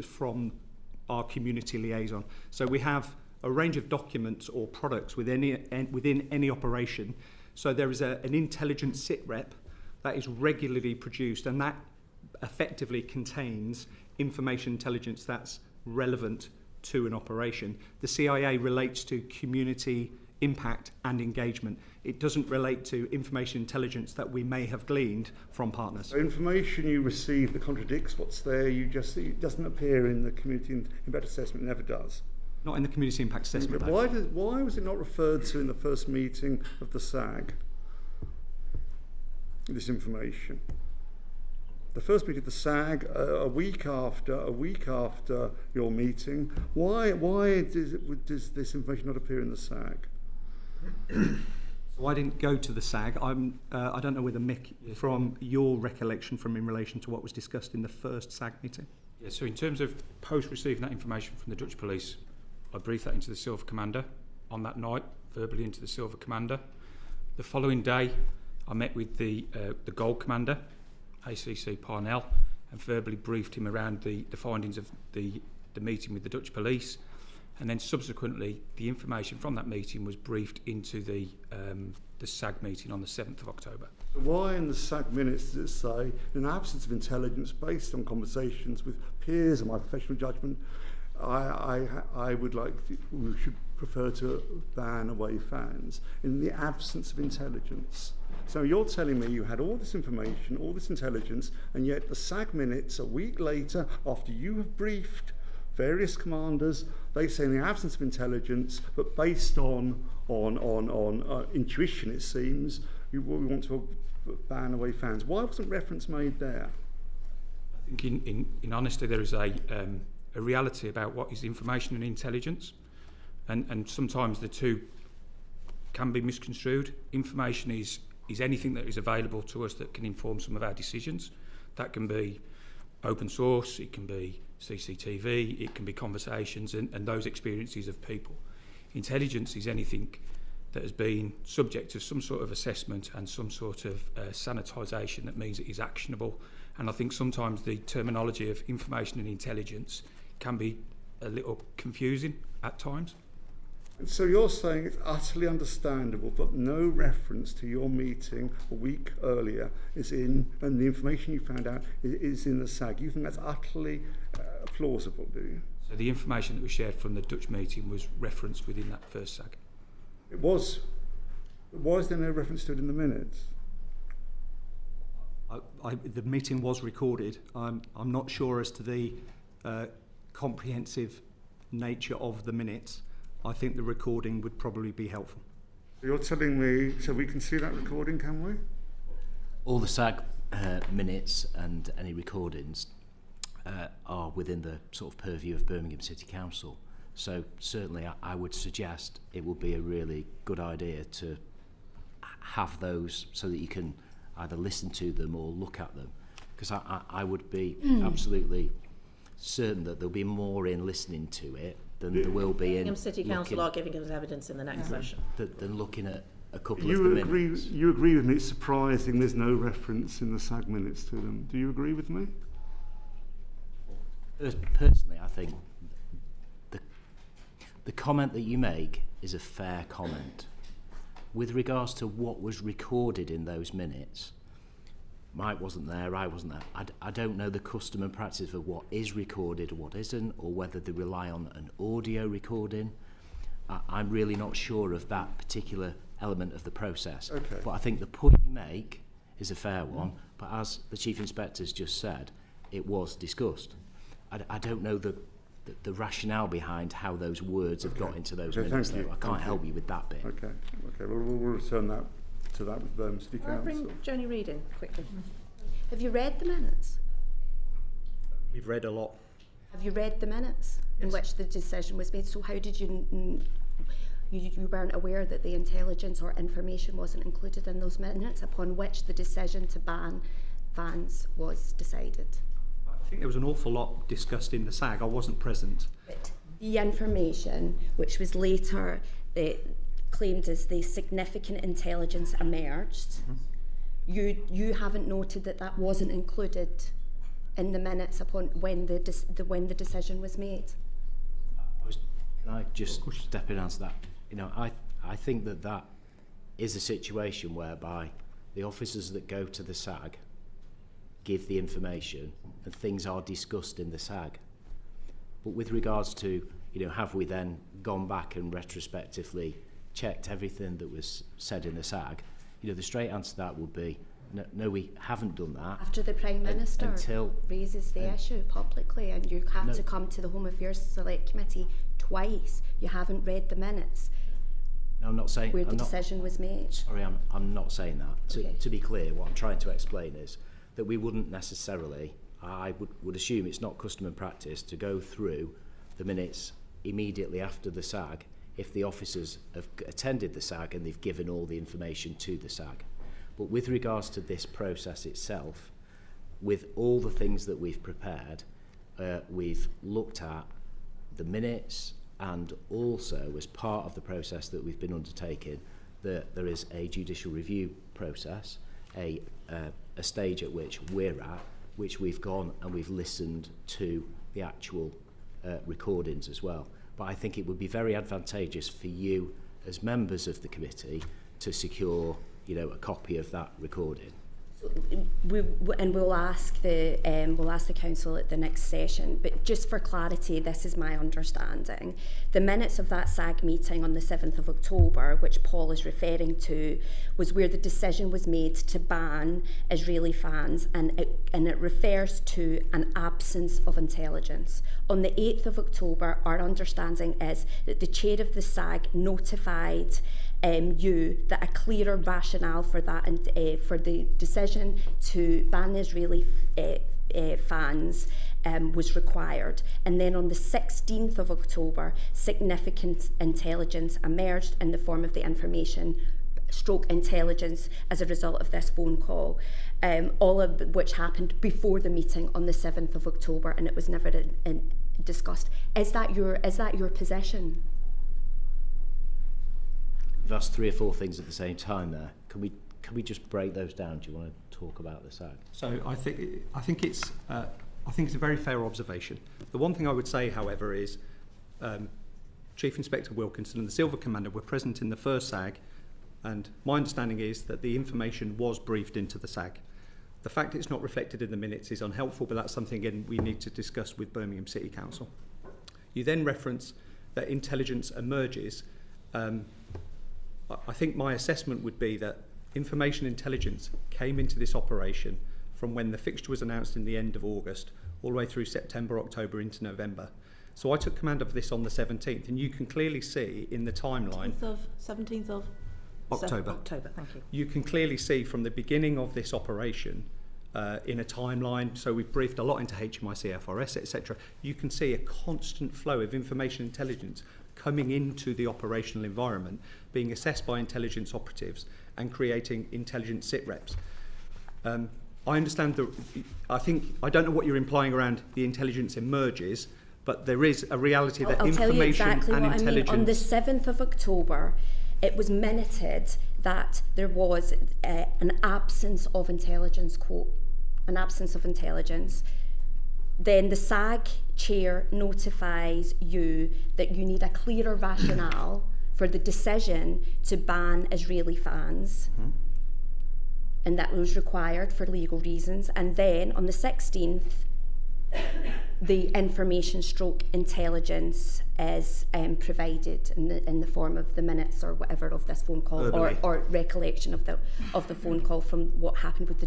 from our community liaison. So we have a range of documents or products within any operation. So there is an intelligence sit rep that is regularly produced, and that effectively contains information intelligence that's relevant to an operation. The CIA relates to community impact and engagement. It doesn't relate to information intelligence that we may have gleaned from partners. So information you receive that contradicts what's there, it doesn't appear in the community impact assessment, it never does. Not in the community impact assessment. Why was it not referred to in the first meeting of the SAG, this information? The first meeting of the SAG, a week after your meeting. Why does this information not appear in the SAG? So I didn't go to the SAG. I don't know whether Mick, from your recollection in relation to what was discussed in the first SAG meeting. Yeah, so in terms of post-receiving that information from the Dutch police, I briefed that into the Silver Commander on that night, verbally into the Silver Commander. The following day, I met with the Gold Commander, ACC Parnell, and verbally briefed him around the findings of the meeting with the Dutch police. And then subsequently, the information from that meeting was briefed into the SAG meeting on the 7th of October. So why in the SAG minutes does it say, in absence of intelligence based on conversations with peers and my professional judgment, I would we should prefer to ban away fans in the absence of intelligence. So you're telling me you had all this information, all this intelligence, and yet the SAG minutes a week later, after you have briefed various commanders, they say in the absence of intelligence, but based on intuition, it seems, we want to ban away fans. Why wasn't reference made there? I think in honesty, there is a reality about what is information and intelligence, and sometimes the two can be misconstrued. Information is anything that is available to us that can inform some of our decisions. That can be open source, it can be CCTV, it can be conversations and those experiences of people. Intelligence is anything that has been subject to some sort of assessment and some sort of sanitisation that means it is actionable. And I think sometimes the terminology of information and intelligence can be a little confusing at times. And so you're saying it's utterly understandable that no reference to your meeting a week earlier is in, and the information you found out is in the SAG. You think that's utterly plausible, do you? So the information that was shared from the Dutch meeting was referenced within that first SAG. It was. Why is there no reference to it in the minutes? The meeting was recorded. I'm not sure as to the comprehensive nature of the minutes. I think the recording would probably be helpful. You're telling me, so we can see that recording, can we? All the SAG minutes and any recordings are within the sort of purview of Birmingham City Council. So certainly I would suggest it would be a really good idea to have those so that you can either listen to them or look at them. Because I would be absolutely certain that there'll be more in listening to it than there will be in Birmingham City Council are giving us evidence in the next session. Than looking at a couple of the minutes. You agree with me, it's surprising there's no reference in the SAG minutes to them. Do you agree with me? Personally, I think the comment that you make is a fair comment. With regards to what was recorded in those minutes, Mike wasn't there, I wasn't there. I don't know the custom and practice of what is recorded or what isn't, or whether they rely on an audio recording. I'm really not sure of that particular element of the process. Okay. But I think the point you make is a fair one, but as the Chief Inspector's just said, it was discussed. I don't know the rationale behind how those words have got into those minutes. I can't help you with that bit. Okay. Well, we'll return that to that with City Council. I'll bring Joni Reid in quickly. Have you read the minutes? We've read a lot. Have you read the minutes in which the decision was made? So how did you weren't aware that the intelligence or information wasn't included in those minutes upon which the decision to ban vans was decided? I think there was an awful lot discussed in the SAG. I wasn't present. But the information, which was later claimed as the significant intelligence emerged, you haven't noted that wasn't included in the minutes upon when when the decision was made? Can I just step in and answer that? You know, I think that is a situation whereby the officers that go to the SAG give the information and things are discussed in the SAG. But with regards to, you know, have we then gone back and retrospectively checked everything that was said in the SAG? You know, the straight answer to that would be no, we haven't done that. After the Prime Minister raises the issue publicly and you have to come to the Home Affairs Select Committee twice, you haven't read the minutes. No, I'm not saying... Where the decision was made. Sorry, I'm not saying that. Okay. To be clear, what I'm trying to explain is that we wouldn't necessarily, I would assume it's not custom and practice to go through the minutes immediately after the SAG if the officers have attended the SAG and they've given all the information to the SAG. But with regards to this process itself, with all the things that we've prepared, we've looked at the minutes, and also as part of the process that we've been undertaking, there is a judicial review process, a stage at which we're at, which we've gone and we've listened to the actual recordings as well. But I think it would be very advantageous for you as members of the committee to secure, you know, a copy of that recording. We'll ask the council at the next session, but just for clarity, this is my understanding. The minutes of that SAG meeting on the 7th of October, which Paul is referring to, was where the decision was made to ban Israeli fans, and it refers to an absence of intelligence. On the 8th of October, our understanding is that the chair of the SAG notified you that a clearer rationale for that and for the decision to ban Israeli fans was required. And then on the 16th of October, significant intelligence emerged in the form of the information / intelligence as a result of this phone call, all of which happened before the meeting on the 7th of October, and it was never discussed. Is that your position? That's 3 or 4 things at the same time there. Can we just break those down? Do you want to talk about the SAG? So I think it's a very fair observation. The one thing I would say, however, is Chief Inspector Wilkinson and the Silver Commander were present in the first SAG, and my understanding is that the information was briefed into the SAG. The fact it's not reflected in the minutes is unhelpful, but that's something, again, we need to discuss with Birmingham City Council. You then reference that intelligence emerges. I think my assessment would be that information intelligence came into this operation from when the fixture was announced in the end of August all the way through September, October into November. So I took command of this on the 17th, and you can clearly see in the timeline... 17th of October. October, thank you. You can clearly see from the beginning of this operation in a timeline, so we've briefed a lot into HMIC, FRS, etc. You can see a constant flow of information intelligence coming into the operational environment, being assessed by intelligence operatives and creating intelligence sit reps. I understand I don't know what you're implying around the intelligence emerges, but there is a reality that I'll tell you exactly and what intelligence... I mean. On the 7th of October, it was minuted that there was an absence of intelligence, quote, an absence of intelligence. Then the SAG chair notifies you that you need a clearer rationale for the decision to ban Israeli fans. Mm-hmm. And that was required for legal reasons. And then on the 16th, the information / intelligence is provided in the form of the minutes or whatever of this phone call, or recollection of the phone call from what happened with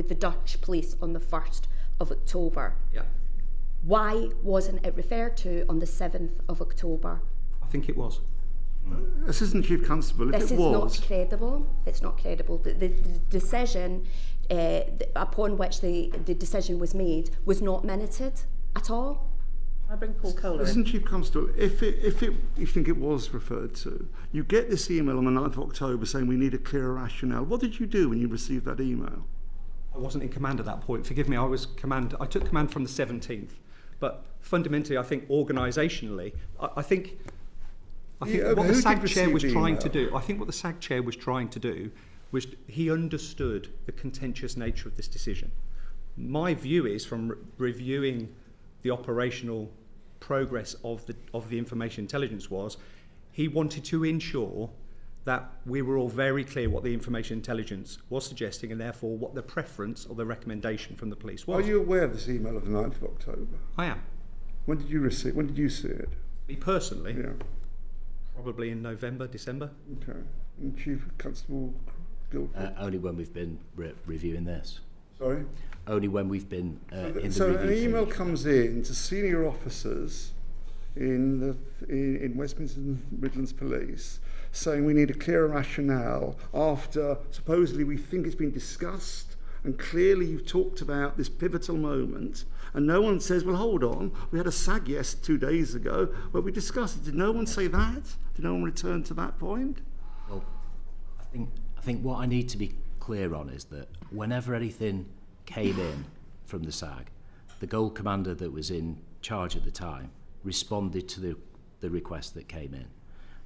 the Dutch police on the 1st of October. Yeah. Why wasn't it referred to on the 7th of October? I think it was. Assistant Chief Constable, if this it was... This is not credible. It's not credible. The decision upon which the decision was made was not minuted at all. I bring Paul Kohler Assistant in. Chief Constable, if you think it was referred to, you get this email on the 9th of October saying we need a clearer rationale. What did you do when you received that email? I wasn't in command at that point. Forgive me, I took command from the 17th. But fundamentally, I think organisationally, I think what the SAG chair was trying to do, I think what the SAG chair was trying to do was he understood the contentious nature of this decision. My view is, from reviewing the operational progress of the information intelligence, was he wanted to ensure that we were all very clear what the information intelligence was suggesting, and therefore what the preference or the recommendation from the police was. Are you aware of this email of the 9th of October? I am. When did you see it? Me personally, Yeah. probably in November, December. Okay. And Chief Constable Guildford? Only when we've been reviewing this. Sorry? Only when we've been in the So review an email period. comes in to senior officers in Westminster Midlands Police saying we need a clearer rationale after supposedly we think it's been discussed and clearly you've talked about this pivotal moment, and no one says, well, hold on, we had a SAG 2 days ago where we discussed it. Did no one say that? Did no one return to that point? Well, I think what I need to be clear on is that whenever anything came in from the SAG, the Gold Commander that was in charge at the time responded to the request that came in.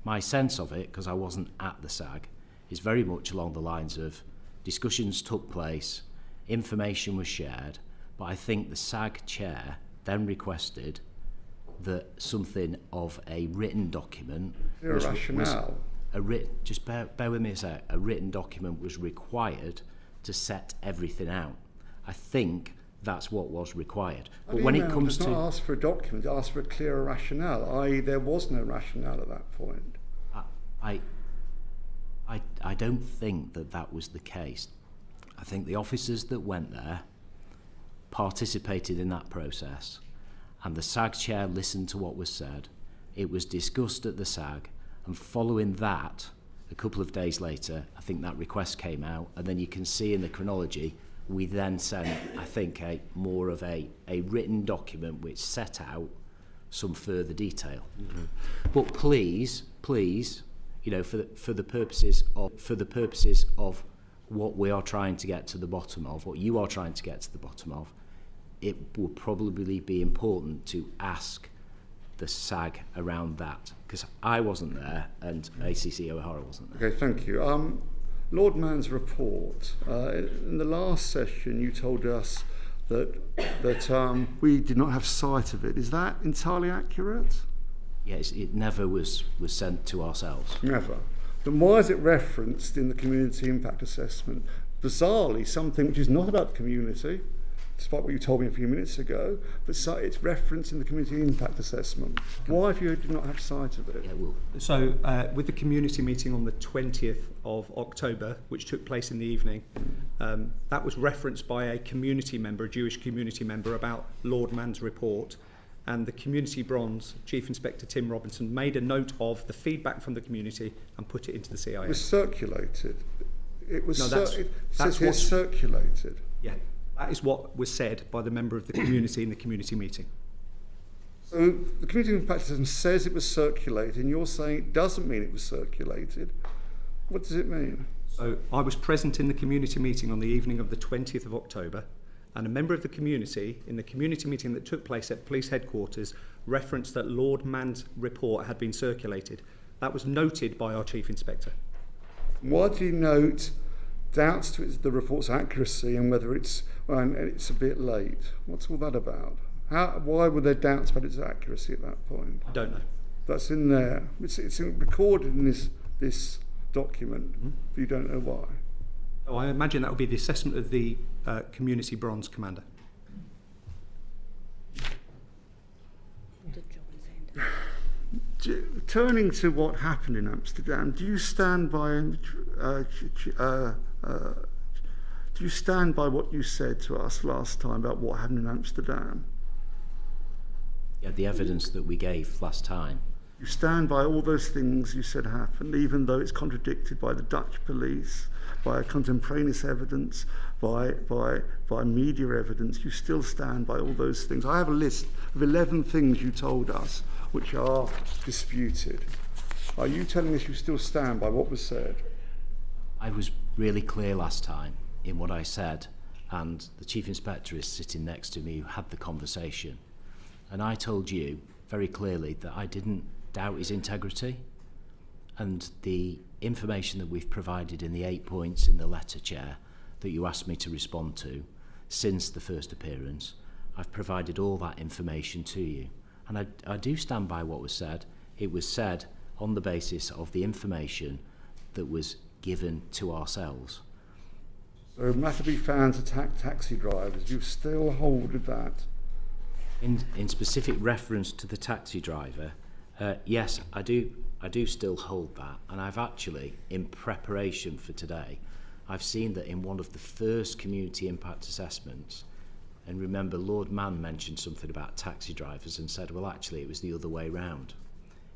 My sense of it, because I wasn't at the SAG, is very much along the lines of discussions took place, information was shared, but I think the SAG chair then requested that something of a written document Rationale. just bear with me a sec. A written document was required to set everything out. I think that's what was required. But when it comes does to not ask for a document, it asks for a clearer rationale, i.e. there was no rationale at that point. I don't think that was the case. I think the officers that went there participated in that process, and the SAG chair listened to what was said. It was discussed at the SAG, and following that, a couple of days later, I think that request came out, and then you can see in the chronology, we then sent, I think, more of a written document which set out some further detail. Mm-hmm. But please, you know, for the purposes of what we are trying to get to the bottom of, what you are trying to get to the bottom of, it will probably be important to ask the SAG around that, because I wasn't there and ACC O'Hara wasn't there. Okay, thank you. Lord Mann's report. In the last session, you told us that we did not have sight of it. Is that entirely accurate? Yes, it never was sent to ourselves. Never. Then why is it referenced in the community impact assessment? Bizarrely, something which is not about the community, despite what you told me a few minutes ago, but it's referenced in the community impact assessment. Why, if you did not have sight of it? Yeah, well, So with the community meeting on the 20th of October, which took place in the evening, that was referenced by a community member, a Jewish community member, about Lord Mann's report. And the Community Bronze Chief Inspector Tim Robinson made a note of the feedback from the community and put it into the CIS. It was circulated. It was No, it says here circulated. Yeah, that is what was said by the member of the community in the community meeting. So the community impact assessment says it was circulated, and you're saying it doesn't mean it was circulated. What does it mean? So I was present in the community meeting on the evening of the 20th of October, and a member of the community, in the community meeting that took place at police headquarters, referenced that Lord Mann's report had been circulated. That was noted by our Chief Inspector. Why do you note doubts to the report's accuracy and whether it's a bit late? What's all that about? Why were there doubts about its accuracy at that point? I don't know. That's in there. It's recorded in this document, but you don't know why. Oh, I imagine that would be the assessment of the Community Bronze Commander. Turning to what happened in Amsterdam, do you stand by what you said to us last time about what happened in Amsterdam? yeah, the evidence that we gave last time. You stand by all those things you said happened, even though it's contradicted by the Dutch police, by contemporaneous evidence, by media evidence. You still stand by all those things. I have a list of 11 things you told us which are disputed. Are you telling us you still stand by what was said? I was really clear last time in what I said, and the Chief Inspector is sitting next to me who had the conversation. And I told you very clearly that I didn't doubt his integrity, and the information that we've provided in the 8 points in the letter, Chair, that you asked me to respond to, since the first appearance. I've provided all that information to you. And I do stand by what was said. It was said on the basis of the information that was given to ourselves. So Maccabi fans attack taxi drivers. You still hold with that? In specific reference to the taxi driver, yes, I do still hold that. And I've actually, in preparation for today, I've seen that in one of the first community impact assessments, and remember Lord Mann mentioned something about taxi drivers and said, well, actually, it was the other way round.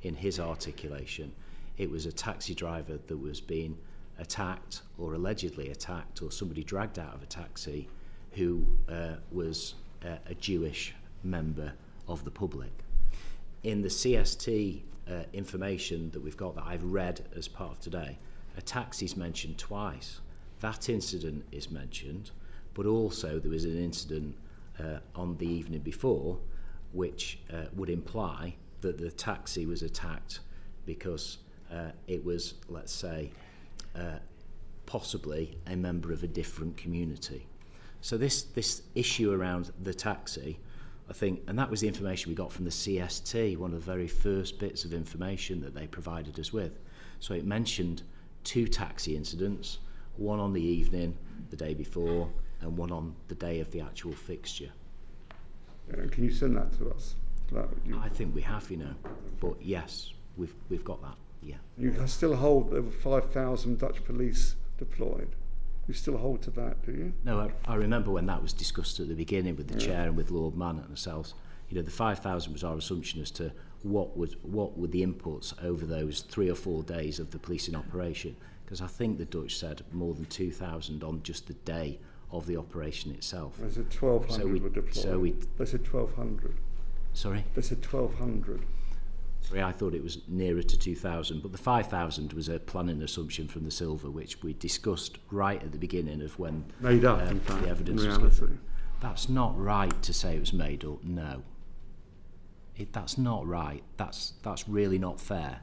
In his articulation, it was a taxi driver that was being attacked or allegedly attacked, or somebody dragged out of a taxi who was a Jewish member of the public. In the CST information that we've got that I've read as part of today, a taxi's mentioned twice. That incident is mentioned, but also there was an incident on the evening before which would imply that the taxi was attacked because it was, let's say, possibly a member of a different community. So this issue around the taxi, I think, and that was the information we got from the CST, one of the very first bits of information that they provided us with. So it mentioned 2 taxi incidents, one on the evening the day before and one on the day of the actual fixture. Can you send that to us? I think we have, but yes, we've got that, yeah. You still hold over 5,000 Dutch police deployed. You still hold to that, do you? No, I remember when that was discussed at the beginning with the chair and with Lord Mann and ourselves. The 5,000 was our assumption as to what were the inputs over those 3 or 4 days of the policing operation. Because I think the Dutch said more than 2,000 on just the day of the operation itself. They said 1,200 were deployed. They said 1,200. Sorry? They said 1,200. Sorry, I thought it was nearer to 2,000, but the 5,000 was a planning assumption from the Silver, which we discussed right at the begining of when made up, in fact, the evidence in was reality. given. That's not right to say it was made up, no. That's not right. That's really not fair.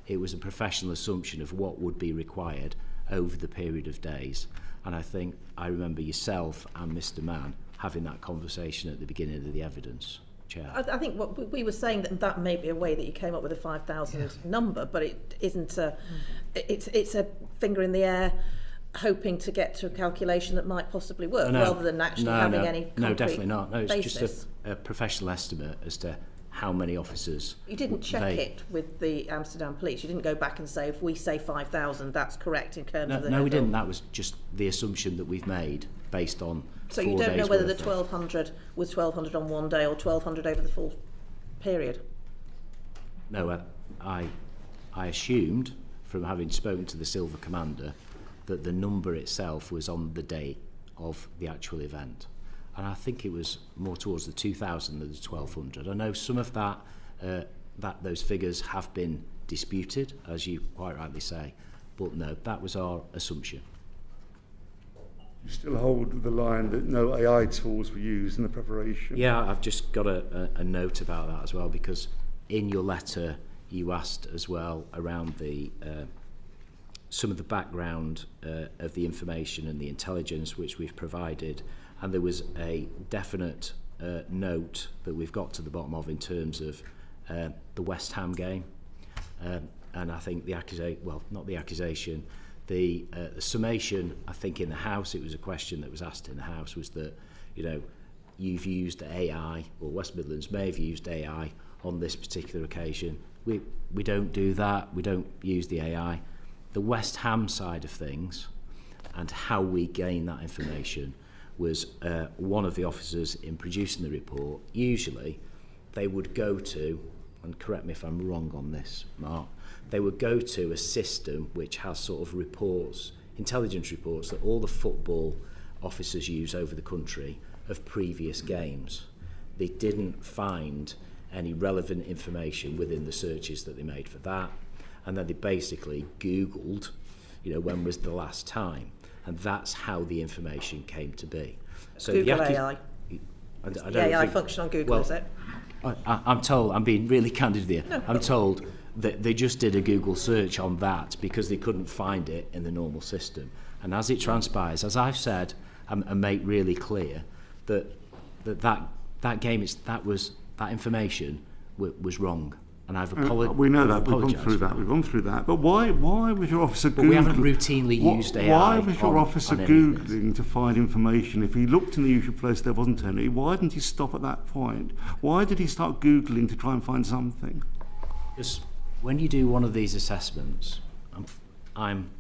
It was a professional assumption of what would be required over the period of days. And I think I remember yourself and Mr. Mann having that conversation at the beginning of the evidence. Chair. I think what we were saying that may be a way that you came up with a 5,000 number, but it isn't it's a finger in the air, hoping to get to a calculation that might possibly work, rather than actually having any concrete No, definitely not. No, it's basis. just a professional estimate as to how many officers. You didn't check it with the Amsterdam police. You didn't go back and say, if we say 5,000, that's correct in terms of the... No, we didn't. That was just the assumption that we've made based on 4 days. So you don't know whether the worth 1,200 was 1,200 on one day or 1,200 over the full period? No, I assumed from having spoken to the Silver Commander that the number itself was on the day of the actual event. And I think it was more towards the 2,000 than the 1,200. I know some of that, those figures have been disputed, as you quite rightly say, but no, that was our assumption. You still hold the line that no AI tools were used in the preparation? Yeah, I've just got a note about that as well, because in your letter you asked as well around the some of the background of the information and the intelligence which we've provided, and there was a definite note that we've got to the bottom of in terms of the West Ham game, and I think the summation, I think in the House, it was a question that was asked in the House, was that, you've used AI, or West Midlands may have used AI on this particular occasion. We don't do that. We don't use the AI. The West Ham side of things and how we gain that information was one of the officers in producing the report. Usually they would go to, and correct me if I'm wrong on this, Mark, they would go to a system which has sort of reports, intelligence reports that all the football officers use over the country of previous games. They didn't find any relevant information within the searches that they made for that, and then they basically Googled, when was the last time, and that's how the information came to be. So Google the AI. I don't The AI think, function on Google, is it? I'm told, I'm being really candid here, I'm told that they just did a Google search on that because they couldn't find it in the normal system. And as it transpires, as I've said and make really clear, that game that information was wrong. And I've apologized. We know that. We've gone through that. But why was your officer Googling? But we haven't routinely used AI. Why was your officer Googling to find information? If he looked in the usual place, there wasn't any. Why didn't he stop at that point? Why did he start Googling to try and find something? Because when you do one of these assessments, I'm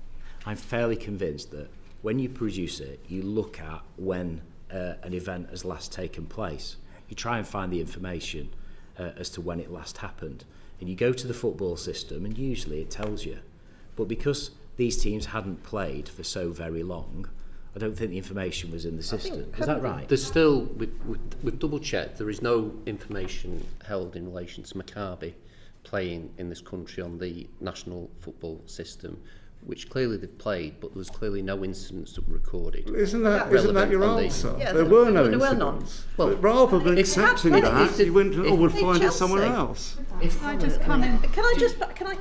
fairly convinced that when you produce it, you look at when an event has last taken place. You try and find the information as to when it last happened. And you go to the football system and usually it tells you. But because these teams hadn't played for so very long, I don't think the information was in the system. Is that right? There's still, we've double checked, there is no information held in relation to Maccabi playing in this country on the national football system, which clearly they've played, but there was clearly no incidents that were recorded. Isn't that your answer? Yeah, there were no none. incidents. Well, but rather than accepting that, you went to, we'll find it Chelsea. somewhere else. Can I just come in? Can I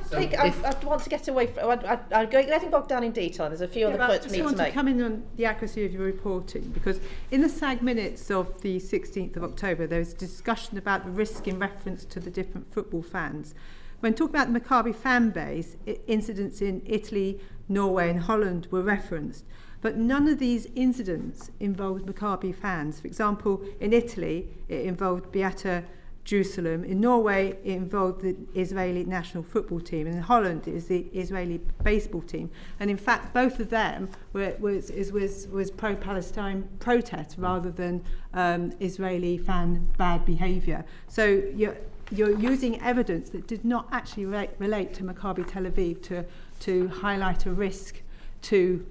take? I want to get away from. I'm getting bogged down in detail. There's a few other points we need to I just want make. to come in on the accuracy of your reporting, because in the SAG minutes of the 16th of October, there was a discussion about the risk in reference to the different football fans. When talking about the Maccabi fan base, incidents in Italy, Norway and Holland were referenced, but none of these incidents involved Maccabi fans. For example, in Italy, it involved Beata Jerusalem. In Norway, it involved the Israeli national football team. And in Holland, it was the Israeli baseball team. And in fact, both of them was pro-Palestine protest rather than Israeli fan bad behaviour. So you're using evidence that did not actually relate to Maccabi Tel Aviv to highlight a risk to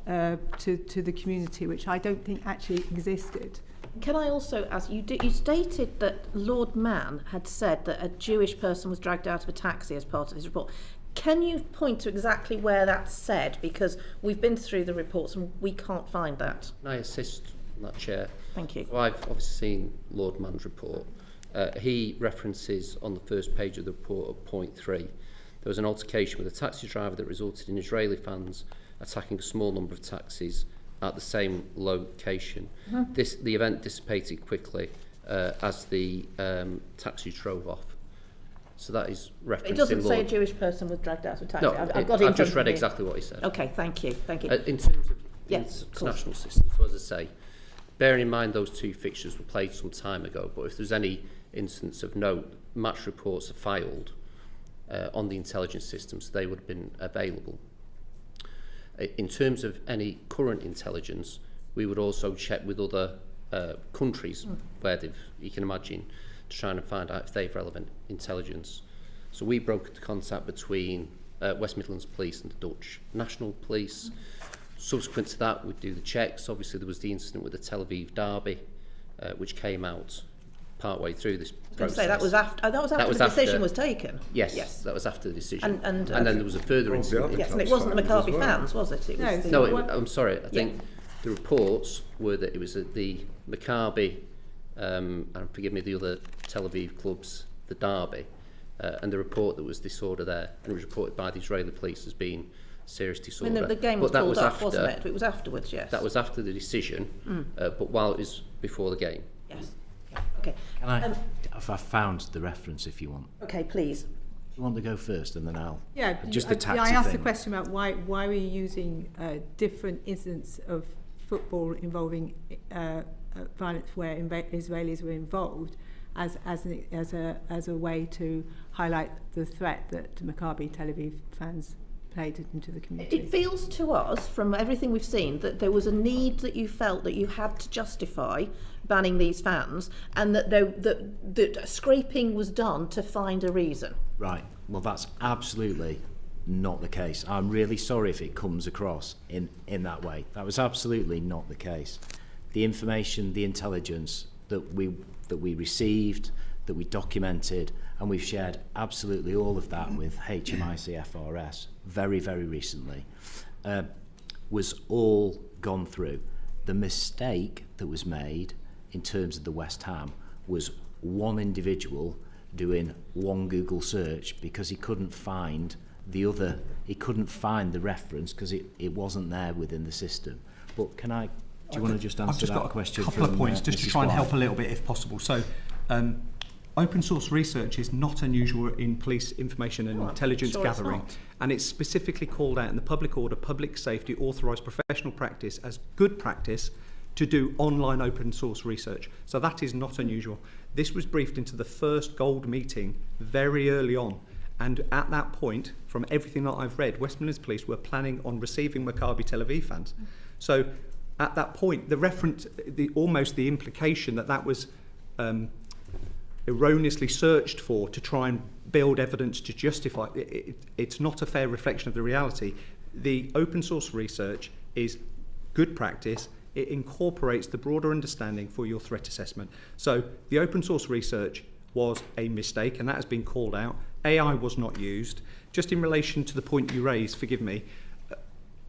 the community, which I don't think actually existed. Can I also ask, you stated that Lord Mann had said that a Jewish person was dragged out of a taxi as part of his report. Can you point to exactly where that's said? Because we've been through the reports and we can't find that. Can I assist on that, Chair? Thank you. So I've obviously seen Lord Mann's report. He references on the first page of the report at point 3. There was an altercation with a taxi driver that resulted in Israeli fans attacking a small number of taxis at the same location. Mm-hmm. The event dissipated quickly as the taxi drove off. So that is referencing. It doesn't say a Jewish person was dragged out of a taxi. No, I've just read me. exactly what he said. Okay, thank you. In terms of yes, international systems, so as I say, bearing in mind those two fixtures were played some time ago, but if there's any instance of note, match reports are filed on the intelligence systems, they would have been available. In terms of any current intelligence, we would also check with other countries where you can imagine, to try and find out if they have relevant intelligence. So we broke the contact between West Midlands Police and the Dutch National Police. Subsequent to that, we'd do the checks. Obviously, there was the incident with the Tel Aviv derby, which came out partway through this process. That was after the decision was taken. Yes, that was after the decision. And then there was a further incident. Yes, and it wasn't the Maccabi fans, was it? I'm sorry. I think the reports were that it was the Maccabi, and forgive me, the other Tel Aviv clubs, the derby, and the report that was disorder there, and it was reported by the Israeli police as being serious disorder. And the game was called off, wasn't it? It was afterwards, yes. That was after the decision, but while it was before the game. Yes. Okay. Can I? I found the reference if you want. Okay, please. You want to go first, and then I'll. Yeah. Just the taxi I asked thing. the question about why we're using different incidents of football involving violence where Israelis were involved as a way to highlight the threat that Maccabi Tel Aviv fans played into the community. It feels to us, from everything we've seen, that there was a need that you felt that you had to justify banning these fans, and that scraping was done to find a reason. Right. Well, that's absolutely not the case. I'm really sorry if it comes across in that way. That was absolutely not the case. The information, the intelligence that we received, that we documented, and we've shared absolutely all of that with HMIC FRS very, very recently, was all gone through. The mistake that was made in terms of the West Ham was one individual doing one Google search because he couldn't find the reference because it wasn't there within the system. But can I Do you want to just answer I've just that got question? A couple of points just Mr. to try and Squire? help a little bit if possible. So, open source research is not unusual in police information and intelligence gathering, and it's specifically called out in the public order, public safety authorised professional practice as good practice to do online open source research. So that is not unusual. This was briefed into the first gold meeting very early on, and at that point, from everything that I've read, West Midlands Police were planning on receiving Maccabi Tel Aviv fans. So at that point, the reference, almost the implication that was erroneously searched for to try and build evidence to justify it's not a fair reflection of the reality. The open source research is good practice. It incorporates the broader understanding for your threat assessment. So the open source research was a mistake, and that has been called out. AI was not used. Just in relation to the point you raised, forgive me,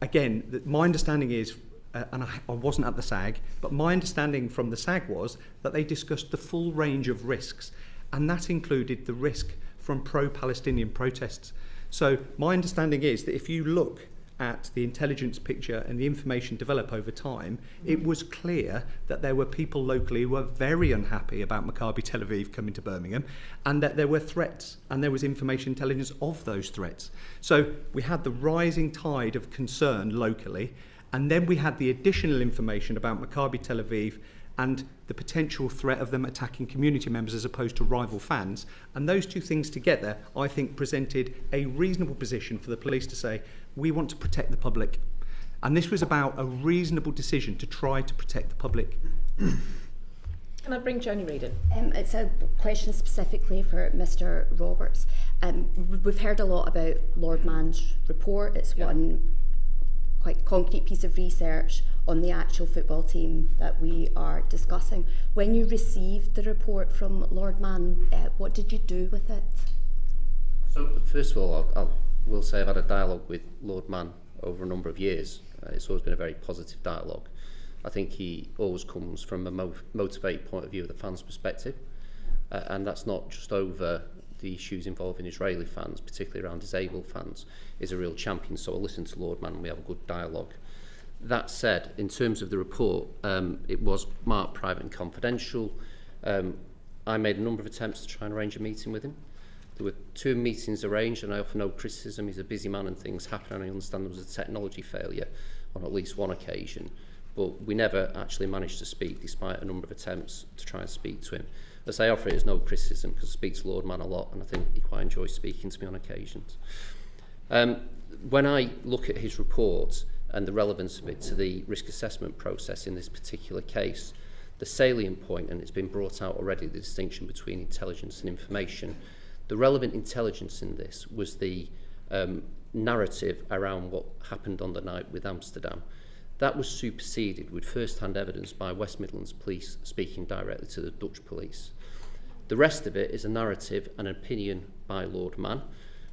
again, my understanding is, and I wasn't at the SAG, but my understanding from the SAG was that they discussed the full range of risks, and that included the risk from pro-Palestinian protests. So my understanding is that if you look at the intelligence picture and the information develop over time, it was clear that there were people locally who were very unhappy about Maccabi Tel Aviv coming to Birmingham, and that there were threats, and there was information intelligence of those threats. So we had the rising tide of concern locally, and then we had the additional information about Maccabi Tel Aviv and the potential threat of them attacking community members as opposed to rival fans. And those two things together, I think, presented a reasonable position for the police to say, we want to protect the public. And this was about a reasonable decision to try to protect the public. Can I bring Joni Reid in? It's a question specifically for Mr. Roberts. We've heard a lot about Lord Mann's report. It's one quite concrete piece of research on the actual football team that we are discussing. When you received the report from Lord Mann, what did you do with it? So first of all, I will say I've had a dialogue with Lord Mann over a number of years. It's always been a very positive dialogue. I think he always comes from a motivated point of view of the fans' perspective, and that's not just over the issues involving Israeli fans, particularly around disabled fans. Is a real champion, so I listen to Lord Mann and we have a good dialogue. That said, in terms of the report, it was marked private and confidential. I made a number of attempts to try and arrange a meeting with him. There were 2 meetings arranged, and I offer no criticism. He's a busy man and things happen, and I understand there was a technology failure on at least one occasion. But we never actually managed to speak, despite a number of attempts to try and speak to him. As I offer it as no criticism, because I speak to Lord Mann a lot, and I think he quite enjoys speaking to me on occasions. When I look at his report and the relevance of it to the risk assessment process in this particular case, the salient point, and it's been brought out already, the distinction between intelligence and information. The relevant intelligence in this was the narrative around what happened on the night with Amsterdam. That was superseded with first-hand evidence by West Midlands Police speaking directly to the Dutch police. The rest of it is a narrative and an opinion by Lord Mann,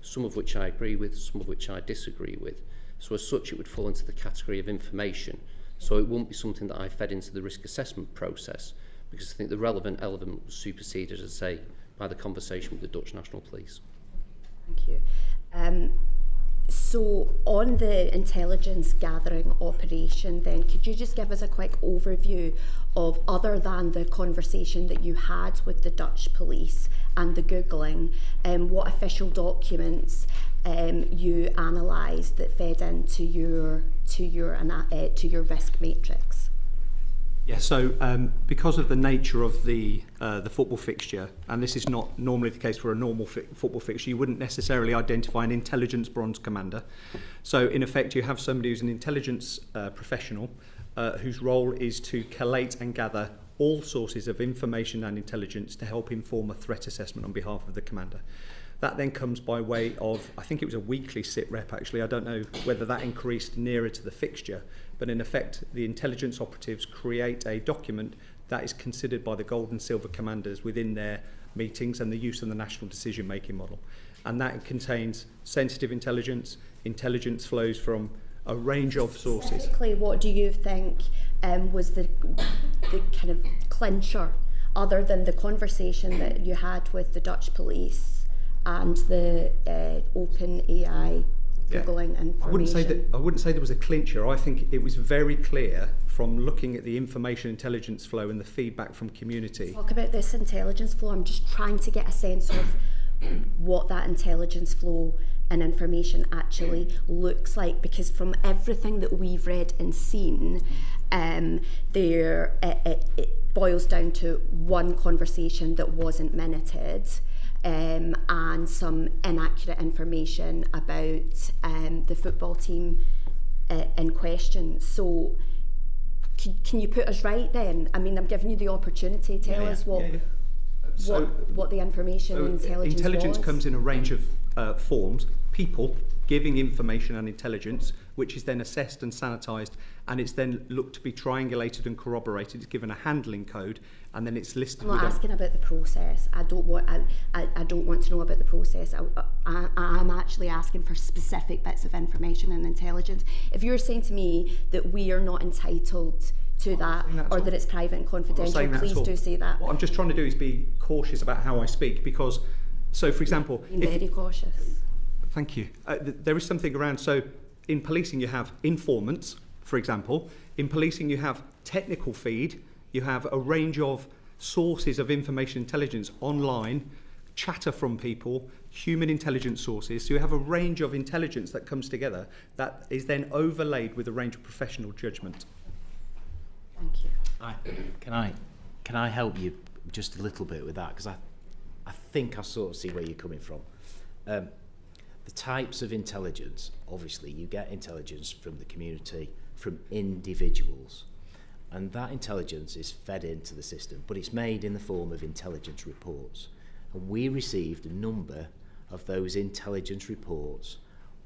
some of which I agree with, some of which I disagree with. So as such, it would fall into the category of information. So it won't be something that I fed into the risk assessment process, because I think the relevant element was superseded, as I say, by the conversation with the Dutch National Police. Thank you. So on the intelligence gathering operation then, could you just give us a quick overview of, other than the conversation that you had with the Dutch police and the Googling, what official documents you analysed that fed into your risk matrix? Yeah, so because of the nature of the football fixture, and this is not normally the case for a normal football fixture, you wouldn't necessarily identify an intelligence bronze commander. So in effect, you have somebody who's an intelligence professional whose role is to collate and gather all sources of information and intelligence to help inform a threat assessment on behalf of the commander. That then comes by way of, I think it was a weekly sit rep actually, I don't know whether that increased nearer to the fixture, but in effect the intelligence operatives create a document that is considered by the gold and silver commanders within their meetings and the use of the national decision making model. And that contains sensitive intelligence, intelligence flows from a range of sources. Specifically, what do you think was the kind of clincher, other than the conversation that you had with the Dutch police and the open AI Googling information? I wouldn't say there was a clincher. I think it was very clear from looking at the information intelligence flow and the feedback from community. Talk about this intelligence flow. I'm just trying to get a sense of what that intelligence flow and information actually looks like, because from everything that we've read and seen, it boils down to one conversation that wasn't minuted, and some inaccurate information about the football team in question. So can you put us right then? I mean, I'm giving you the opportunity. Tell us what the information and intelligence was. comes in a range of forms. People giving information and intelligence, which is then assessed and sanitised, and it's then looked to be triangulated and corroborated. It's given a handling code, and then it's listed. I'm not asking about the process. I don't want to know about the process. I'm actually asking for specific bits of information and intelligence. If you're saying to me that we are not entitled to that, or that it's private and confidential, please do say that. What I'm just trying to do is be cautious about how I speak, because, so for example, being very cautious. Thank you. There is something around, so in policing you have informants, for example. In policing you have technical feed, you have a range of sources of information intelligence online, chatter from people, human intelligence sources. So you have a range of intelligence that comes together that is then overlaid with a range of professional judgment. Thank you. Can I help you just a little bit with that? Because I think I sort of see where you're coming from. The types of intelligence, obviously you get intelligence from the community, from individuals, and that intelligence is fed into the system, but it's made in the form of intelligence reports. And we received a number of those intelligence reports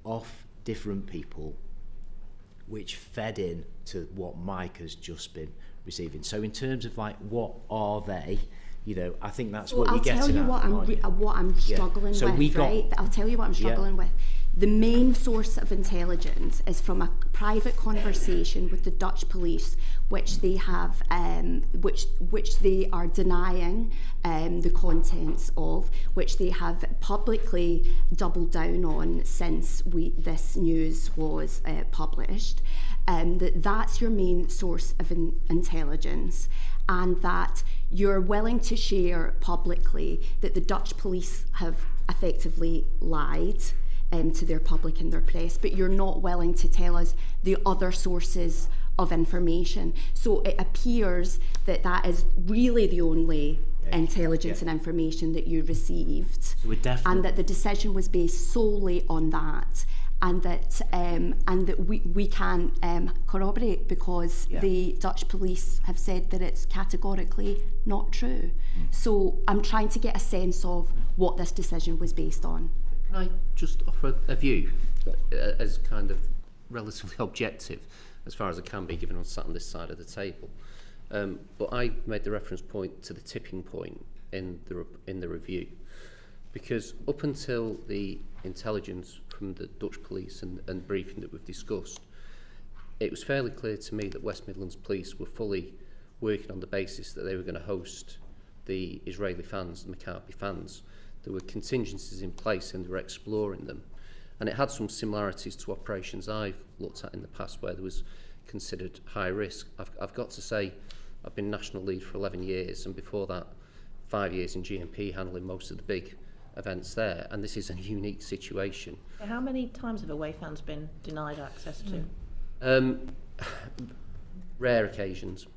off different people, which fed in to what Mike has just been receiving. So in terms of like, what are they? You know, I think that's what you're getting at. I'll tell you what I'm struggling with, right? I'll tell you what I'm struggling with. The main source of intelligence is from a private conversation with the Dutch police, which they have, which they are denying the contents of, which they have publicly doubled down on since this news was published. That's your main source of intelligence, and that you're willing to share publicly that the Dutch police have effectively lied to their public and their press, but you're not willing to tell us the other sources of information. So it appears that that is really the only intelligence and information that you received, so and that the decision was based solely on that. And that we can corroborate, because the Dutch police have said that it's categorically not true. So I'm trying to get a sense of what this decision was based on. Can I just offer a view as kind of relatively objective, as far as it can be, given I'm sat on this side of the table? But I made the reference point to the tipping point in the review, because up until the intelligence from the Dutch police and briefing that we've discussed, it was fairly clear to me that West Midlands Police were fully working on the basis that they were going to host the Israeli fans, the Maccabi fans. There were contingencies in place and they were exploring them. And it had some similarities to operations I've looked at in the past where there was considered high risk. I've got to say, I've been national lead for 11 years, and before that, 5 years in GMP, handling most of the big events there, and this is a unique situation. How many times have away fans been denied access to? Rare occasions.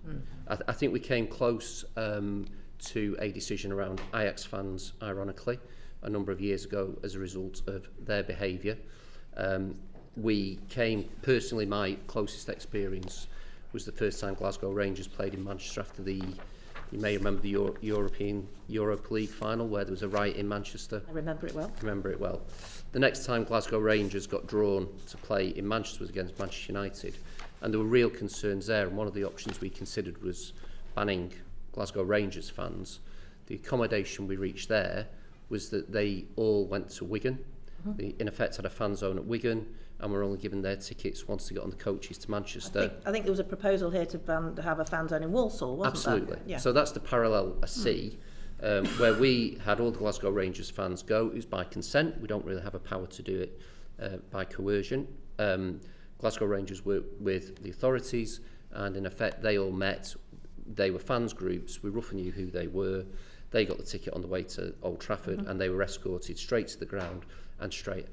I think we came close to a decision around Ajax fans, ironically, a number of years ago as a result of their behaviour. We came, personally, my closest experience was the first time Glasgow Rangers played in Manchester after the, you may remember the European Europa League final where there was a riot in Manchester. I remember it well. Remember it well. The next time Glasgow Rangers got drawn to play in Manchester was against Manchester United, and there were real concerns there, and one of the options we considered was banning Glasgow Rangers fans. The accommodation we reached there was that they all went to Wigan. They in effect had a fan zone at Wigan, and were only given their tickets once they got on the coaches to Manchester. I think there was a proposal here to have a fan zone in Walsall, wasn't Absolutely. there? Yeah. So that's the parallel I see, where we had all the Glasgow Rangers fans go. It was by consent. We don't really have a power to do it by coercion. Glasgow Rangers worked with the authorities, and in effect they all met. They were fans groups, we roughly knew who they were. They got the ticket on the way to Old Trafford, and they were escorted straight to the ground and straight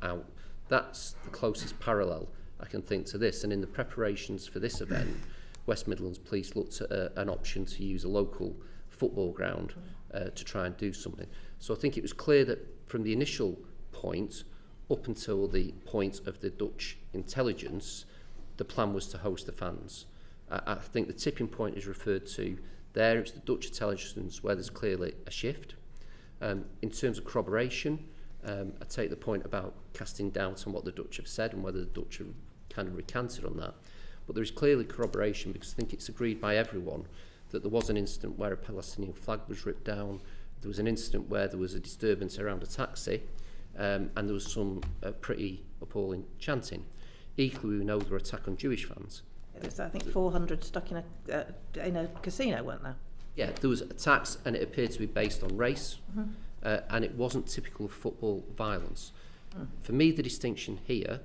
out. That's the closest parallel I can think to this. And in the preparations for this event, West Midlands Police looked at an option to use a local football ground to try and do something. So I think it was clear that from the initial point up until the point of the Dutch intelligence, the plan was to host the fans. I think the tipping point is referred to there. It's the Dutch intelligence where there's clearly a shift. In terms of corroboration, I take the point about casting doubt on what the Dutch have said and whether the Dutch have kind of recanted on that. But there is clearly corroboration, because I think it's agreed by everyone that there was an incident where a Palestinian flag was ripped down. There was an incident where there was a disturbance around a taxi, and there was some pretty appalling chanting. Equally, we know there were attacks on Jewish fans. There was, I think, 400 stuck in a casino, weren't there? Yeah, there was attacks, and it appeared to be based on race, and it wasn't typical of football violence. For me, the distinction here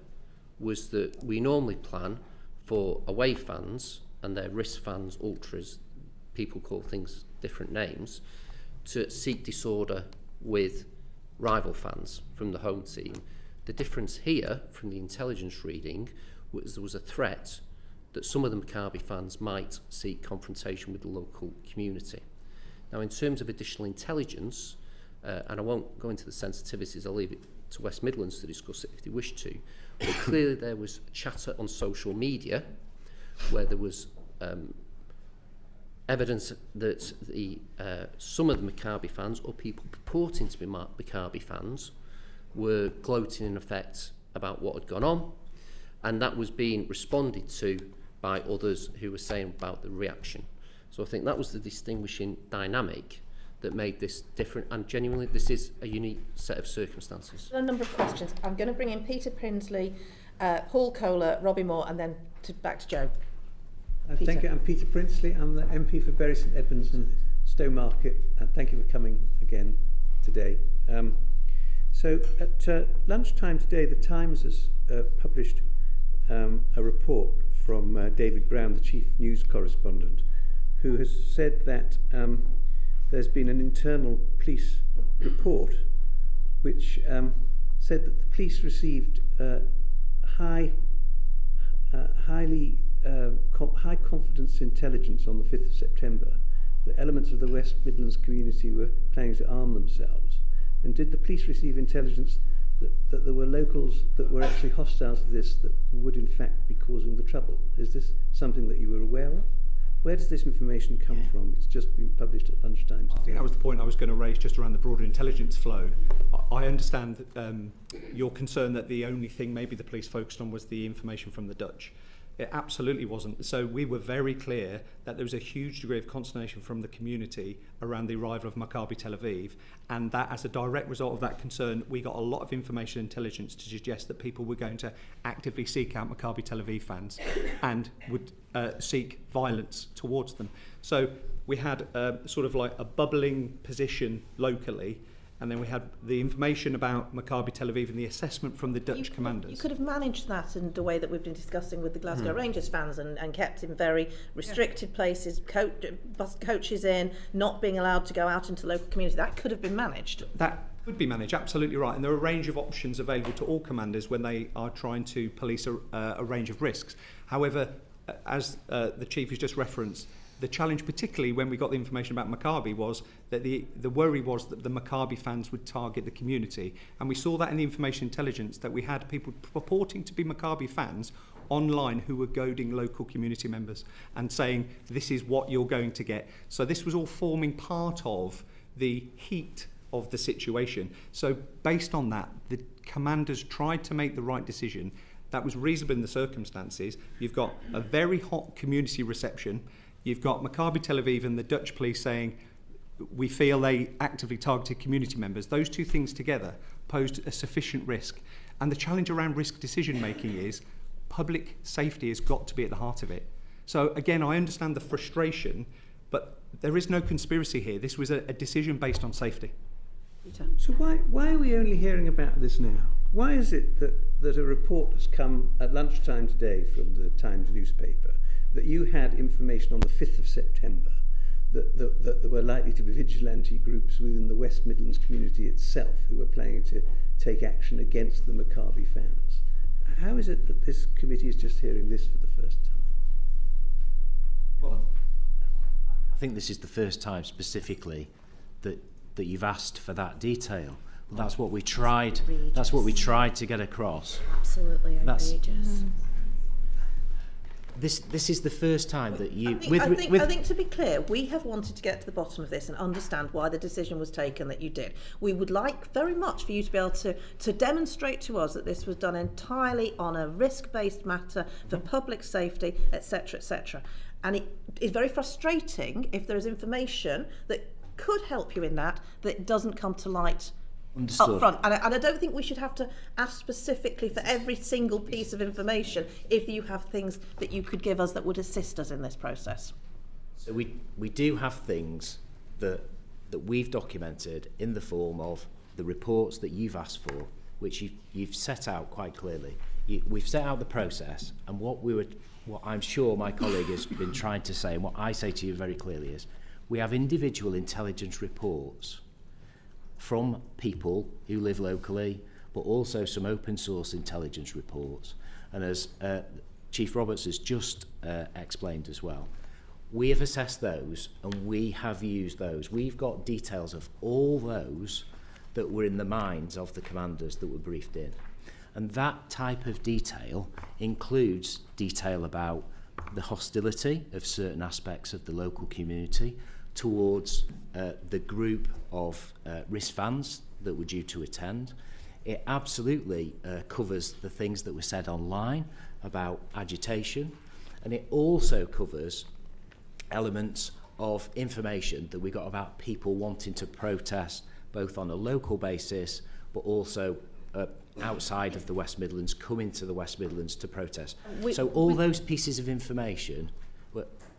was that we normally plan for away fans, and their risk fans, ultras, people call things different names, to seek disorder with rival fans from the home team. The difference here, from the intelligence reading, was there was a threat that some of the Maccabi fans might seek confrontation with the local community. Now, in terms of additional intelligence, and I won't go into the sensitivities, I'll leave it to West Midlands to discuss it if they wish to, but clearly there was chatter on social media where there was evidence that some of the Maccabi fans, or people purporting to be Maccabi fans, were gloating in effect about what had gone on, and that was being responded to by others who were saying about the reaction. So I think that was the distinguishing dynamic that made this different, and genuinely this is a unique set of circumstances. A number of questions. I'm going to bring in Peter Prinsley, Paul Kohler, Robbie Moore, and then back to Joe. Thank you. I'm Peter Prinsley. I'm the MP for Bury St Edmunds and Stowmarket. Thank you for coming again today. So at lunchtime today, the Times has published a report from David Brown, the chief news correspondent, who has said that there's been an internal police report which said that the police received high confidence intelligence on the 5th of September that elements of the West Midlands community were planning to arm themselves. And did the police receive intelligence that there were locals that were actually hostile to this that would in fact be causing the trouble? Is this something that you were aware of? Where does this information come from? It's just been published at lunchtime today. I think that was the point I was going to raise just around the broader intelligence flow. I understand your concern that the only thing maybe the police focused on was the information from the Dutch. It absolutely wasn't. So we were very clear that there was a huge degree of consternation from the community around the arrival of Maccabi Tel Aviv, and that as a direct result of that concern, we got a lot of information intelligence to suggest that people were going to actively seek out Maccabi Tel Aviv fans and would seek violence towards them. So we had sort of like a bubbling position locally, and then we had the information about Maccabi Tel Aviv and the assessment from the Dutch commanders. You could have managed that in the way that we've been discussing with the Glasgow Rangers fans and kept in very restricted places, coaches in, not being allowed to go out into the local community. That could have been managed. That could be managed, absolutely right. And there are a range of options available to all commanders when they are trying to police a range of risks. However, as the Chief has just referenced, the challenge, particularly when we got the information about Maccabi, was that the worry was that the Maccabi fans would target the community. And we saw that in the information intelligence, that we had people purporting to be Maccabi fans online who were goading local community members and saying, this is what you're going to get. So this was all forming part of the heat of the situation. So based on that, the commanders tried to make the right decision. That was reasonable in the circumstances. You've got a very hot community reception. You've got Maccabi Tel Aviv and the Dutch police saying, we feel they actively targeted community members. Those two things together posed a sufficient risk. And the challenge around risk decision making is public safety has got to be at the heart of it. So again, I understand the frustration, but there is no conspiracy here. This was a decision based on safety. So why are we only hearing about this now? Why is it that a report has come at lunchtime today from the Times newspaper that you had information on the 5th of September that there were likely to be vigilante groups within the West Midlands community itself who were planning to take action against the Maccabi fans. How is it that this committee is just hearing this for the first time? Well, I think this is the first time specifically that you've asked for that detail. That's what we tried. That's what we tried to get across. Absolutely outrageous. This is the first time that you. I think to be clear, we have wanted to get to the bottom of this and understand why the decision was taken that you did. We would like very much for you to be able to demonstrate to us that this was done entirely on a risk-based matter for public safety, etc., etc. And it is very frustrating if there is information that could help you in that doesn't come to light. Understood. Up front. And I don't think we should have to ask specifically for every single piece of information if you have things that you could give us that would assist us in this process. So we do have things that we've documented in the form of the reports that you've asked for, which you've set out quite clearly. We've set out the process, and what I'm sure my colleague has been trying to say, and what I say to you very clearly is, we have individual intelligence reports from people who live locally, but also some open source intelligence reports. And as Chief Roberts has just explained as well, we have assessed those and we have used those. We've got details of all those that were in the minds of the commanders that were briefed in. And that type of detail includes detail about the hostility of certain aspects of the local community towards the group of risk fans that were due to attend. It absolutely covers the things that were said online about agitation, and it also covers elements of information that we got about people wanting to protest both on a local basis but also outside of the West Midlands, coming to the West Midlands to protest. So all those pieces of information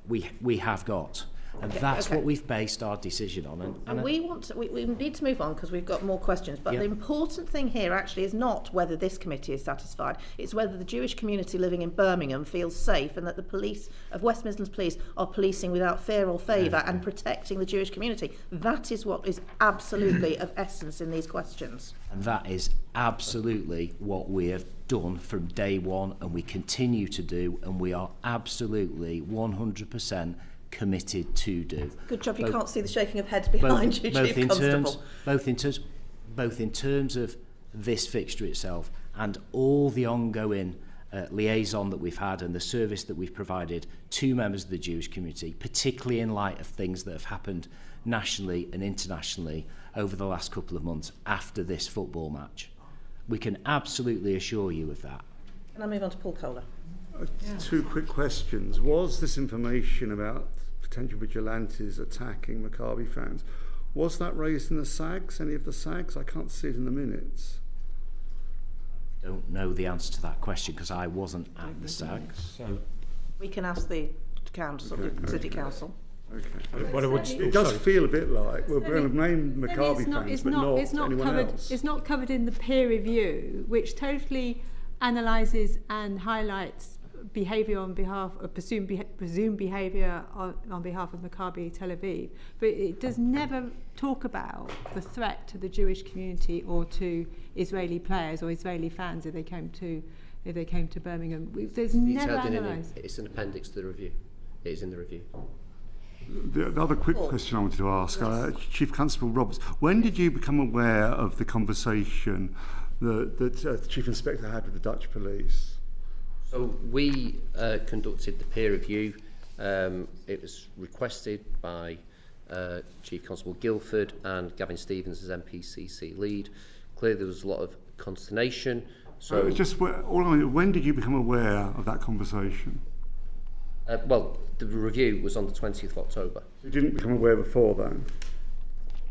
we have got. And that's what we've based our decision on. And we need to move on because we've got more questions. But the important thing here actually is not whether this committee is satisfied. It's whether the Jewish community living in Birmingham feels safe and that the police of West Midlands Police are policing without fear or favour and protecting the Jewish community. That is what is absolutely of essence in these questions. And that is absolutely what we have done from day one, and we continue to do, and we are absolutely 100% committed to do. Good job. You can't see the shaking of heads behind you, Chief Constable. Both in terms of this fixture itself and all the ongoing liaison that we've had and the service that we've provided to members of the Jewish community, particularly in light of things that have happened nationally and internationally over the last couple of months after this football match. We can absolutely assure you of that. Can I move on to Paul Kohler? Two quick questions. Was this information about potential vigilantes attacking Maccabi fans, was that raised in the SAGs, any of the SAGs? I can't see it in the minutes. I don't know the answer to that question because I wasn't at the SAGs. So we can ask the council, the City Council. Okay. It does feel a bit like we're going to name Maccabi fans, but not anyone else. It's not covered in the peer review, which totally analyses and highlights behaviour on behalf of presumed behaviour on behalf of Maccabi Tel Aviv, but it does never talk about the threat to the Jewish community or to Israeli players or Israeli fans if they came to Birmingham. There's never analysed. It's an appendix to the review. It is in the review. The other quick question I wanted to ask, Chief Constable Roberts, when did you become aware of the conversation that the Chief Inspector had with the Dutch police? So we conducted the peer review. It was requested by Chief Constable Guildford and Gavin Stevens as MPCC lead. Clearly there was a lot of consternation. So when did you become aware of that conversation? Well, the review was on the 20th of October. You didn't become aware before then?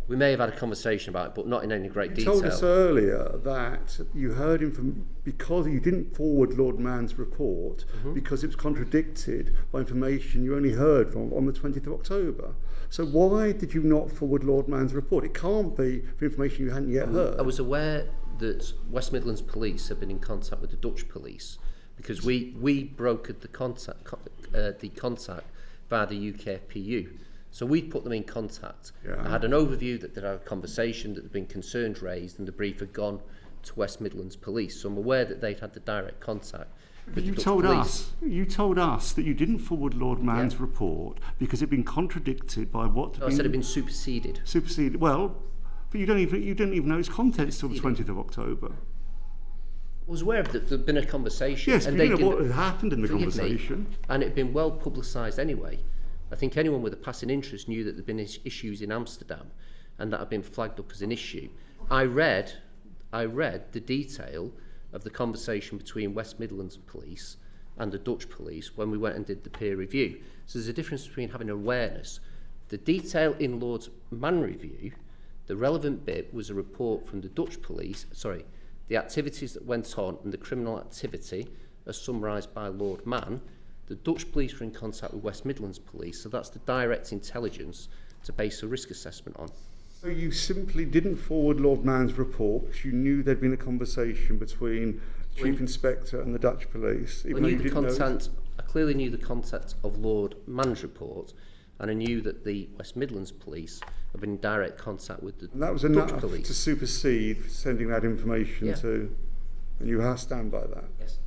We may have had a conversation about it, but not in any great detail. You told us earlier that you heard him from, because you didn't forward Lord Mann's report, because it was contradicted by information you only heard from on the 20th of October. So why did you not forward Lord Mann's report? It can't be for information you hadn't yet heard. I was aware that West Midlands Police had been in contact with the Dutch police because we brokered the contact via the UKPU. So we'd put them in contact. Yeah. I had an overview that they'd had a conversation, that there'd been concerns raised, and the brief had gone to West Midlands Police. So I'm aware that they'd had the direct contact. But you told us that you didn't forward Lord Mann's report because it'd been contradicted by what? No, I said it'd been superseded. Superseded. Well, but you don't even know its contents till the 20th of October. I was aware that there'd been a conversation. Yes, and but you know what had happened in the conversation. And it had been well publicised anyway. I think anyone with a passing interest knew that there'd been issues in Amsterdam, and that had been flagged up as an issue. I read the detail of the conversation between West Midlands Police and the Dutch Police when we went and did the peer review. So there's a difference between having awareness. The detail in Lord Mann review, the relevant bit was a report from the Dutch Police, the activities that went on and the criminal activity as summarised by Lord Mann. The Dutch Police were in contact with West Midlands Police, so that's the direct intelligence to base a risk assessment on. So you simply didn't forward Lord Mann's report because you knew there'd been a conversation between Chief Inspector and the Dutch Police. I clearly knew the content of Lord Mann's report, and I knew that the West Midlands Police have been in direct contact with the Dutch Police. And that was enough to supersede sending that information to, and you stand by that. Yes.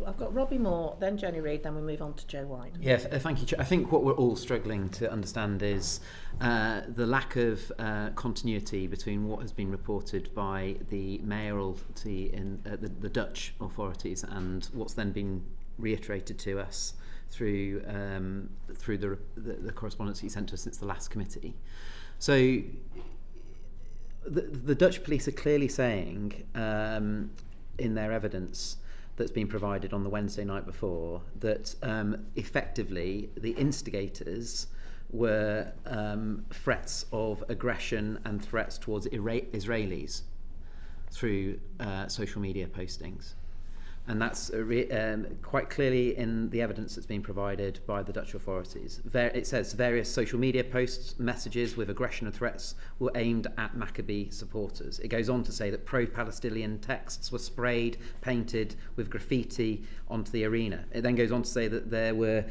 I've got Robbie Moore, then Jenny Reid, then we move on to Joe White. Yes, thank you. I think what we're all struggling to understand is the lack of continuity between what has been reported by the mayoralty in the Dutch authorities and what's then been reiterated to us through the correspondence you sent to us since the last committee. So the Dutch police are clearly saying in their evidence that's been provided on the Wednesday night before that effectively the instigators were threats of aggression and threats towards Israelis through social media postings. And that's quite clearly in the evidence that's been provided by the Dutch authorities. It says various social media posts, messages with aggression and threats were aimed at Maccabi supporters. It goes on to say that pro-Palestinian texts were sprayed, painted with graffiti onto the arena. It then goes on to say that there were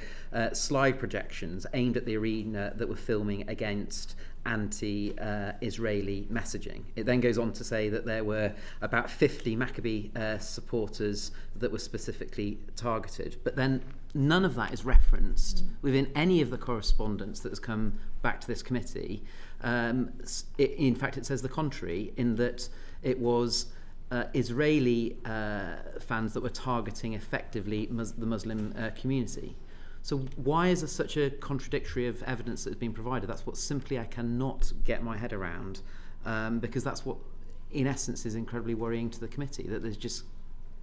slide projections aimed at the arena that were filming against anti-Israeli messaging. It then goes on to say that there were about 50 Maccabi supporters that were specifically targeted. But then none of that is referenced within any of the correspondence that has come back to this committee. In fact, it says the contrary, in that it was Israeli fans that were targeting effectively the Muslim community. So why is there such a contradictory of evidence that has been provided? That's what simply I cannot get my head around, because that's what, in essence, is incredibly worrying to the committee, that there's just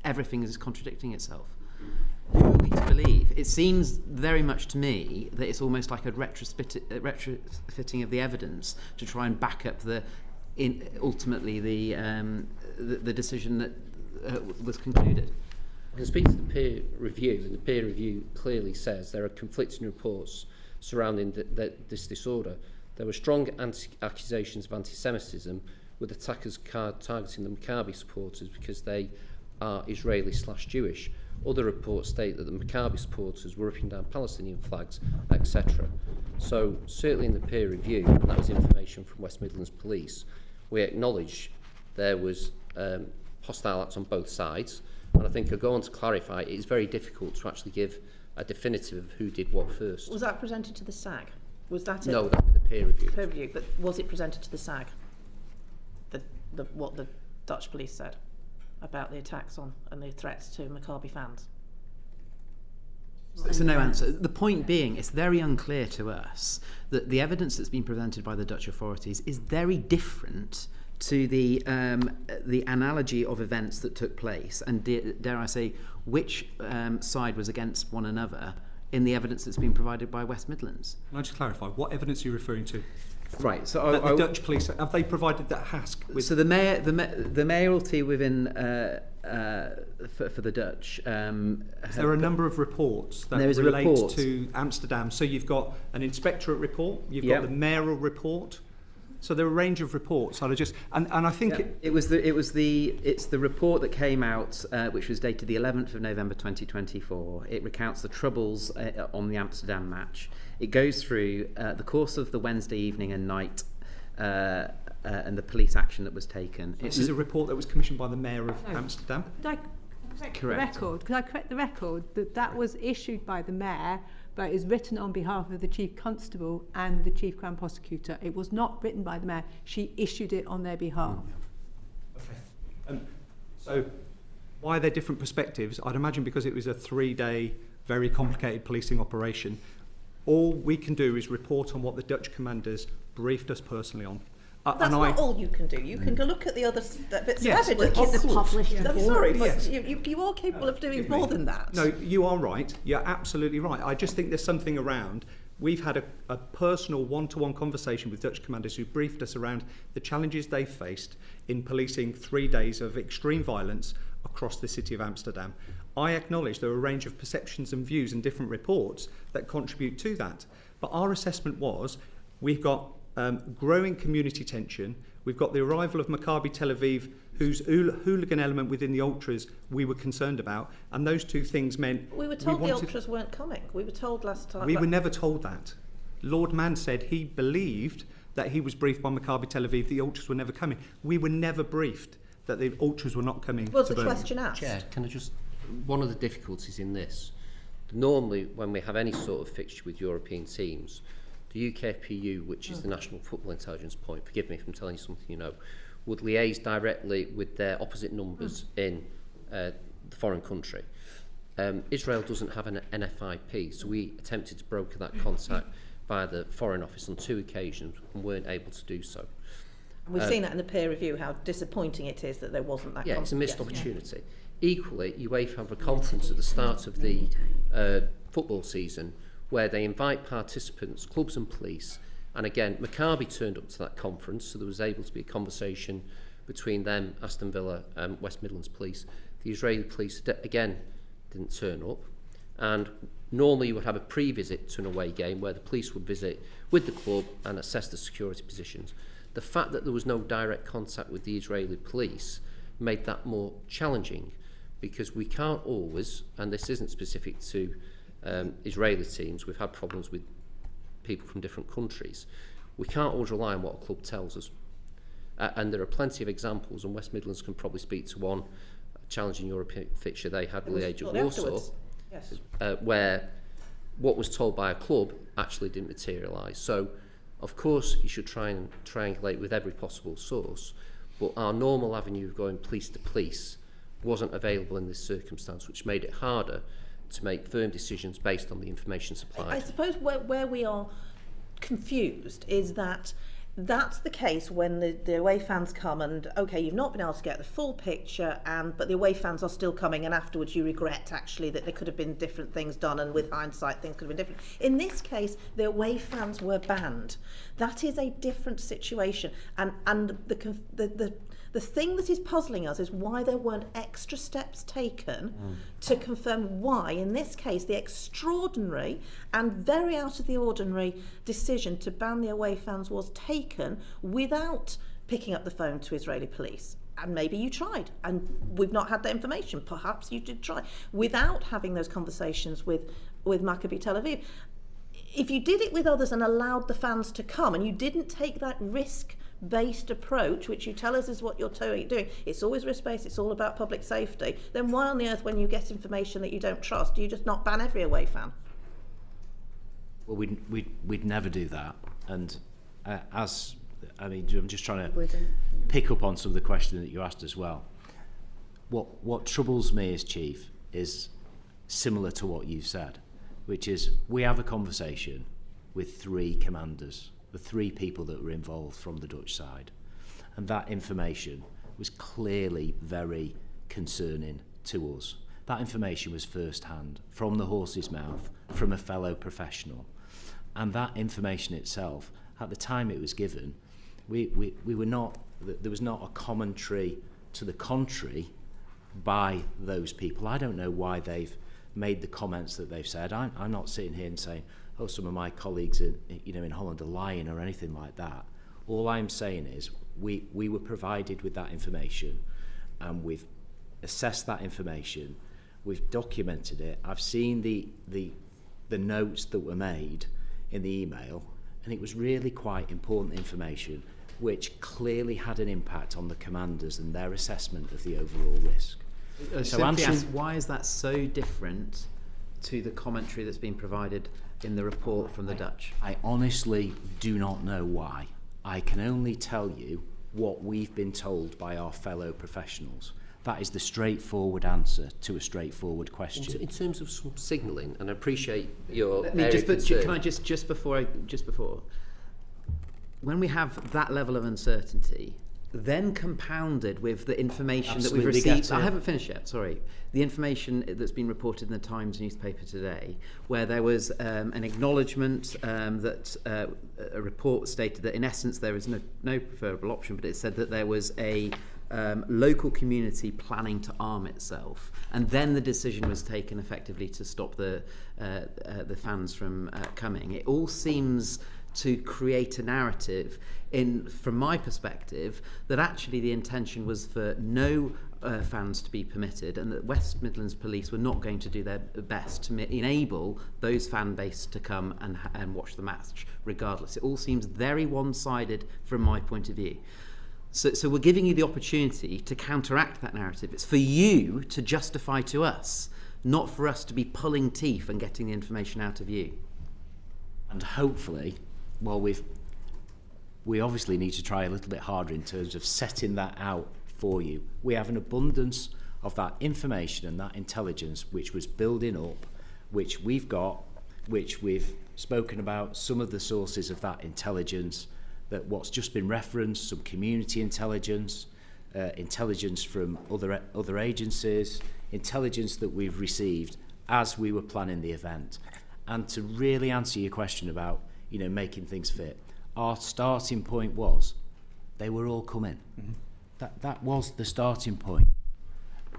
everything is contradicting itself. Who are we to believe? It seems very much to me that it's almost like a retrofitting of the evidence to try and back up ultimately the decision that was concluded. I can speak to the peer review, and the peer review clearly says there are conflicting reports surrounding this disorder. There were strong accusations of anti-Semitism, with attackers targeting the Maccabi supporters because they are Israeli/Jewish. Other reports state that the Maccabi supporters were ripping down Palestinian flags, etc. So certainly in the peer review, and that was information from West Midlands Police, we acknowledge there was hostile acts on both sides. And I think I'll go on to clarify, it is very difficult to actually give a definitive of who did what first. Was that presented to the SAG? Was that it? No, that was the peer review. Peer review, but was it presented to the SAG? What the Dutch police said about the attacks on and the threats to Maccabi fans? So no answer. The point being, it's very unclear to us that the evidence that's been presented by the Dutch authorities is very different to the analogy of events that took place, and dare I say, which side was against one another in the evidence that's been provided by West Midlands. Can I just clarify, what evidence are you referring to? Right, so the Dutch police, have they provided that HASC? So the mayoralty within for the Dutch. There are a number of reports that relate to Amsterdam. So you've got an inspectorate report, you've got the mayoral report, So there are a range of reports. And I think it's the report that came out, which was dated the 11th of November 2024. It recounts the troubles on the Amsterdam match. It goes through the course of the Wednesday evening and night and the police action that was taken. This is a report that was commissioned by the Mayor of Amsterdam. Correct. Could I correct the record that was issued by the Mayor, but is written on behalf of the Chief Constable and the Chief Crown Prosecutor. It was not written by the Mayor. She issued it on their behalf. Okay. So why are there different perspectives? I'd imagine because it was a 3-day, very complicated policing operation. All we can do is report on what the Dutch commanders briefed us personally on. That's not all you can do. You can go look at the other bits of evidence. Look at the published I'm sorry, but you are capable of doing more than that. No, you are right. You're absolutely right. I just think there's something around. We've had a personal one-to-one conversation with Dutch commanders who briefed us around the challenges they faced in policing 3 days of extreme violence across the city of Amsterdam. I acknowledge there are a range of perceptions and views and different reports that contribute to that. But our assessment was we've got growing community tension. We've got the arrival of Maccabi Tel Aviv, whose hooligan element within the Ultras we were concerned about, and those two things meant... We were told the Ultras weren't coming. We were told last time... We were never told that. Lord Mann said he believed that he was briefed by Maccabi Tel Aviv the Ultras were never coming. We were never briefed that the Ultras were not coming. Was the question asked? Chair, can I just... One of the difficulties in this, normally when we have any sort of fixture with European teams, the UKPU, which is the National Football Intelligence Point, forgive me if I'm telling you something you know, would liaise directly with their opposite numbers in the foreign country. Israel doesn't have an NFIP, so we attempted to broker that contact via the Foreign Office on 2 occasions and weren't able to do so. We've seen that in the peer review, how disappointing it is that there wasn't that. Yeah, it's a missed opportunity. Equally, UEFA have a conference at the start of the football season where they invite participants, clubs and police, and again, Maccabi turned up to that conference, so there was able to be a conversation between them, Aston Villa and West Midlands Police. The Israeli police, again, didn't turn up, and normally you would have a pre-visit to an away game where the police would visit with the club and assess the security positions. The fact that there was no direct contact with the Israeli police made that more challenging, because we can't always, and this isn't specific to Israeli teams, we've had problems with people from different countries. We can't always rely on what a club tells us. And there are plenty of examples, and West Midlands can probably speak to one challenging European fixture they had with the Age of Warsaw, where what was told by a club actually didn't materialise. So, of course, you should try and triangulate with every possible source, but our normal avenue of going police to police wasn't available in this circumstance, which made it harder to make firm decisions based on the information supplied. I suppose where we are confused is that that's the case when the away fans come and, okay, you've not been able to get the full picture, but the away fans are still coming, and afterwards you regret actually that there could have been different things done, and with hindsight things could have been different. In this case, the away fans were banned. That is a different situation, and the thing that is puzzling us is why there weren't extra steps taken to confirm why, in this case, the extraordinary and very out of the ordinary decision to ban the away fans was taken without picking up the phone to Israeli police. And maybe you tried, and we've not had that information. Perhaps you did try, without having those conversations with Maccabi Tel Aviv. If you did it with others and allowed the fans to come, and you didn't take that risk-based approach, which you tell us is what you're doing, it's always risk-based, it's all about public safety, then why on the earth, when you get information that you don't trust, do you just not ban every away fan? Well, we'd never do that. And I'm just trying to pick up on some of the questions that you asked as well. What troubles me as Chief is similar to what you've said, which is we have a conversation with 3 commanders, the 3 people that were involved from the Dutch side. And that information was clearly very concerning to us. That information was first-hand, from the horse's mouth, from a fellow professional. And that information itself, at the time it was given, we were not, there was not a commentary to the contrary by those people. I don't know why they've made the comments that they've said. I'm not sitting here and saying, oh, some of my colleagues in Holland are lying or anything like that. All I'm saying is we were provided with that information, and we've assessed that information, we've documented it. I've seen the notes that were made in the email, and it was really quite important information which clearly had an impact on the commanders and their assessment of the overall risk. So why is that so different to the commentary that's been provided in the report from the Dutch? I honestly do not know why. I can only tell you what we've been told by our fellow professionals. That is the straightforward answer to a straightforward question. In terms of some signalling, and I appreciate your Can I just before, when we have that level of uncertainty, then compounded with the information that we've received. I haven't finished yet, sorry. The information that's been reported in the Times newspaper today, where there was an acknowledgement that a report stated that in essence there is no preferable option, but it said that there was a local community planning to arm itself, and then the decision was taken effectively to stop the fans from coming. It all seems to create a narrative, from my perspective, that actually the intention was for no fans to be permitted, and that West Midlands Police were not going to do their best to enable those fan base to come and watch the match regardless. It all seems very one-sided from my point of view. So we're giving you the opportunity to counteract that narrative. It's for you to justify to us, not for us to be pulling teeth and getting the information out of you. And hopefully, well, we obviously need to try a little bit harder in terms of setting that out for you. We have an abundance of that information and that intelligence which was building up, which we've got, which we've spoken about, some of the sources of that intelligence, that what's just been referenced, some community intelligence, intelligence from other agencies, intelligence that we've received as we were planning the event. And to really answer your question about, making things fit, our starting point was they were all coming. Mm-hmm. That was the starting point.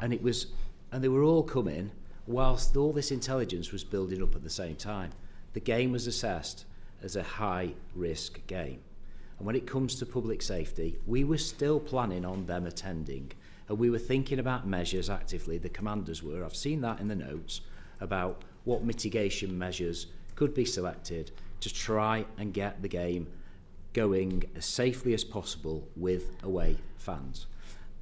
And they were all coming whilst all this intelligence was building up at the same time. The game was assessed as a high risk game. And when it comes to public safety, we were still planning on them attending, and we were thinking about measures actively, the commanders were. I've seen that in the notes about what mitigation measures could be selected to try and get the game going as safely as possible with away fans.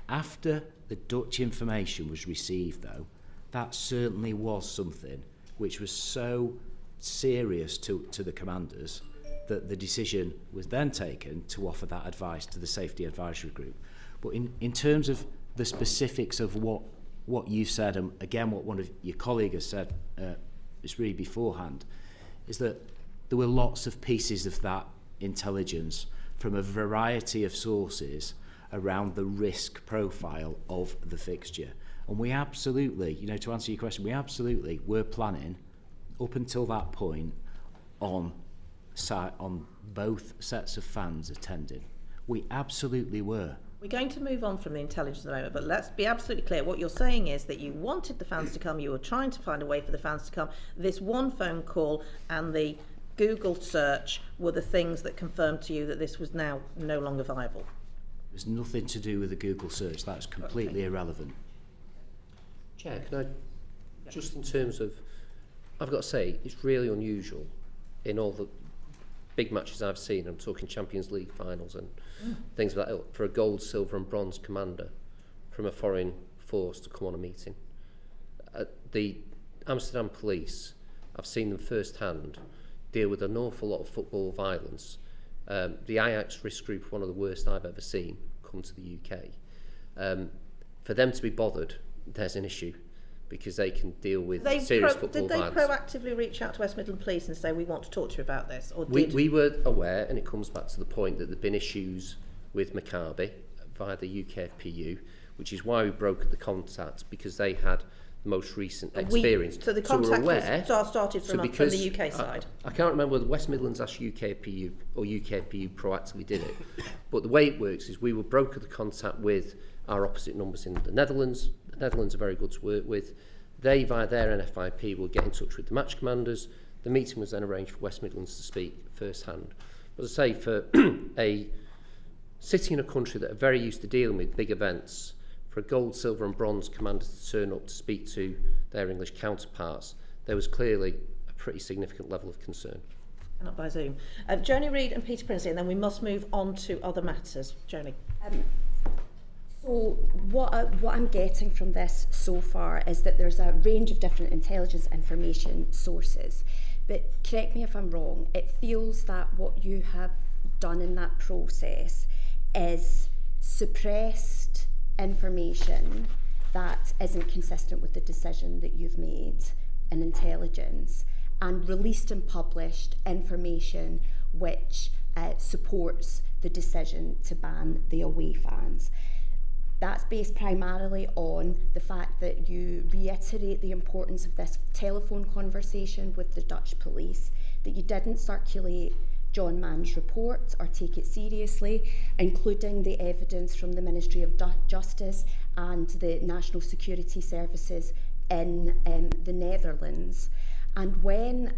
After the Dutch information was received, though, that certainly was something which was so serious to the commanders that the decision was then taken to offer that advice to the Safety Advisory Group. But in terms of the specifics of what you said, and again what one of your colleagues has said just really beforehand, is that there were lots of pieces of that intelligence from a variety of sources around the risk profile of the fixture. And we absolutely, to answer your question, we absolutely were planning up until that point on both sets of fans attending. We absolutely were. We're going to move on from the intelligence at the moment, but let's be absolutely clear. What you're saying is that you wanted the fans to come, you were trying to find a way for the fans to come. This one phone call and the Google search were the things that confirmed to you that this was now no longer viable. There's nothing to do with the Google search. That's completely irrelevant. Chair, can I, just in terms of, I've got to say, it's really unusual in all the big matches I've seen, I'm talking Champions League finals and things like that, for a gold, silver and bronze commander from a foreign force to come on a meeting. The Amsterdam police, I've seen them firsthand deal with an awful lot of football violence. The Ajax risk group, one of the worst I've ever seen, come to the UK. For them to be bothered, there's an issue, because they can deal with serious football violence. Did they proactively reach out to West Midlands Police and say, we want to talk to you about this? Or we were aware, and it comes back to the point that there have been issues with Maccabi via the UKFPU, which is why we brokered the contact, because they had the most recent experience. So the contact started from the UK side? I can't remember whether West Midlands asked UKFPU or UKFPU proactively did it. But the way it works is we will broker the contact with our opposite numbers in the Netherlands. The Netherlands are very good to work with. They, via their NFIP, will get in touch with the match commanders. The meeting was then arranged for West Midlands to speak firsthand. But as I say, for a sitting in a country that are very used to dealing with big events, for a gold, silver and bronze commander to turn up to speak to their English counterparts, there was clearly a pretty significant level of concern. Not by Zoom. Joni Reid and Peter Prinsley, and then we must move on to other matters. Joni. So what I'm getting from this so far is that there's a range of different intelligence information sources. But correct me if I'm wrong, it feels that what you have done in that process is suppressed information that isn't consistent with the decision that you've made in intelligence, and released and published information which supports the decision to ban the away fans. That's based primarily on the fact that you reiterate the importance of this telephone conversation with the Dutch police, that you didn't circulate John Mann's report or take it seriously, including the evidence from the Ministry of Justice and the National Security Services in the Netherlands. And when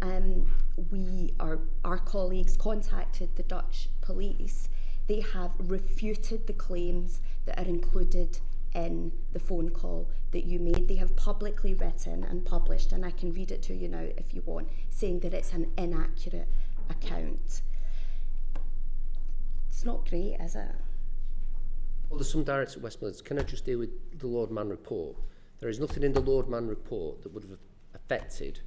our colleagues contacted the Dutch police, they have refuted the claims that are included in the phone call that you made. They have publicly written and published, and I can read it to you now if you want, saying that it's an inaccurate account. It's not great, is it? Well, there's some directs at West Midlands. Can I just deal with the Lord Mann report? There is nothing in the Lord Mann report that would have affected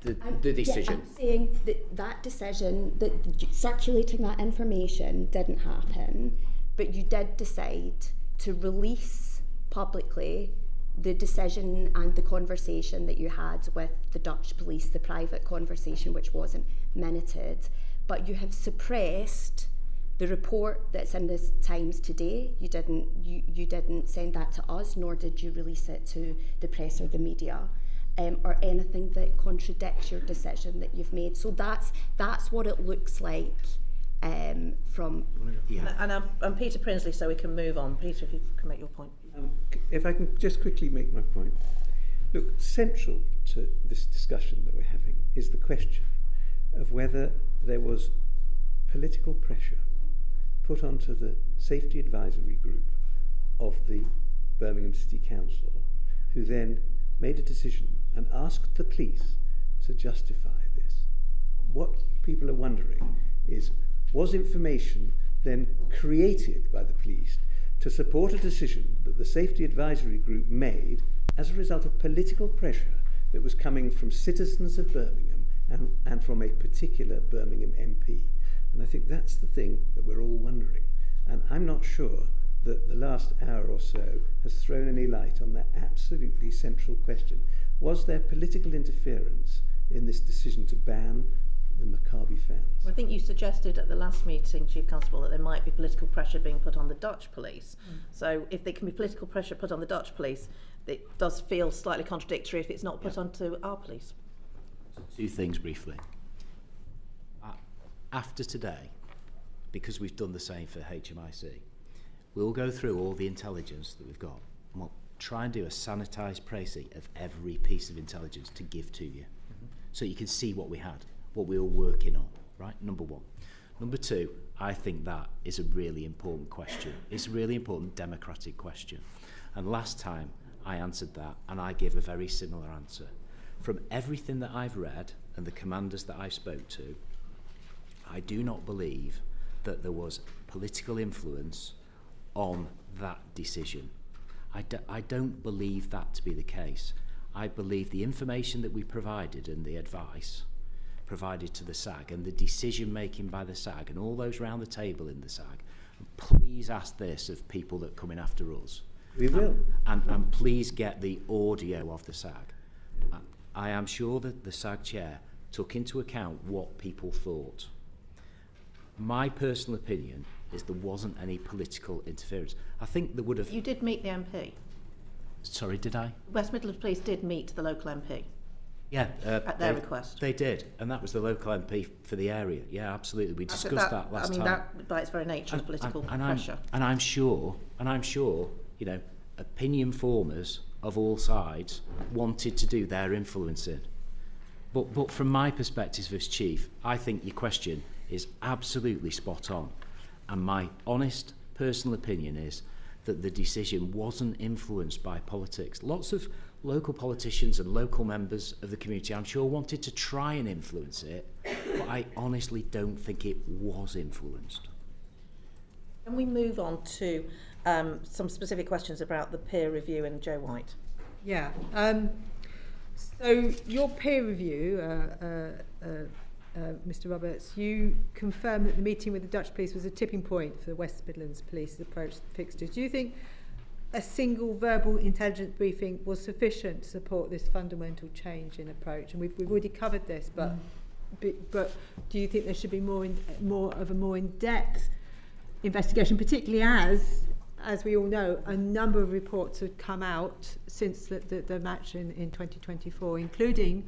the decision. Yeah, I'm saying that decision, that circulating that information didn't happen, but you did decide to release publicly the decision and the conversation that you had with the Dutch police, the private conversation which wasn't minuted, but you have suppressed the report that's in the Times today. You didn't send that to us, nor did you release it to the press or the media. Or anything that contradicts your decision that you've made. So that's what it looks like from... Yeah. And Peter Prinsley, so we can move on. Peter, if you can make your point. If I can just quickly make my point. Look, central to this discussion that we're having is the question of whether there was political pressure put onto the Safety Advisory Group of the Birmingham City Council, who then made a decision and asked the police to justify this. What people are wondering is, was information then created by the police to support a decision that the Safety Advisory Group made as a result of political pressure that was coming from citizens of Birmingham and from a particular Birmingham MP? And I think that's the thing that we're all wondering. And I'm not sure that the last hour or so has thrown any light on that absolutely central question. Was there political interference in this decision to ban the Maccabi fans? Well, I think you suggested at the last meeting, Chief Constable, that there might be political pressure being put on the Dutch police. So if there can be political pressure put on the Dutch police, it does feel slightly contradictory if it's not put onto our police. Two things briefly. After today, because we've done the same for HMIC, we'll go through all the intelligence that we've got and we'll try and do a sanitised précis of every piece of intelligence to give to you. So you can see what we had, what we were working on, right? Number one. Number two, I think that is a really important question. It's a really important democratic question. And last time I answered that and I gave a very similar answer. From everything that I've read and the commanders that I spoke to, I do not believe that there was political influence on that decision. I don't believe that to be the case. I believe the information that we provided and the advice provided to the SAG and the decision making by the SAG and all those round the table in the SAG, please ask this of people that come in after us. We will. And please get the audio of the SAG. I am sure that the SAG chair took into account what people thought. My personal opinion is there wasn't any political interference. I think there would have... You did meet the MP? Sorry, did I? West Midlands Police did meet the local MP? Yeah. At their request? They did, and that was the local MP for the area. Yeah, absolutely. We discussed that last time. That, by its very nature, is political pressure. I'm sure, you know, opinion formers of all sides wanted to do their influencing. But from my perspective as chief, I think your question is absolutely spot on. And my honest personal opinion is that the decision wasn't influenced by politics. Lots of local politicians and local members of the community, I'm sure, wanted to try and influence it, but I honestly don't think it was influenced. Can we move on to some specific questions about the peer review and Joe White? Yeah. So your peer review, Mr. Roberts, you confirmed that the meeting with the Dutch police was a tipping point for the West Midlands Police's approach to the fixtures. Do you think a single verbal intelligence briefing was sufficient to support this fundamental change in approach? And we've already covered this, but do you think there should be more of a more in-depth investigation, particularly as we all know, a number of reports have come out since the match in 2024, including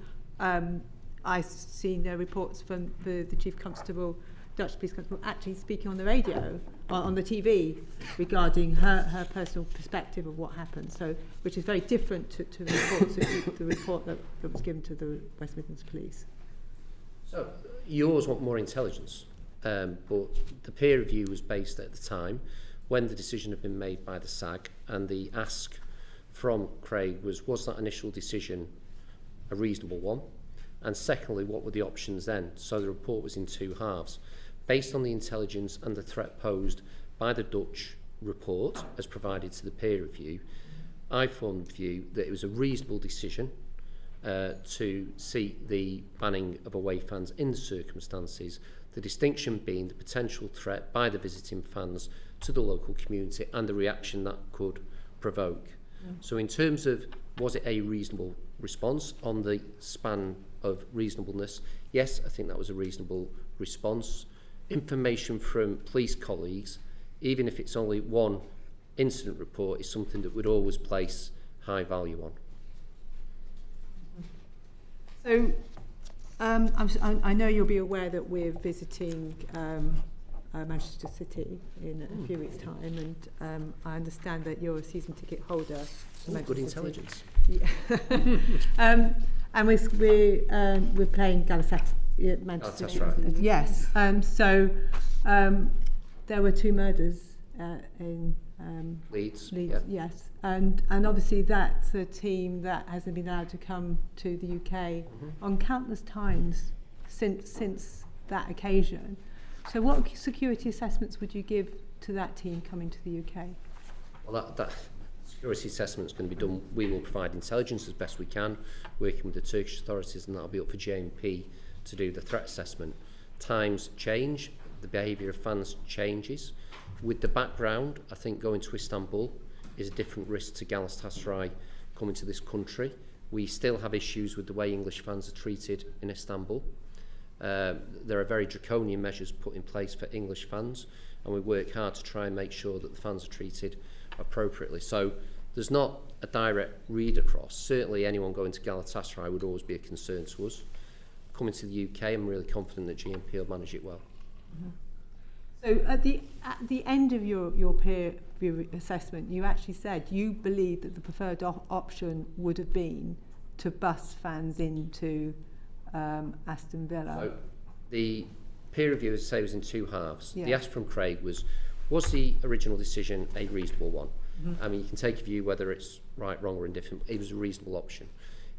I've seen reports from the Chief Constable, Dutch Police Constable, actually speaking on the radio, on the TV, regarding her personal perspective of what happened. So, which is very different to the reports, the report that was given to the West Midlands Police. So, you always want more intelligence, but the peer review was based at the time when the decision had been made by the SAG, and the ask from Craig was that initial decision a reasonable one? And secondly, what were the options then? So the report was in two halves. Based on the intelligence and the threat posed by the Dutch report, as provided to the peer review, I formed the view that it was a reasonable decision to seek the banning of away fans in the circumstances, the distinction being the potential threat by the visiting fans to the local community and the reaction that could provoke. So in terms of, was it a reasonable response on the span of reasonableness? Yes, I think that was a reasonable response. Information from police colleagues, even if it's only one incident report, is something that we'd always place high value on. So I know you'll be aware that we're visiting Manchester City in a few weeks' time, and I understand that you're a season ticket holder. Good intelligence. Yeah. And we're playing Galatasaray, Manchester City. Right. Yes. So there were 2 murders in Leeds. Yeah. Yes. And obviously that's a team that hasn't been allowed to come to the UK on countless times since that occasion. So what security assessments would you give to that team coming to the UK? Well, that security assessment is going to be done. We will provide intelligence as best we can, working with the Turkish authorities, and that'll be up for JMP to do the threat assessment. Times change, the behaviour of fans changes. With the background, I think going to Istanbul is a different risk to Galatasaray coming to this country. We still have issues with the way English fans are treated in Istanbul. There are very draconian measures put in place for English fans, and we work hard to try and make sure that the fans are treated appropriately. So there's not a direct read across. Certainly anyone going to Galatasaray would always be a concern to us. Coming to the UK, I'm really confident that GMP will manage it well. So at the end of your peer review assessment, you actually said you believe that the preferred option would have been to bus fans into Aston Villa. So the peer review, as I say, was in two halves. Yeah. The ask from Craig was the original decision a reasonable one? I mean, you can take a view whether it's right, wrong or indifferent. It was a reasonable option.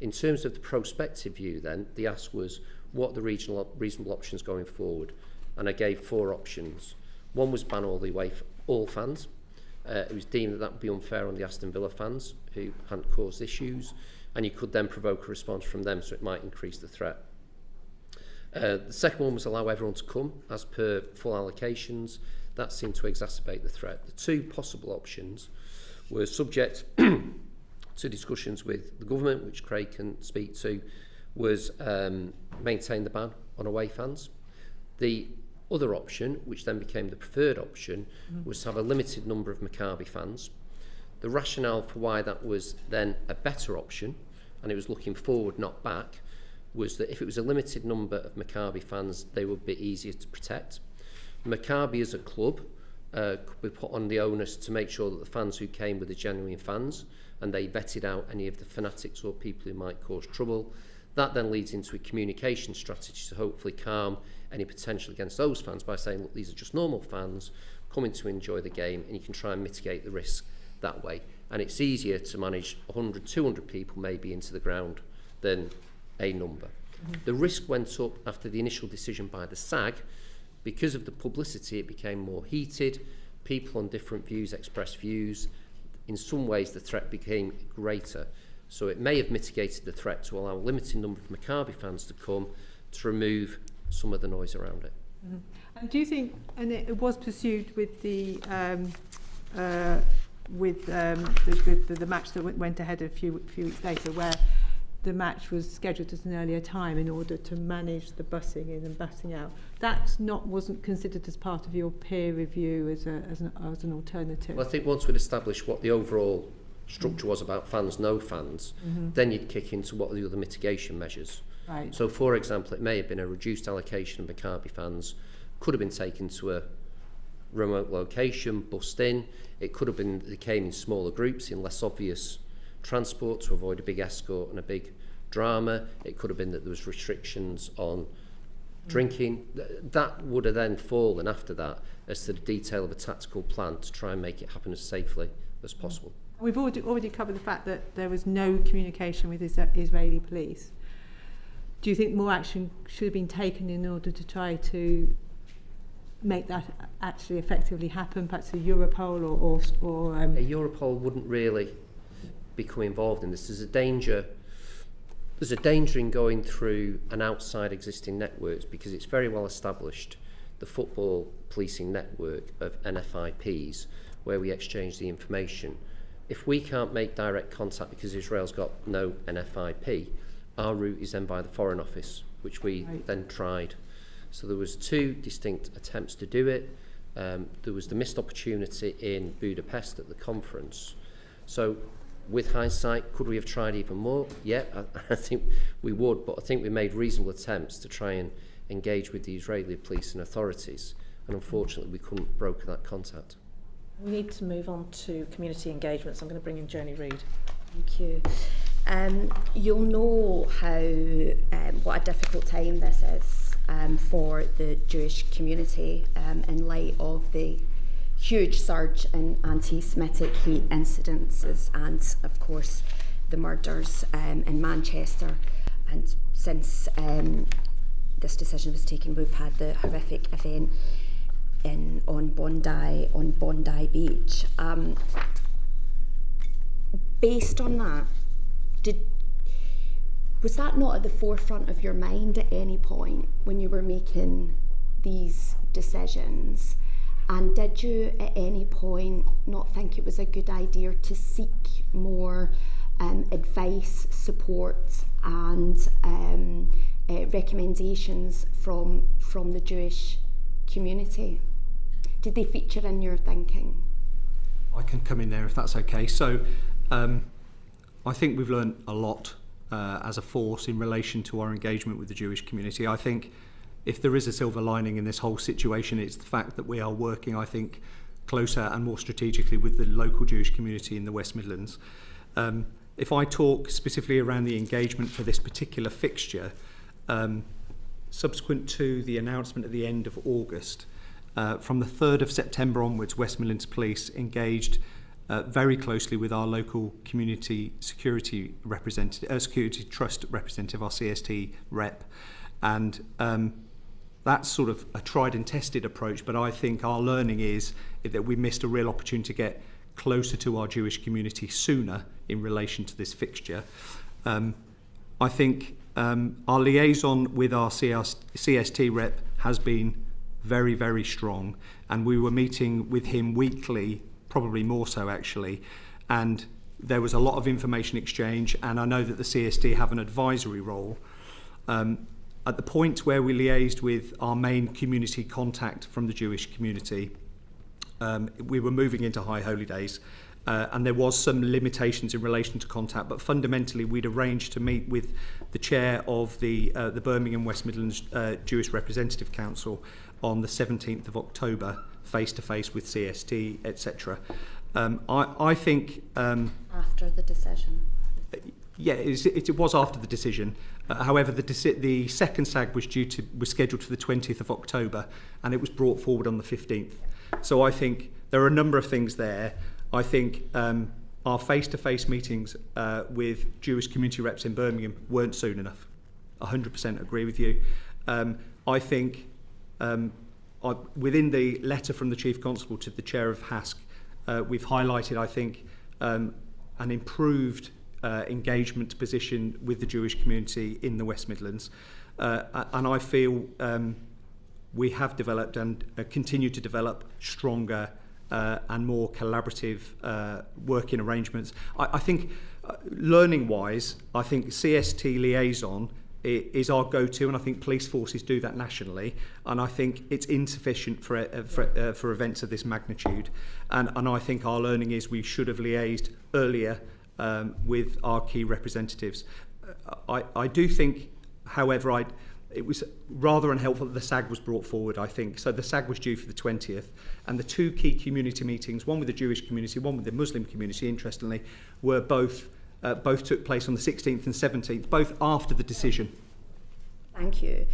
In terms of the prospective view then, the ask was what are the reasonable options going forward? And I gave 4 options. One was ban all fans. It was deemed that would be unfair on the Aston Villa fans who hadn't caused issues, and you could then provoke a response from them, so it might increase the threat. The second one was allow everyone to come as per full allocations. That seemed to exacerbate the threat. The 2 possible options were subject to discussions with the government, which Craig can speak to, was maintain the ban on away fans. The other option, which then became the preferred option, was to have a limited number of Maccabi fans. The rationale for why that was then a better option, and it was looking forward, not back, was that if it was a limited number of Maccabi fans, they would be easier to protect. Maccabi as a club could be put on the onus to make sure that the fans who came were the genuine fans, and they vetted out any of the fanatics or people who might cause trouble. That then leads into a communication strategy to hopefully calm any potential against those fans by saying, look, these are just normal fans, coming to enjoy the game, and you can try and mitigate the risk that way. And it's easier to manage 100, 200 people maybe into the ground than a number. The risk went up after the initial decision by the SAG. Because of the publicity, it became more heated. People on different views expressed views. In some ways, the threat became greater. So it may have mitigated the threat to allow a limited number of Maccabi fans to come to remove some of the noise around it. And do you think, and it was pursued with the match that went ahead a few weeks later, where the match was scheduled at an earlier time in order to manage the bussing in and bussing out. Wasn't considered as part of your peer review as an alternative. Well, I think once we'd established what the overall structure was about fans, no fans, then you'd kick into what are the other mitigation measures. Right. So, for example, it may have been a reduced allocation of Maccabi fans, could have been taken to a remote location, bussed in. It could have been they came in smaller groups in less obvious transport to avoid a big escort and a big drama. It could have been that there was restrictions on drinking. That would have then fallen after that as to the detail of a tactical plan to try and make it happen as safely as possible. We've already covered the fact that there was no communication with Israeli police. Do you think more action should have been taken in order to try to make that actually effectively happen, perhaps a Europol or A Europol wouldn't really become involved in this. There's a danger in going through an outside existing networks, because it's very well established, the football policing network of NFIPs, where we exchange the information. If we can't make direct contact because Israel's got no NFIP, our route is then by the Foreign Office, which we then tried. So there was 2 distinct attempts to do it. There was the missed opportunity in Budapest at the conference. So with hindsight, could we have tried even more? Yeah, I think we would, but I think we made reasonable attempts to try and engage with the Israeli police and authorities, and unfortunately we couldn't broker that contact. We need to move on to community engagement, so I'm going to bring in Joni Reid. Thank you. You'll know how what a difficult time this is for the Jewish community in light of the huge surge in anti-Semitic hate incidences and, of course, the murders in Manchester. And since this decision was taken, we've had the horrific event on Bondi Beach. Based on that, was that not at the forefront of your mind at any point when you were making these decisions? And did you at any point not think it was a good idea to seek more advice, support and recommendations from the Jewish community? Did they feature in your thinking? I can come in there if that's okay. So I think we've learned a lot as a force in relation to our engagement with the Jewish community. I think if there is a silver lining in this whole situation, it's the fact that we are working, I think, closer and more strategically with the local Jewish community in the West Midlands. If I talk specifically around the engagement for this particular fixture, subsequent to the announcement at the end of August, from the 3rd of September onwards, West Midlands Police engaged very closely with our local community security representative, security trust representative, our CST rep, and that's sort of a tried and tested approach. But I think our learning is that we missed a real opportunity to get closer to our Jewish community sooner in relation to this fixture. I think our liaison with our CST rep has been very, very strong, and we were meeting with him weekly, probably more so actually, and there was a lot of information exchange, and I know that the CSD have an advisory role. At the point where we liaised with our main community contact from the Jewish community, we were moving into High Holy Days, and there was some limitations in relation to contact, but fundamentally we'd arranged to meet with the chair of the Birmingham West Midlands Jewish Representative Council on the 17th of October, face-to-face with CST, etc. I think... after the decision? Yeah, it was after the decision. However, the second SAG was scheduled for the 20th of October, and it was brought forward on the 15th. So I think there are a number of things there. I think our face-to-face meetings with Jewish community reps in Birmingham weren't soon enough. 100% agree with you. I think within the letter from the Chief Constable to the Chair of HASC, we've highlighted, I think, an improved engagement position with the Jewish community in the West Midlands. And I feel we have developed and continue to develop stronger and more collaborative working arrangements. I think learning-wise, I think CST liaison is our go-to, and I think police forces do that nationally, and I think it's insufficient for events of this magnitude, and I think our learning is we should have liaised earlier with our key representatives. I do think, however, it was rather unhelpful that the SAG was brought forward, I think. So the SAG was due for the 20th, and the two key community meetings, one with the Jewish community, one with the Muslim community, interestingly, were both took place on the 16th and 17th, both after the decision. Thank you.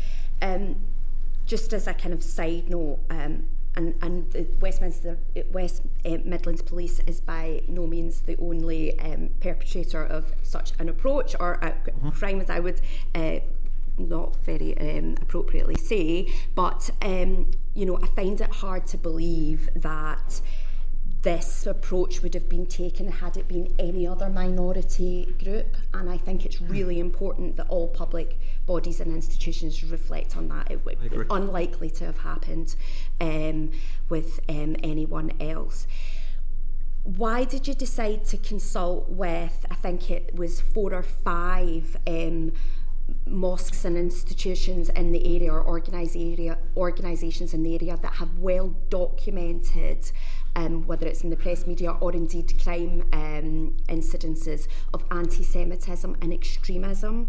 Just as a kind of side note, and the West Midlands Police is by no means the only perpetrator of such an approach or a crime, as I would not very appropriately say, but you know, I find it hard to believe that this approach would have been taken had it been any other minority group, and I think it's really important that all public bodies and institutions reflect on that. It would be unlikely to have happened with anyone else. Why did you decide to consult with, I think it was 4 or 5 mosques and institutions in the area, or organisations in the area that have well documented, whether it's in the press media or indeed crime incidences of anti-Semitism and extremism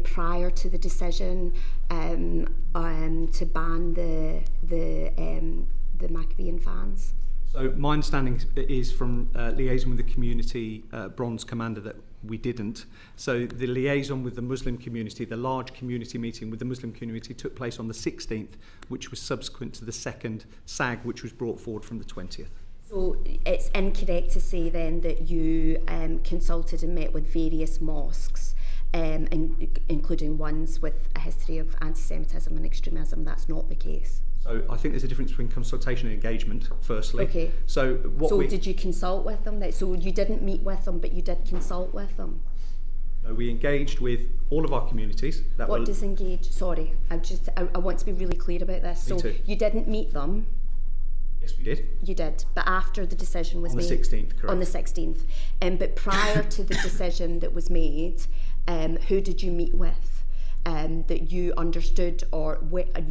prior to the decision to ban the Maccabi fans? So my understanding is from liaison with the community bronze commander that we didn't. So the liaison with the Muslim community, the large community meeting with the Muslim community, took place on the 16th, which was subsequent to the second SAG, which was brought forward from the 20th. So it's incorrect to say then that you consulted and met with various mosques, including ones with a history of anti-Semitism and extremism. That's not the case. So I think there's a difference between consultation and engagement, firstly. Okay. So did you consult with them? So you didn't meet with them, but you did consult with them? No, we engaged with all of our communities. What does engage? Sorry, I want to be really clear about this. Me too. You didn't meet them? Yes, we did. You did, but after the decision was made? On the 16th, correct. On the 16th. But prior to the decision that was made, who did you meet with? That you understood or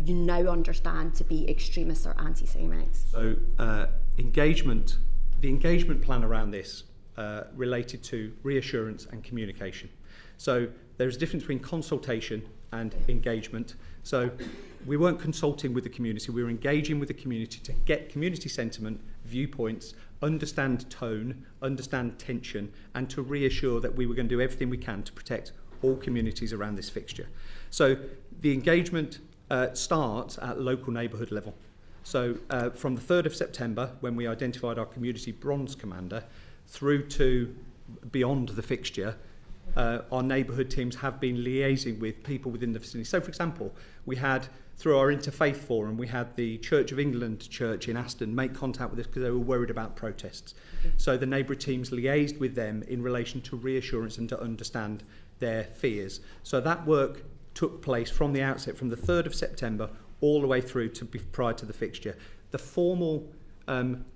you now understand to be extremists or anti-Semites? So the engagement plan around this related to reassurance and communication. So there's a difference between consultation and engagement. So we weren't consulting with the community, we were engaging with the community to get community sentiment, viewpoints, understand tone, understand tension, and to reassure that we were going to do everything we can to protect all communities around this fixture. So the engagement starts at local neighbourhood level. So from the 3rd of September, when we identified our community bronze commander, through to beyond the fixture, our neighbourhood teams have been liaising with people within the vicinity. So, for example, we had, through our interfaith forum, we had the Church of England church in Aston make contact with us because they were worried about protests. Okay. So the neighbourhood teams liaised with them in relation to reassurance and to understand their fears. So that work took place from the outset, from the 3rd of September all the way through to prior to the fixture. The formal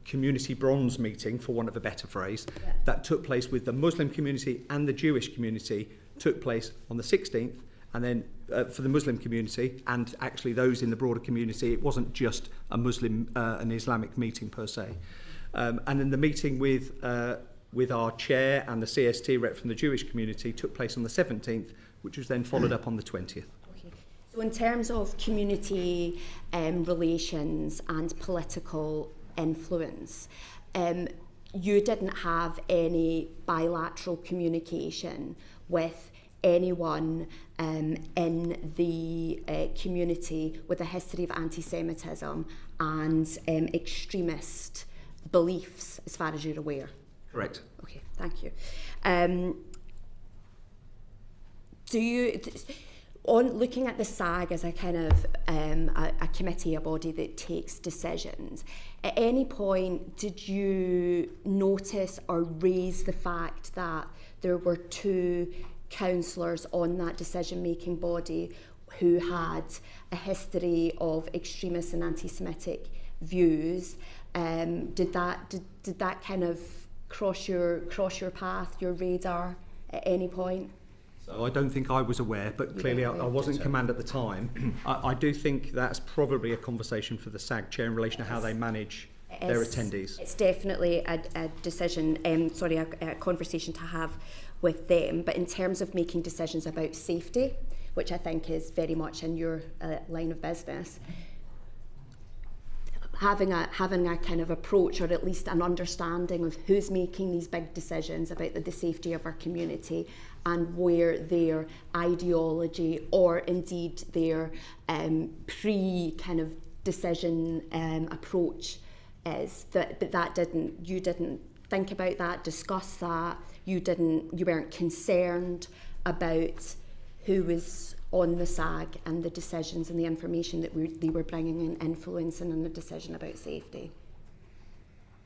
community bronze meeting, for want of a better phrase, that took place with the Muslim community and the Jewish community took place on the 16th, and then for the Muslim community and actually those in the broader community, it wasn't just a Muslim and Islamic meeting per se. And then the meeting with our chair and the CST rep from the Jewish community took place on the 17th, which was then followed up on the 20th. Okay. So in terms of community relations and political influence, you didn't have any bilateral communication with anyone in the community with a history of anti-Semitism and extremist beliefs, as far as you're aware? Correct. Okay, thank you. Do you, on looking at the SAG as a kind of a committee, a body that takes decisions, at any point did you notice or raise the fact that there were two councillors on that decision-making body who had a history of extremist and anti-Semitic views? Did that kind of cross your path, your radar at any point? So I don't think I was aware, but clearly I wasn't in command at the time. I do think that's probably a conversation for the SAG chair in relation to how they manage their attendees. It's definitely a decision, a conversation to have with them. But in terms of making decisions about safety, which I think is very much in your line of business, having a kind of approach, or at least an understanding of who's making these big decisions about the safety of our community and where their ideology or indeed their kind of decision approach is. You didn't think about that, discuss that. You weren't concerned about who was on the SAG and the decisions and the information that they were bringing and influencing in the decision about safety?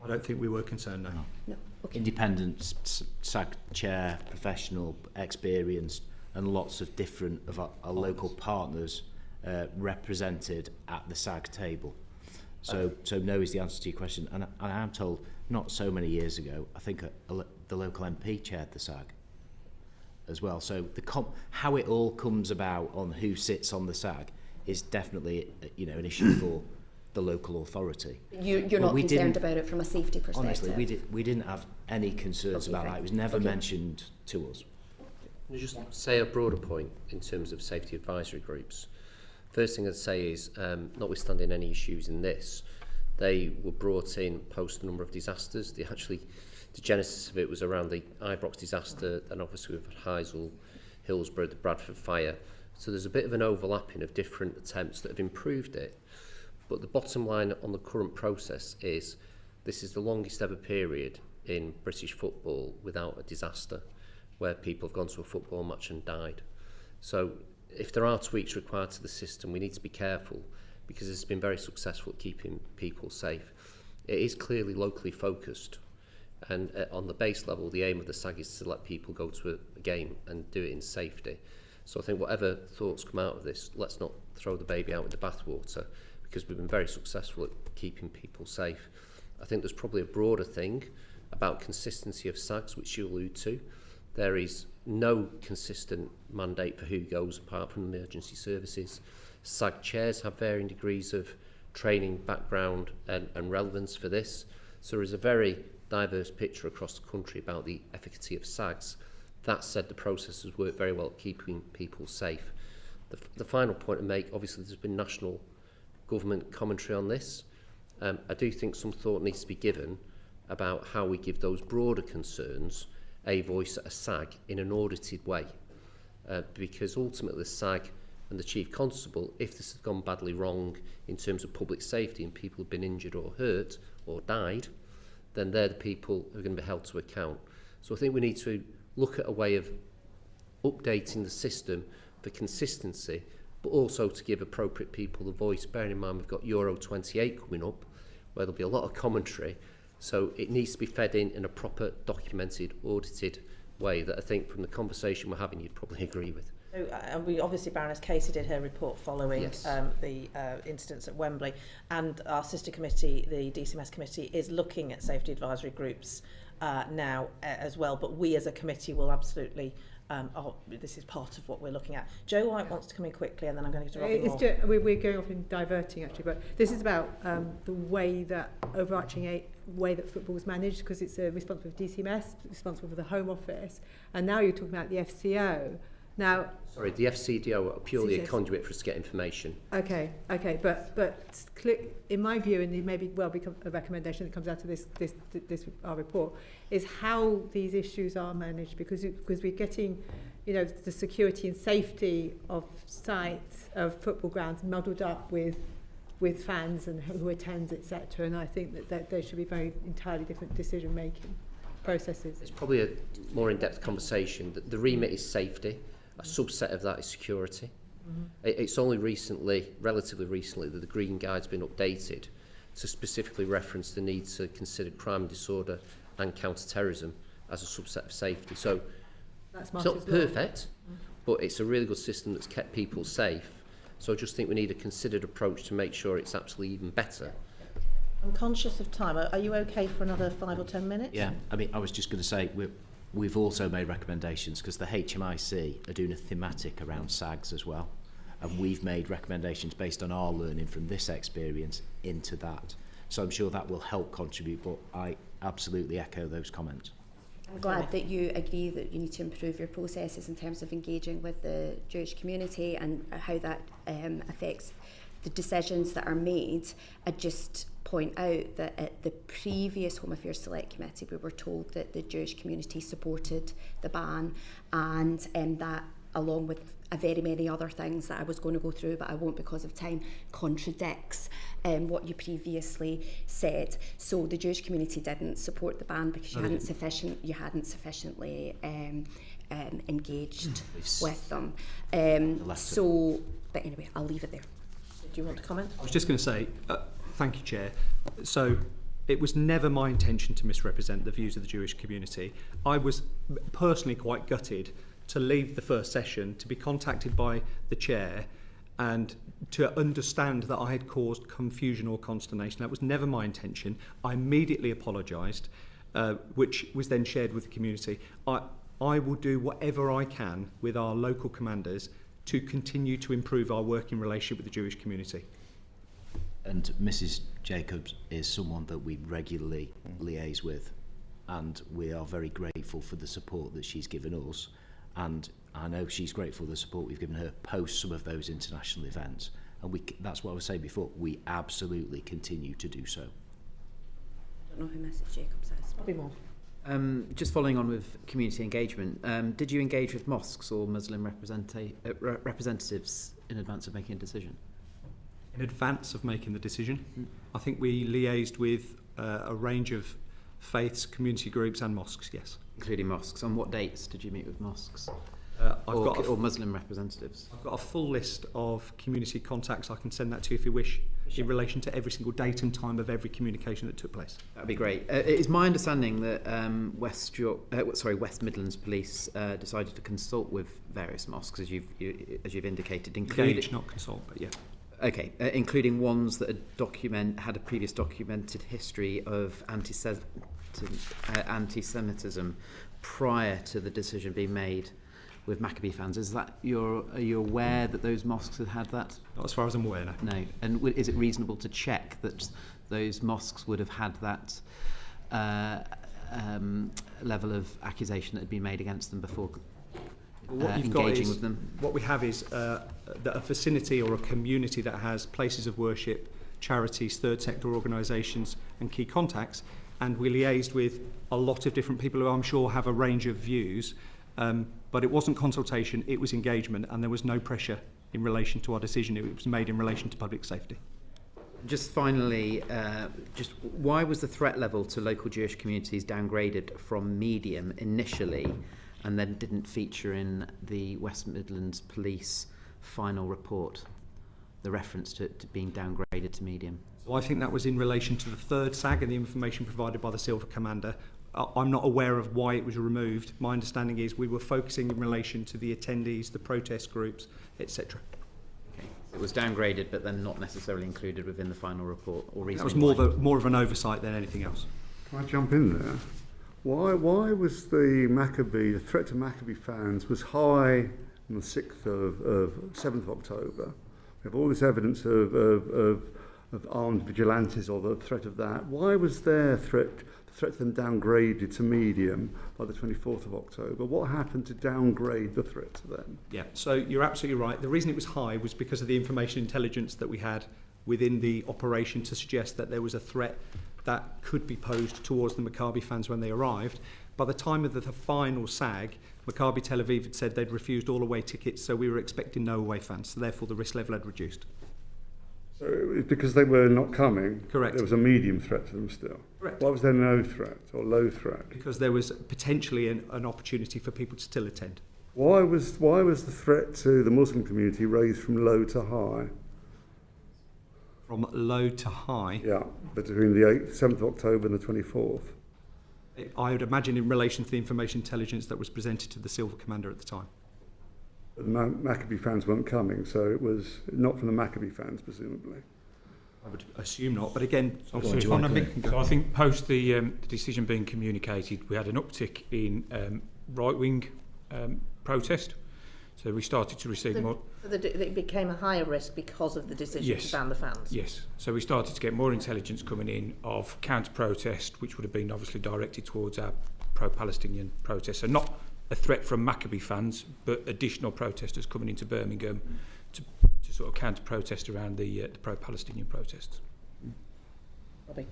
I don't think we were concerned, no. No. Okay. Independent SAG chair, professional, experienced, and lots of different of our local partners represented at the SAG table. So no is the answer to your question. And I am told not so many years ago, I think the local MP chaired the SAG as well. So how it all comes about on who sits on the SAG is definitely an issue for the local authority. You're not concerned about it from a safety perspective? Honestly, we didn't have any concerns about that. It was never mentioned to us. Can I just say a broader point in terms of safety advisory groups? First thing I'd say is, notwithstanding any issues in this, they were brought in post a number of disasters. The genesis of it was around the Ibrox disaster, and obviously we've had Heysel, Hillsborough, the Bradford fire. So there's a bit of an overlapping of different attempts that have improved it. But the bottom line on the current process is this is the longest ever period in British football without a disaster, where people have gone to a football match and died. So if there are tweaks required to the system, we need to be careful, because it's been very successful at keeping people safe. It is clearly locally focused, and on the base level, the aim of the SAG is to let people go to a game and do it in safety. So I think whatever thoughts come out of this, let's not throw the baby out with the bathwater, because we've been very successful at keeping people safe. I think there's probably a broader thing about consistency of SAGs, which you allude to. There is no consistent mandate for who goes apart from emergency services. SAG chairs have varying degrees of training, background and relevance for this. So there is a very diverse picture across the country about the efficacy of SAGs. That said, the process has worked very well at keeping people safe. The final point to make, obviously there's been national government commentary on this. I do think some thought needs to be given about how we give those broader concerns a voice at a SAG in an audited way. Because ultimately the SAG and the Chief Constable, if this has gone badly wrong in terms of public safety and people have been injured or hurt or died, then they're the people who are going to be held to account. So I think we need to look at a way of updating the system for consistency, but also to give appropriate people the voice. Bearing in mind we've got Euro 28 coming up, where there'll be a lot of commentary. So it needs to be fed in a proper, documented, audited way that I think from the conversation we're having you'd probably agree with. So, we obviously, Baroness Casey did her report following Yes. the incidents at Wembley, and our sister committee, the DCMS committee, is looking at safety advisory groups now as well. But we as a committee will absolutely, this is part of what we're looking at. Joe White wants to come in quickly, and then I'm going to Robin Moore. We're going off in diverting actually, but this is about the way that overarching way that football is managed, because it's responsible for DCMS, responsible for the Home Office, and now you're talking about the FCO. Now, sorry, the FCDO are purely a conduit for us to get information. Okay, but in my view, and it may well become a recommendation that comes out of this our report, is how these issues are managed, because we're getting you know, the security and safety of sites, of football grounds, muddled up with fans and who attends, etc. And I think that there should be very entirely different decision-making processes. It's probably a more in-depth conversation. The remit is safety. A subset of that is security. It's only recently, relatively recently, that the Green Guide's been updated to specifically reference the need to consider crime and disorder and counter-terrorism as a subset of safety. So it's not perfect, but it's a really good system that's kept people safe. So I just think we need a considered approach to make sure it's actually even better. I'm conscious of time. Are you okay for another 5 or 10 minutes? Yeah, I mean, I was just going to say, we've also made recommendations because the HMIC are doing a thematic around SAGs as well. And we've made recommendations based on our learning from this experience into that. So I'm sure that will help contribute, but I absolutely echo those comments. I'm glad that you agree that you need to improve your processes in terms of engaging with the Jewish community and how that affects the decisions that are made. I just point out that at the previous Home Affairs Select Committee we were told that the Jewish community supported the ban, and that, along with very many other things that I was going to go through, but I won't because of time, contradicts what you previously said. So the Jewish community didn't support the ban because you hadn't sufficiently engaged with them. So, but anyway, I'll leave it there. Do you want to comment? I was just going to say, thank you, Chair. So it was never my intention to misrepresent the views of the Jewish community. I was personally quite gutted to leave the first session, to be contacted by the chair and to understand that I had caused confusion or consternation. That was never my intention. I immediately apologised, which was then shared with the community. I will do whatever I can with our local commanders to continue to improve our working relationship with the Jewish community. And Mrs. Jacobs is someone that we regularly liaise with, and we are very grateful for the support that she's given us. And I know she's grateful for the support we've given her post some of those international events. And that's what I was saying before, we absolutely continue to do so. I don't know who Mrs. Jacobs is. Probably more. Just following on with community engagement, did you engage with mosques or Muslim representatives in advance of making a decision? In advance of making the decision, I think we liaised with a range of faiths, community groups and mosques, yes. Including mosques. On what dates did you meet with mosques or Muslim representatives? I've got a full list of community contacts. I can send that to you if you wish, in relation to every single date and time of every communication that took place. That'd be great. It is my understanding that West Midlands Police decided to consult with various mosques, as you've indicated, Engage, not consult, but yeah. Okay, including ones that had a previous documented history of anti-Semitism prior to the decision being made with Maccabi fans. Are you aware that those mosques had that? Not as far as I'm aware, no. No. And is it reasonable to check that those mosques would have had that level of accusation that had been made against them before engaging with them? What we have is that a vicinity or a community that has places of worship, charities, third sector organisations and key contacts, and we liaised with a lot of different people who I'm sure have a range of views, but it wasn't consultation, it was engagement, and there was no pressure in relation to our decision. It was made in relation to public safety. Just finally, why was the threat level to local Jewish communities downgraded from medium initially and then didn't feature in the West Midlands Police final report, the reference to being downgraded to medium? Well, I think that was in relation to the third SAG and the information provided by the Silver Commander. I'm not aware of why it was removed. My understanding is we were focusing in relation to the attendees, the protest groups, etc. Okay. It was downgraded, but then not necessarily included within the final report or reason. That was more of an oversight than anything else. Can I jump in there? Why was the threat to Maccabi fans was high on the 7th of October? We have all this evidence of armed vigilantes or the threat of that. Why was their threat to them downgraded to medium by the 24th of October? What happened to downgrade the threat to them? Yeah, so you're absolutely right. The reason it was high was because of the information intelligence that we had within the operation to suggest that there was a threat that could be posed towards the Maccabi fans when they arrived. By the time of the final SAG, Maccabi Tel Aviv had said they'd refused all away tickets, so we were expecting no away fans, so therefore the risk level had reduced. So because they were not coming, Correct. there was a medium threat to them still. Correct. Why was there no threat or low threat? Because there was potentially an opportunity for people to still attend. Why was the threat to the Muslim community raised from low to high? From low to high, Yeah, between the 7th of October and the 24th. I would imagine in relation to the information intelligence that was presented to the Silver Commander at the time. But the Maccabi fans weren't coming, so it was not from the Maccabi fans, presumably. I would assume not, but again, So I think post the decision being communicated, we had an uptick in right-wing protest. So we started to receive more... So it became a higher risk because of the decision Yes. to ban the fans? Yes. So we started to get more intelligence coming in of counter-protest, which would have been obviously directed towards our pro-Palestinian protests. So not a threat from Maccabi fans, but additional protesters coming into Birmingham to sort of counter-protest around the pro-Palestinian protests. Robbie?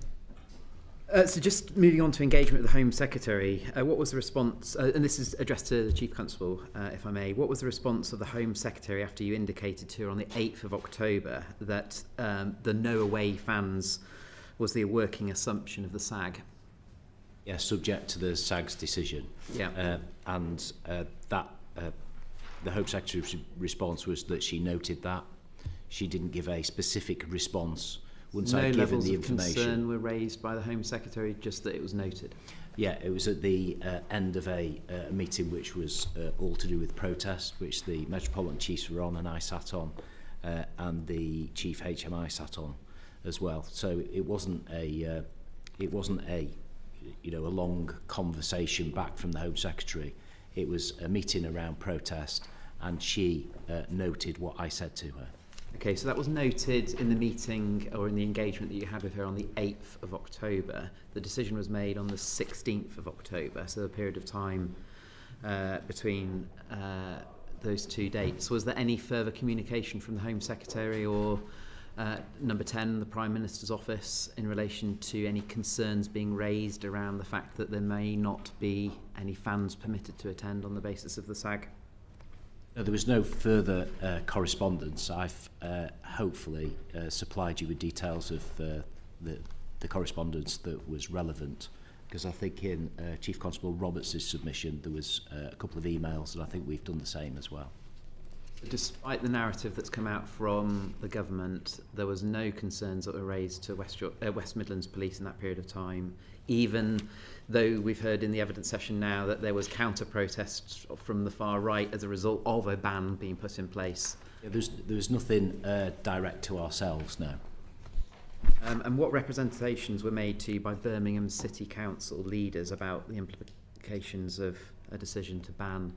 So just moving on to engagement with the Home Secretary, what was the response, and this is addressed to the Chief Constable, if I may, what was the response of the Home Secretary after you indicated to her on the 8th of October that the no away fans was the working assumption of the SAG? Yeah, subject to the SAG's decision. Yeah. The Home Secretary's response was that she noted that. She didn't give a specific response once No I'd given levels the of information. concern were raised by the Home Secretary, just that it was noted? Yeah, it was at the end of a meeting which was all to do with protest, which the Metropolitan Chiefs were on and I sat on, and the Chief HMI sat on as well. So it wasn't a a long conversation back from the Home Secretary. It was a meeting around protest, and she noted what I said to her. Okay, so that was noted in the meeting or in the engagement that you had with her on the 8th of October. The decision was made on the 16th of October, so a period of time between those two dates. Was there any further communication from the Home Secretary or number 10, the Prime Minister's office, in relation to any concerns being raised around the fact that there may not be any fans permitted to attend on the basis of the SAG? No, there was no further correspondence. I've hopefully supplied you with details of the correspondence that was relevant, because I think in Chief Constable Roberts' submission there was a couple of emails, and I think we've done the same as well. Despite the narrative that's come out from the government, there was no concerns that were raised to West Midlands Police in that period of time, even though we've heard in the evidence session now that there was counter-protests from the far right as a result of a ban being put in place. Yeah, there was nothing direct to ourselves, no. And what representations were made to you by Birmingham City Council leaders about the implications of a decision to ban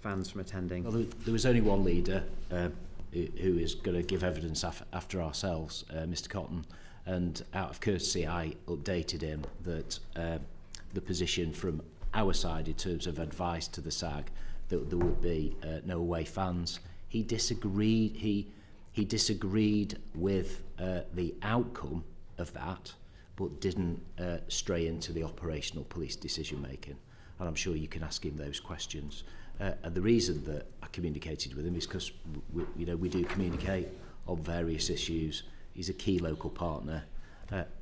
fans from attending? Well, there was only one leader who is going to give evidence after ourselves, Mr. Cotton, and out of courtesy I updated him that the position from our side in terms of advice to the SAG that there would be no away fans. He disagreed. He disagreed with the outcome of that, but didn't stray into the operational police decision making. And I'm sure you can ask him those questions. And the reason that I communicated with him is because we do communicate on various issues. He's a key local partner.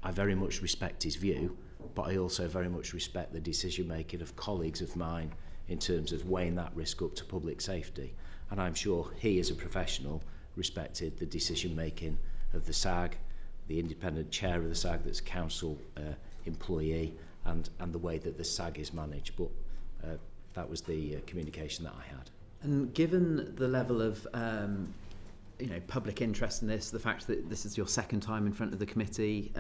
I very much respect his view, but I also very much respect the decision making of colleagues of mine in terms of weighing that risk up to public safety. And I'm sure he, as a professional, respected the decision making of the SAG, the independent chair of the SAG that's a council employee, and the way that the SAG is managed. But that was the communication that I had. And given the level of public interest in this, the fact that this is your second time in front of the committee,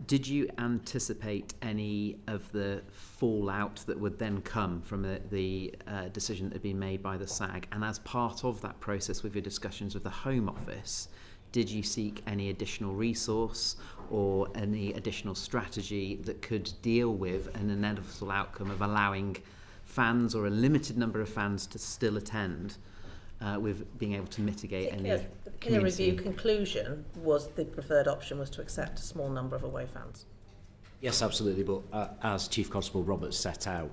did you anticipate any of the fallout that would then come from the decision that had been made by the SAG? And as part of that process with your discussions with the Home Office, did you seek any additional resource or any additional strategy that could deal with an inevitable outcome of allowing fans or a limited number of fans to still attend, with being able to mitigate any The peer review conclusion was the preferred option was to accept a small number of away fans. Yes, absolutely. But as Chief Constable Roberts set out,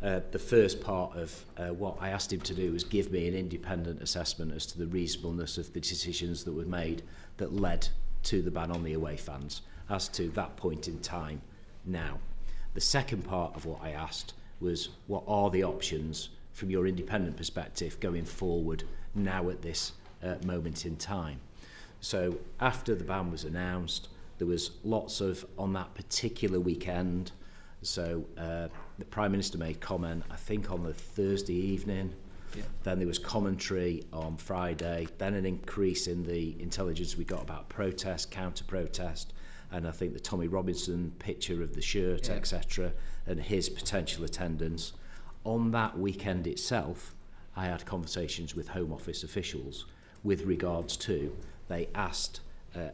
the first part of what I asked him to do was give me an independent assessment as to the reasonableness of the decisions that were made that led to the ban on the away fans as to that point in time now. The second part of what I asked was, what are the options from your independent perspective going forward now at this moment in time? So after the ban was announced, there was lots of, on that particular weekend, so the Prime Minister made comment, I think, on the Thursday evening. Yeah. Then there was commentary on Friday, then an increase in the intelligence we got about protest, counter-protest, and I think the Tommy Robinson picture of the shirt, yeah, etc., and his potential attendance. On that weekend itself, I had conversations with Home Office officials with regards to, they asked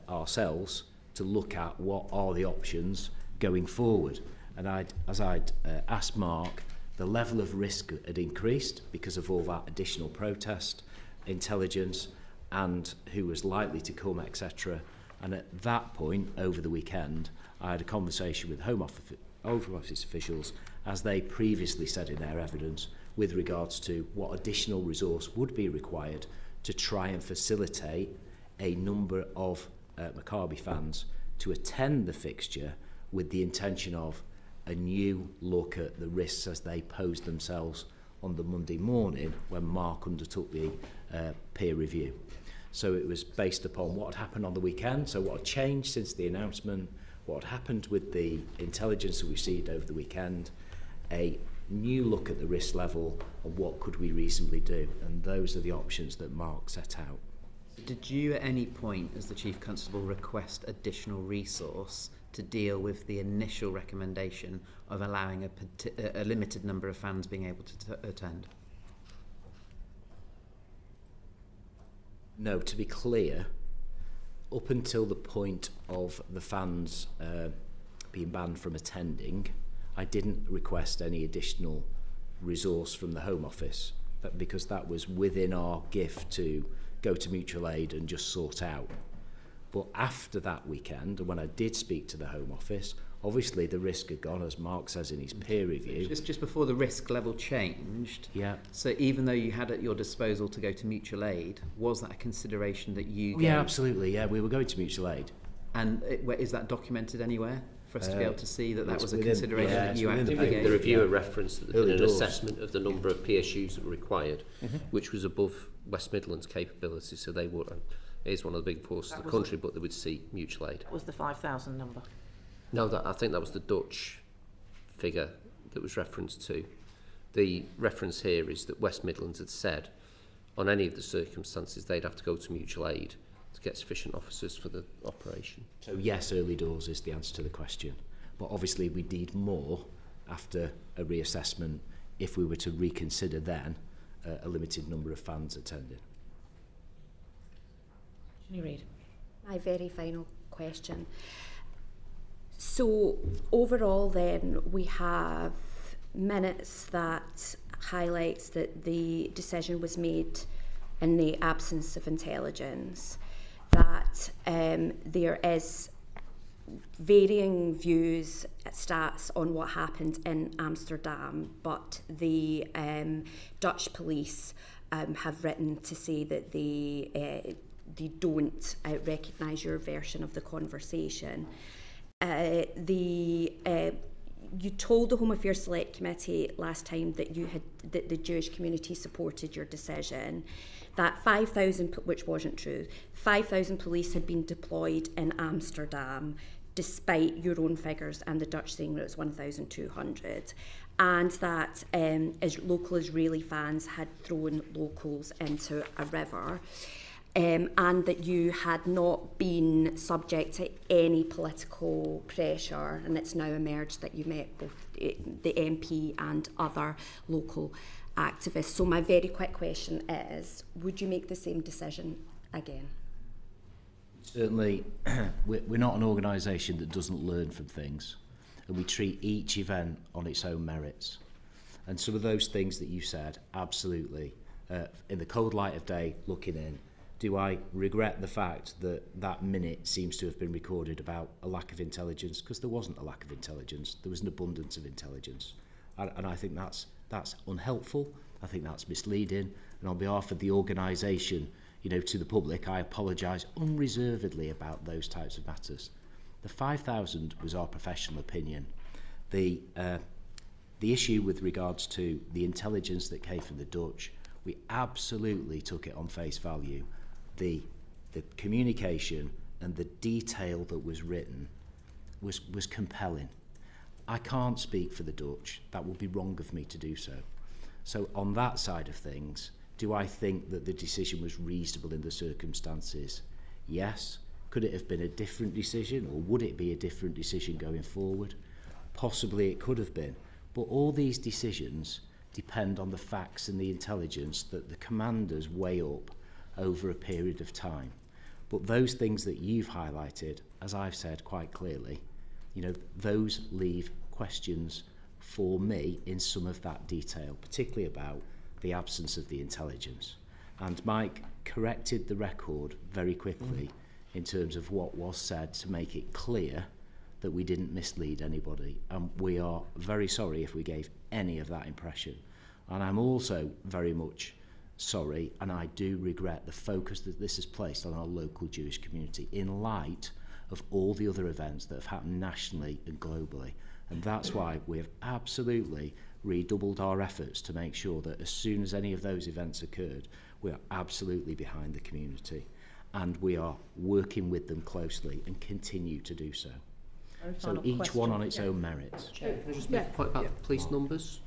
ourselves to look at what are the options going forward. And as I'd asked Mark, the level of risk had increased because of all that additional protest, intelligence, and who was likely to come, etc. And at that point, over the weekend, I had a conversation with Home Office officials, as they previously said in their evidence, with regards to what additional resource would be required to try and facilitate a number of Maccabi fans to attend the fixture with the intention of a new look at the risks as they posed themselves on the Monday morning when Mark undertook the peer review. So it was based upon what had happened on the weekend, so what had changed since the announcement, what had happened with the intelligence that we received over the weekend, a new look at the risk level and what could we reasonably do. And those are the options that Mark set out. Did you at any point, as the Chief Constable, request additional resource to deal with the initial recommendation of allowing a limited number of fans being able to attend? No, to be clear, up until the point of the fans being banned from attending, I didn't request any additional resource from the Home Office, because that was within our gift to go to mutual aid and just sort out. But after that weekend, and when I did speak to the Home Office, obviously the risk had gone, as Mark says in his peer review. Just before the risk level changed, yeah. So even though you had at your disposal to go to mutual aid, was that a consideration that you gave? Yeah, absolutely, yeah, we were going to mutual aid. And is that documented anywhere for us to be able to see that that was a consideration that you actively gave? The reviewer referenced an assessment of the number of PSUs that were required, which was above West Midlands' capability, so they were... It is one of the big forces of the country, but they would see mutual aid. Was the 5,000 number? No, I think that was the Dutch figure that was referenced to. The reference here is that West Midlands had said, on any of the circumstances, they'd have to go to mutual aid to get sufficient officers for the operation. So yes, early doors is the answer to the question. But obviously we need more after a reassessment if we were to reconsider then a limited number of fans attending. Reid. My very final question. So overall then we have minutes that highlights that the decision was made in the absence of intelligence, that there is varying views, stats on what happened in Amsterdam, but the Dutch police have written to say that they don't recognise your version of the conversation. You told the Home Affairs Select Committee last time that that the Jewish community supported your decision, that 5,000, which wasn't true, 5,000 police had been deployed in Amsterdam, despite your own figures and the Dutch saying that it was 1,200, and that local Israeli fans had thrown locals into a river. And that you had not been subject to any political pressure, and it's now emerged that you met both the MP and other local activists. So my very quick question is, would you make the same decision again? Certainly, we're not an organisation that doesn't learn from things, and we treat each event on its own merits. And some of those things that you said, absolutely, in the cold light of day, looking in, Do I regret the fact that that minute seems to have been recorded about a lack of intelligence? Because there wasn't a lack of intelligence. There was an abundance of intelligence. And I think that's unhelpful. I think that's misleading. And on behalf of the organisation, to the public, I apologise unreservedly about those types of matters. The 5,000 was our professional opinion. The issue with regards to the intelligence that came from the Dutch, we absolutely took it on face value. The communication and the detail that was written was compelling. I can't speak for the Dutch. That would be wrong of me to do so. So on that side of things, do I think that the decision was reasonable in the circumstances? Yes. Could it have been a different decision, or would it be a different decision going forward? Possibly it could have been. But all these decisions depend on the facts and the intelligence that the commanders weigh up over a period of time. But those things that you've highlighted, as I've said quite clearly, those leave questions for me in some of that detail, particularly about the absence of the intelligence. And Mike corrected the record very quickly in terms of what was said to make it clear that we didn't mislead anybody. And we are very sorry if we gave any of that impression. And I'm also very much sorry, and I do regret the focus that this has placed on our local Jewish community in light of all the other events that have happened nationally and globally. And that's why we have absolutely redoubled our efforts to make sure that as soon as any of those events occurred, we are absolutely behind the community. And we are working with them closely and continue to do so. So each one on its own merits. Chair, can I just make a point about the police numbers?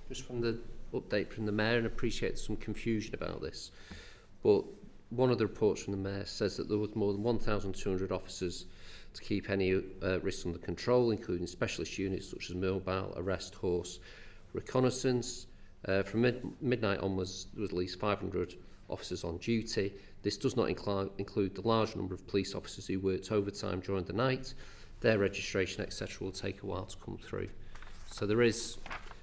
Just from the update from the Mayor, and appreciate some confusion about this. But one of the reports from the Mayor says that there was more than 1,200 officers to keep any risks under control, including specialist units such as mobile, arrest, horse, reconnaissance. From midnight onwards, there was at least 500 officers on duty. This does not include the large number of police officers who worked overtime during the night. Their registration, etc., will take a while to come through. So there is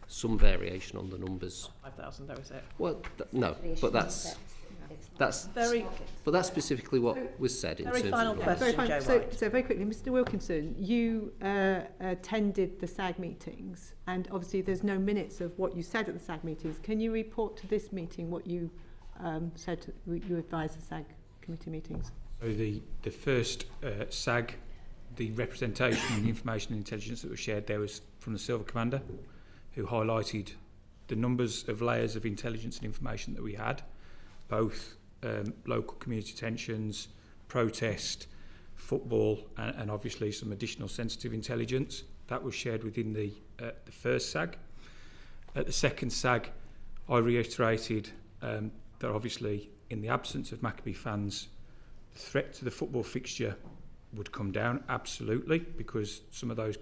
some variation on the numbers. 5,000, though, is it? Well, no, but that's very. But that's specifically what was said in Very terms final of question, Joe Wright. So very quickly, Mr Wilkinson, you attended the SAG meetings, and obviously there's no minutes of what you said at the SAG meetings. Can you report to this meeting what you said you advised the SAG committee meetings? So the first SAG, the representation and information and intelligence that was shared there was from the Silver Commander, who highlighted the numbers of layers of intelligence and information that we had, both local community tensions, protest, football, and obviously some additional sensitive intelligence. That was shared within the first SAG. At the second SAG, I reiterated that obviously in the absence of Maccabi fans, the threat to the football fixture would come down, absolutely, because some of those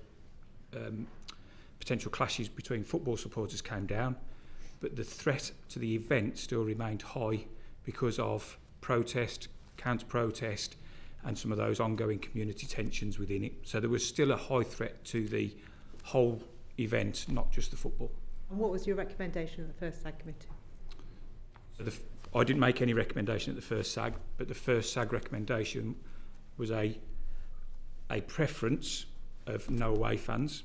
potential clashes between football supporters came down, but the threat to the event still remained high because of protest, counter-protest, and some of those ongoing community tensions within it. So there was still a high threat to the whole event, not just the football. And what was your recommendation at the first SAG committee? So I didn't make any recommendation at the first SAG, but the first SAG recommendation was a preference of no away fans.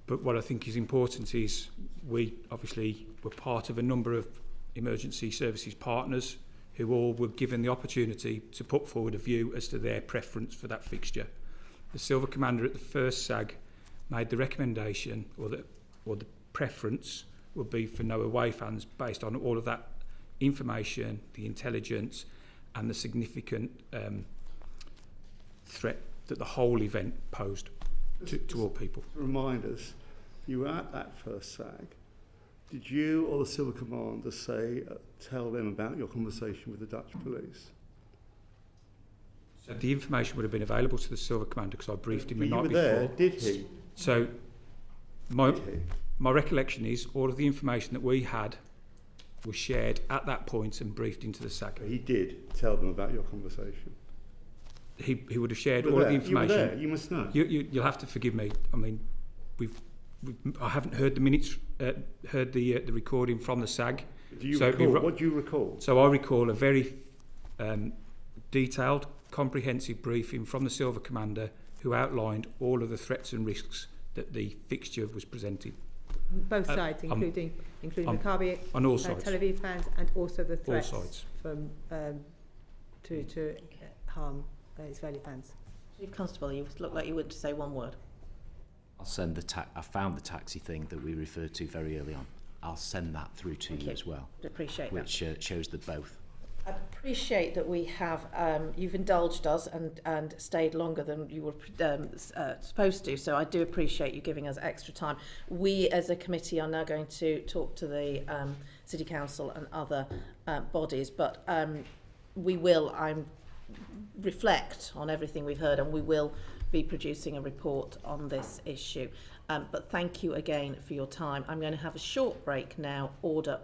But what I think is important is we obviously were part of a number of emergency services partners who all were given the opportunity to put forward a view as to their preference for that fixture. The Silver Commander at the first SAG made the recommendation, or the preference would be for no away fans based on all of that information, the intelligence, and the significant threat that the whole event posed to all people. To remind us, you were at that first SAG. Did you or the Silver Commander tell them about your conversation with the Dutch police? So the information would have been available to the Silver Commander because I briefed him the night before. You were there, did he? So my recollection is all of the information that we had was shared at that point and briefed into the SAG. He did tell them about your conversation. He would have shared all of the information. You were there. You must know. You'll have to forgive me. I mean, I haven't heard the minutes, heard the recording from the SAG. Do you recall? What do you recall? So I recall a very detailed, comprehensive briefing from the Silver Commander, who outlined all of the threats and risks that the fixture was presenting. Both sides, including Maccabi on all sides. Tel Aviv fans, and also the threats All sides. from to harm Israeli fans. Chief Constable, you look like you would say one word. I'll send I found the taxi thing that we referred to very early on. I'll send that through to you as well. Appreciate which shows the both. I appreciate that we have you've indulged us and stayed longer than you were supposed to, so I do appreciate you giving us extra time. We as a committee are now going to talk to the City Council and other bodies, but we will reflect on everything we've heard, and we will be producing a report on this issue. But thank you again for your time. I'm going to have a short break now. Order.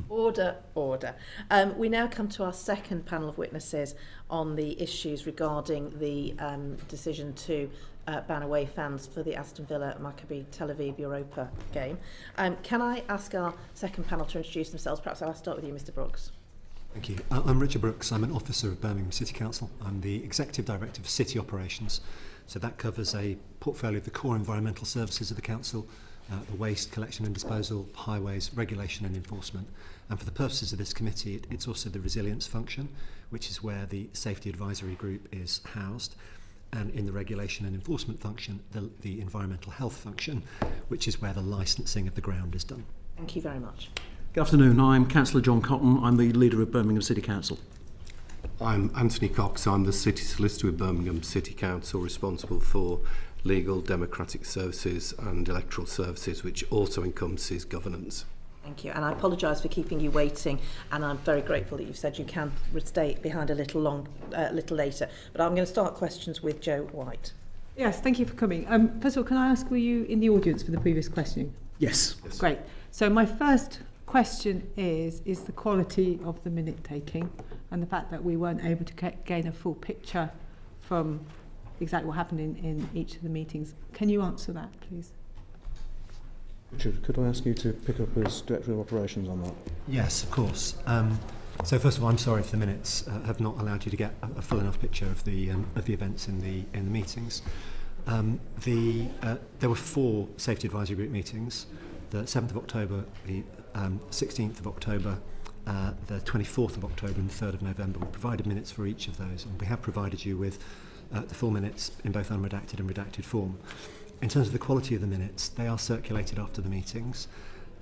Order, order. We now come to our second panel of witnesses on the issues regarding the decision to ban away fans for the Aston Villa Maccabi Tel Aviv Europa game. Can I ask our second panel to introduce themselves? Perhaps I'll start with you, Mr. Brooks. Thank you. I'm Richard Brooks. I'm an officer of Birmingham City Council. I'm the Executive Director for City Operations. So that covers a portfolio of the core environmental services of the Council, the waste collection and disposal, highways, regulation and enforcement. And for the purposes of this committee, it's also the resilience function, which is where the Safety Advisory Group is housed. And in the regulation and enforcement function, the environmental health function, which is where the licensing of the ground is done. Thank you very much. Good afternoon, I'm Councillor John Cotton, I'm the leader of Birmingham City Council. I'm Anthony Cox, I'm the City Solicitor with Birmingham City Council, responsible for legal, democratic services and electoral services, which also encompasses governance. Thank you, and I apologise for keeping you waiting, and I'm very grateful that you've said you can stay behind a little later. But I'm going to start questions with Joe White. Yes, thank you for coming. First of all, can I ask, were you in the audience for the previous questioning? Yes. Great. So my first question is the quality of the minute taking and the fact that we weren't able to gain a full picture from exactly what happened in each of the meetings. Can you answer that, please? Richard, could I ask you to pick up as Director of Operations on that? Yes, of course. So first of all, I'm sorry if the minutes have not allowed you to get a full enough picture of the events in the meetings. There were 4 Safety Advisory Group meetings: the 7th of October, the 16th of October, the 24th of October, and the 3rd of November. We provided minutes for each of those, and we have provided you with the full minutes in both unredacted and redacted form. In terms of the quality of the minutes, they are circulated after the meetings.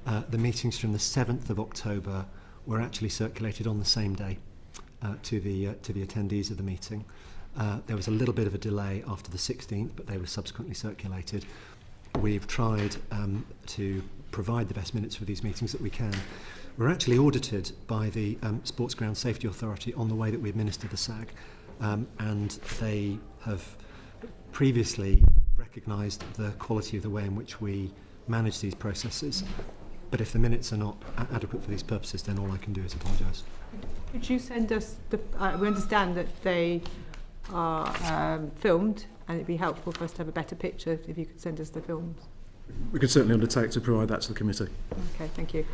The meetings from the 7th of October were actually circulated on the same day to the attendees of the meeting. There was a little bit of a delay after the 16th, but they were subsequently circulated. We've tried to provide the best minutes for these meetings that we can. We're actually audited by the Sports Ground Safety Authority on the way that we administer the SAG, and they have previously recognised the quality of the way in which we manage these processes. But if the minutes are not adequate for these purposes, then all I can do is apologise. Could you send us we understand that they are filmed, and it'd be helpful for us to have a better picture if you could send us the films. We could certainly undertake to provide that to the committee. Okay, thank you.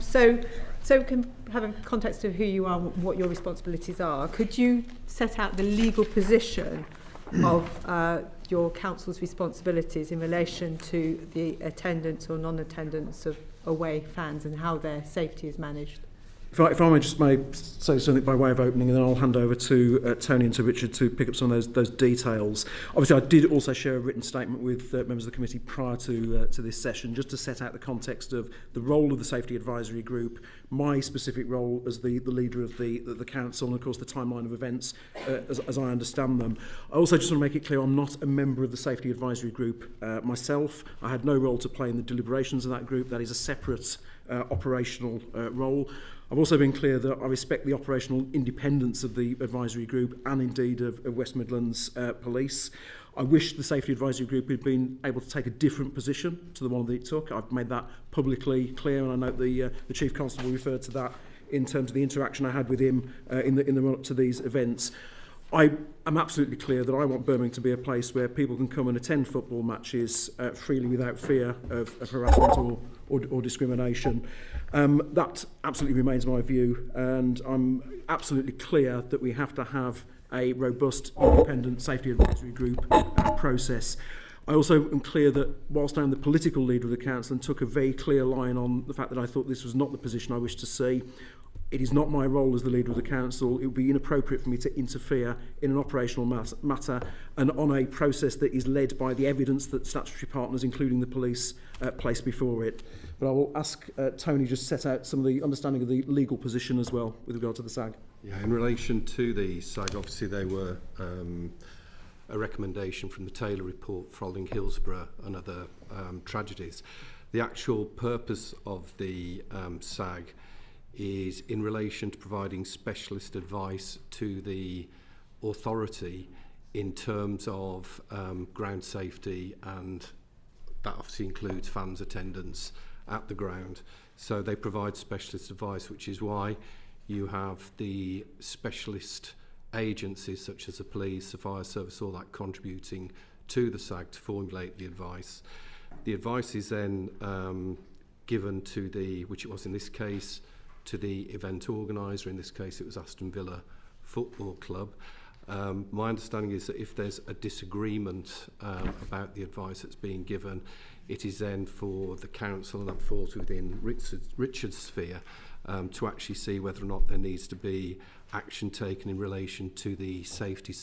So we can have a context of who you are and what your responsibilities are. Could you set out the legal position of your council's responsibilities in relation to the attendance or non-attendance of away fans and how their safety is managed? If I may just say something by way of opening, and then I'll hand over to Tony and to Richard to pick up some of those details. Obviously, I did also share a written statement with members of the committee prior to this session, just to set out the context of the role of the Safety Advisory Group, my specific role as the leader of the council, and of course the timeline of events as I understand them. I also just want to make it clear I'm not a member of the Safety Advisory Group myself. I had no role to play in the deliberations of that group. That is a separate operational role. I've also been clear that I respect the operational independence of the advisory group and indeed of West Midlands Police. I wish the Safety Advisory Group had been able to take a different position to the one that it took. I've made that publicly clear, and I note the Chief Constable referred to that in terms of the interaction I had with him in the run-up to these events. I am absolutely clear that I want Birmingham to be a place where people can come and attend football matches freely without fear of harassment or discrimination. That absolutely remains my view, and I'm absolutely clear that we have to have a robust, independent Safety Advisory Group process. I also am clear that whilst I'm the political leader of the council and took a very clear line on the fact that I thought this was not the position I wished to see, it is not my role as the leader of the council. It would be inappropriate for me to interfere in an operational matter and on a process that is led by the evidence that statutory partners, including the police, place before it. But I will ask Tony just set out some of the understanding of the legal position as well with regard to the SAG. Yeah, in relation to the SAG, obviously they were a recommendation from the Taylor report following Hillsborough and other tragedies. The actual purpose of the SAG is in relation to providing specialist advice to the authority in terms of ground safety, and that obviously includes fans' attendance at the ground, So they provide specialist advice, which is why you have the specialist agencies such as the police, the fire service, all that contributing to the SAG to formulate the advice. The advice is then given to the, which it was in this case, to the event organiser. In this case it was Aston Villa Football Club. My understanding is that if there's a disagreement about the advice that's being given, it is then for the council, and that falls within Richard's sphere, to actually see whether or not there needs to be action taken in relation to the safety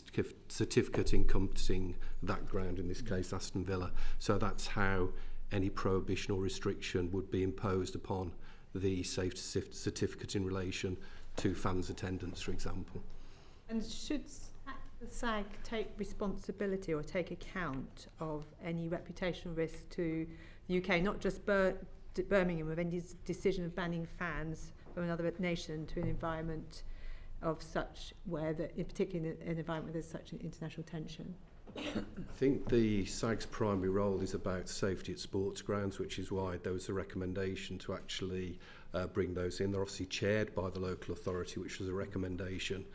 certificate encompassing that ground, in this case Aston Villa. So that's how any prohibition or restriction would be imposed upon the safety certificate in relation to fans' attendance, for example. And should the SAG take responsibility or take account of any reputational risk to the UK, not just Birmingham, of any decision of banning fans from another nation to an environment of such, where, in particular in an environment where there's such an international tension? I think the SAG's primary role is about safety at sports grounds, which is why there was a recommendation to actually bring those in. They're obviously chaired by the local authority, which was a recommendation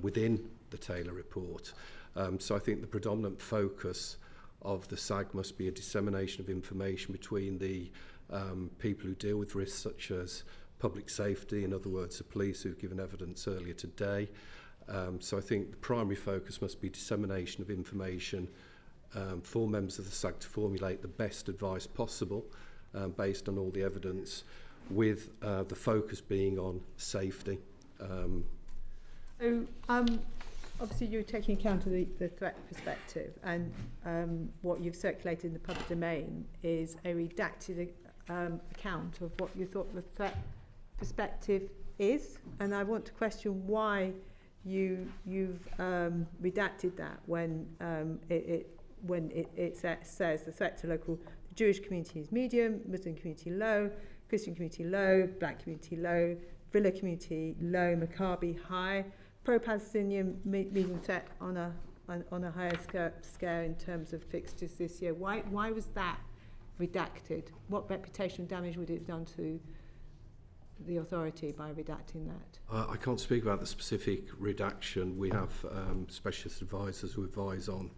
within the Taylor report. So I think the predominant focus of the SAG must be a dissemination of information between the people who deal with risks such as public safety, in other words the police who've given evidence earlier today. So I think the primary focus must be dissemination of information for members of the SAG to formulate the best advice possible based on all the evidence, with the focus being on safety. So obviously you're taking account of the threat perspective, and what you've circulated in the public domain is a redacted account of what you thought the threat perspective is, and I want to question why you've redacted that when it says the threat to local Jewish community is medium, Muslim community low, Christian community low, black community low, Villa community low, Maccabi high, pro-Palestinian medium threat on a higher scale in terms of fixtures this year. Why was that redacted? What reputational damage would it have done to the authority by redacting that? I can't speak about the specific redaction. We have specialist advisors who advise on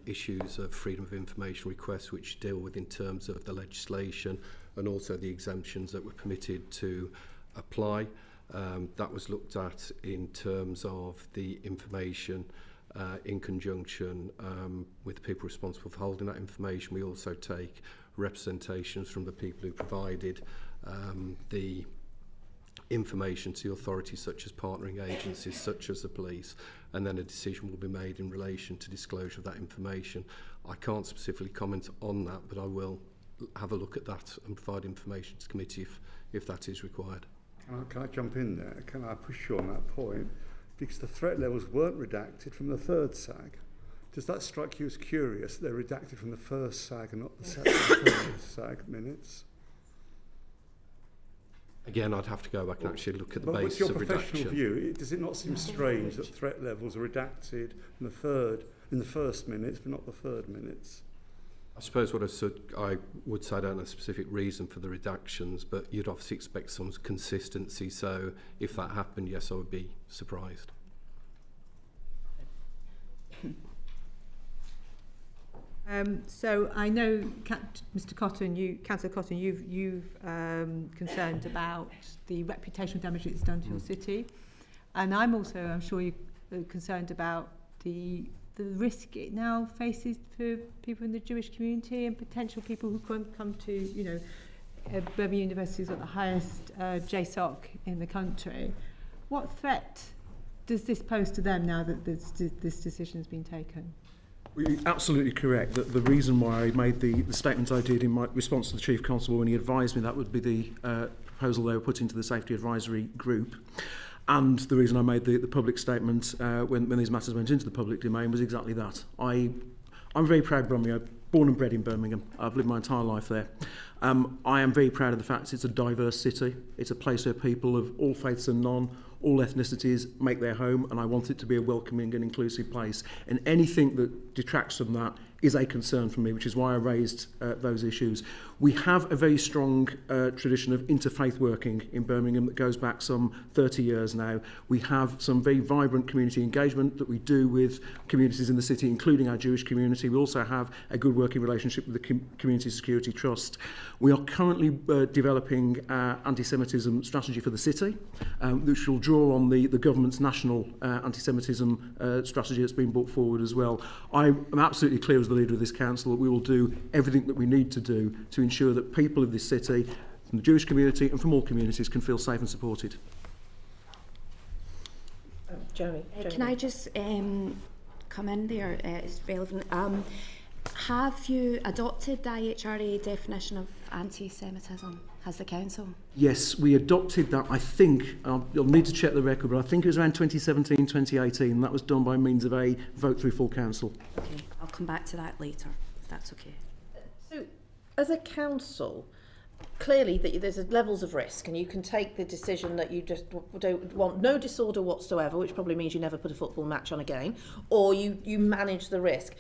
issues of freedom of information requests, which deal with in terms of the legislation and also the exemptions that were permitted to apply. That was looked at in terms of the information in conjunction with the people responsible for holding that information. We also take representations from the people who provided the information to the authorities, such as partnering agencies, such as the police, and then a decision will be made in relation to disclosure of that information. I can't specifically comment on that, but I will have a look at that and provide information to the committee if that is required. Can I jump in there? Can I push you on that point? Because the threat levels weren't redacted from the third SAG. Does that strike you as curious? They're redacted from the first SAG and not the third SAG minutes? Again, I'd have to go back and actually look at the but basis what's of your redaction. professional view? Does it not seem strange that threat levels are redacted in the first minutes, but not the third minutes? I suppose what I would say, I don't know the specific reason for the redactions, but you'd obviously expect some consistency. So if that happened, yes, I would be surprised. So I know, Mr. Cotton, Councillor Cotton, you've concerned about the reputational damage it's done to your city, and I'm sure you're concerned about the risk it now faces for people in the Jewish community and potential people who come to, Birmingham University's got the highest JSOC in the country. What threat does this pose to them now that this decision has been taken? Well, you're absolutely correct that the reason why I made the statement I did in my response to the Chief Constable when he advised me that would be the proposal they were putting to the Safety Advisory Group, and the reason I made the public statement when these matters went into the public domain was exactly that. I'm very proud Bromley. I'm born and bred in Birmingham. I've lived my entire life there. I am very proud of the fact it's a diverse city. It's a place where people of all faiths and none, all ethnicities make their home, and I want it to be a welcoming and inclusive place. And anything that detracts from that is a concern for me, which is why I raised those issues. We have a very strong tradition of interfaith working in Birmingham that goes back some 30 years now. We have some very vibrant community engagement that we do with communities in the city, including our Jewish community. We also have a good working relationship with the Community Security Trust. We are currently developing our anti-Semitism strategy for the city, which will draw on the government's national anti-Semitism strategy that's been brought forward as well. I am absolutely clear as the leader of this council that we will do everything that we need to do to ensure that people of this city, from the Jewish community and from all communities, can feel safe and supported. Jeremy. Can I just come in there? It's relevant. Have you adopted the IHRA definition of anti-Semitism? Has the council? Yes, we adopted that. I think, you'll need to check the record, but I think it was around 2017, 2018. That was done by means of a vote through full council. Okay, I'll come back to that later, if that's okay. So, as a council, clearly there's levels of risk, and you can take the decision that you just don't want no disorder whatsoever, which probably means you never put a football match on again, or you manage the risk.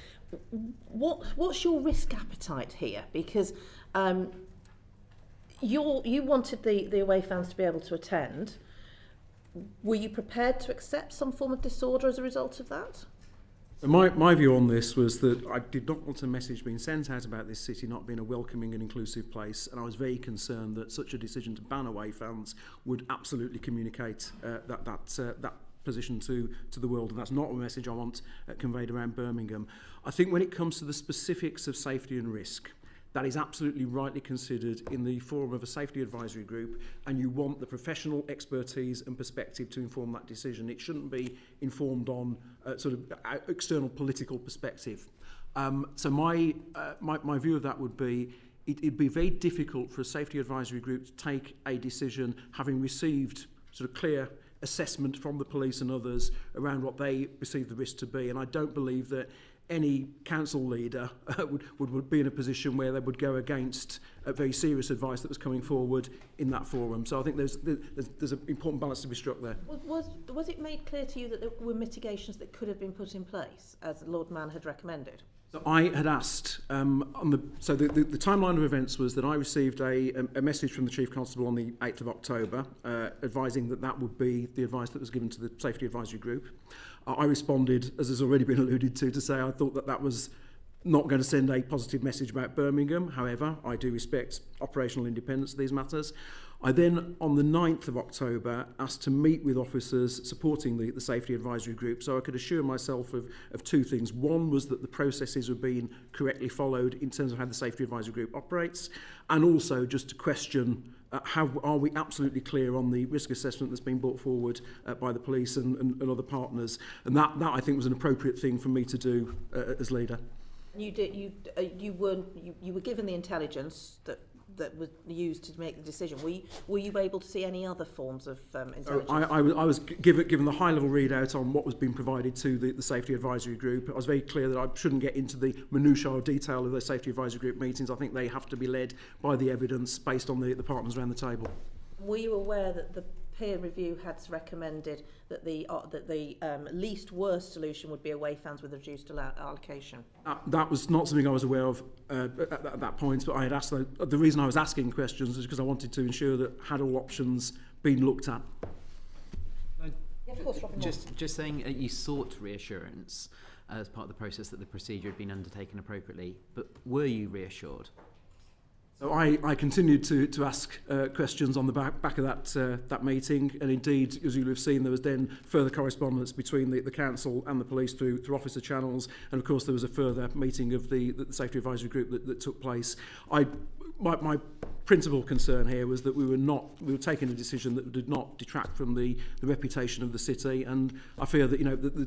What's your risk appetite here? Because you wanted the away fans to be able to attend. Were you prepared to accept some form of disorder as a result of that? So my view on this was that I did not want a message being sent out about this city not being a welcoming and inclusive place, and I was very concerned that such a decision to ban away fans would absolutely communicate that position to the world, and that's not a message I want conveyed around Birmingham. I think when it comes to the specifics of safety and risk, that is absolutely rightly considered in the forum of a safety advisory group, and you want the professional expertise and perspective to inform that decision. It shouldn't be informed on sort of external political perspective. So my view of that would be it'd be very difficult for a safety advisory group to take a decision having received sort of clear assessment from the police and others around what they perceive the risk to be, and I don't believe that any council leader would be in a position where they would go against very serious advice that was coming forward in that forum. So I think there's an important balance to be struck there. Was it made clear to you that there were mitigations that could have been put in place, as Lord Mann had recommended? So I had asked, the timeline of events was that I received a message from the Chief Constable on the 8th of October advising that would be the advice that was given to the Safety Advisory Group. I responded, as has already been alluded to say I thought that was not going to send a positive message about Birmingham. However, I do respect operational independence of these matters. I then, on the 9th of October, asked to meet with officers supporting the Safety Advisory Group so I could assure myself of two things. One was that the processes were being correctly followed in terms of how the Safety Advisory Group operates, and also just to question how are we absolutely clear on the risk assessment that's been brought forward by the police and other partners. And that I think was an appropriate thing for me to do as leader. You were given the intelligence that was used to make the decision. Were you able to see any other forms of intelligence? I was given the high-level readout on what was being provided to the Safety Advisory Group. I was very clear that I shouldn't get into the minutiae or detail of the Safety Advisory Group meetings. I think they have to be led by the evidence based on the partners around the table. Were you aware that the peer review had recommended that the least worst solution would be away fans with a reduced allocation? That was not something I was aware of at that point, but I had asked the reason I was asking questions was because I wanted to ensure that had all options been looked at. Yeah, of course, just saying you sought reassurance as part of the process that the procedure had been undertaken appropriately, but were you reassured? So I continued to ask questions on the back of that meeting, and indeed, as you'll have seen, there was then further correspondence between the council and the police through officer channels, and of course there was a further meeting of the Safety Advisory Group that took place. My principal concern here was that we were taking a decision that did not detract from the reputation of the city, and I fear that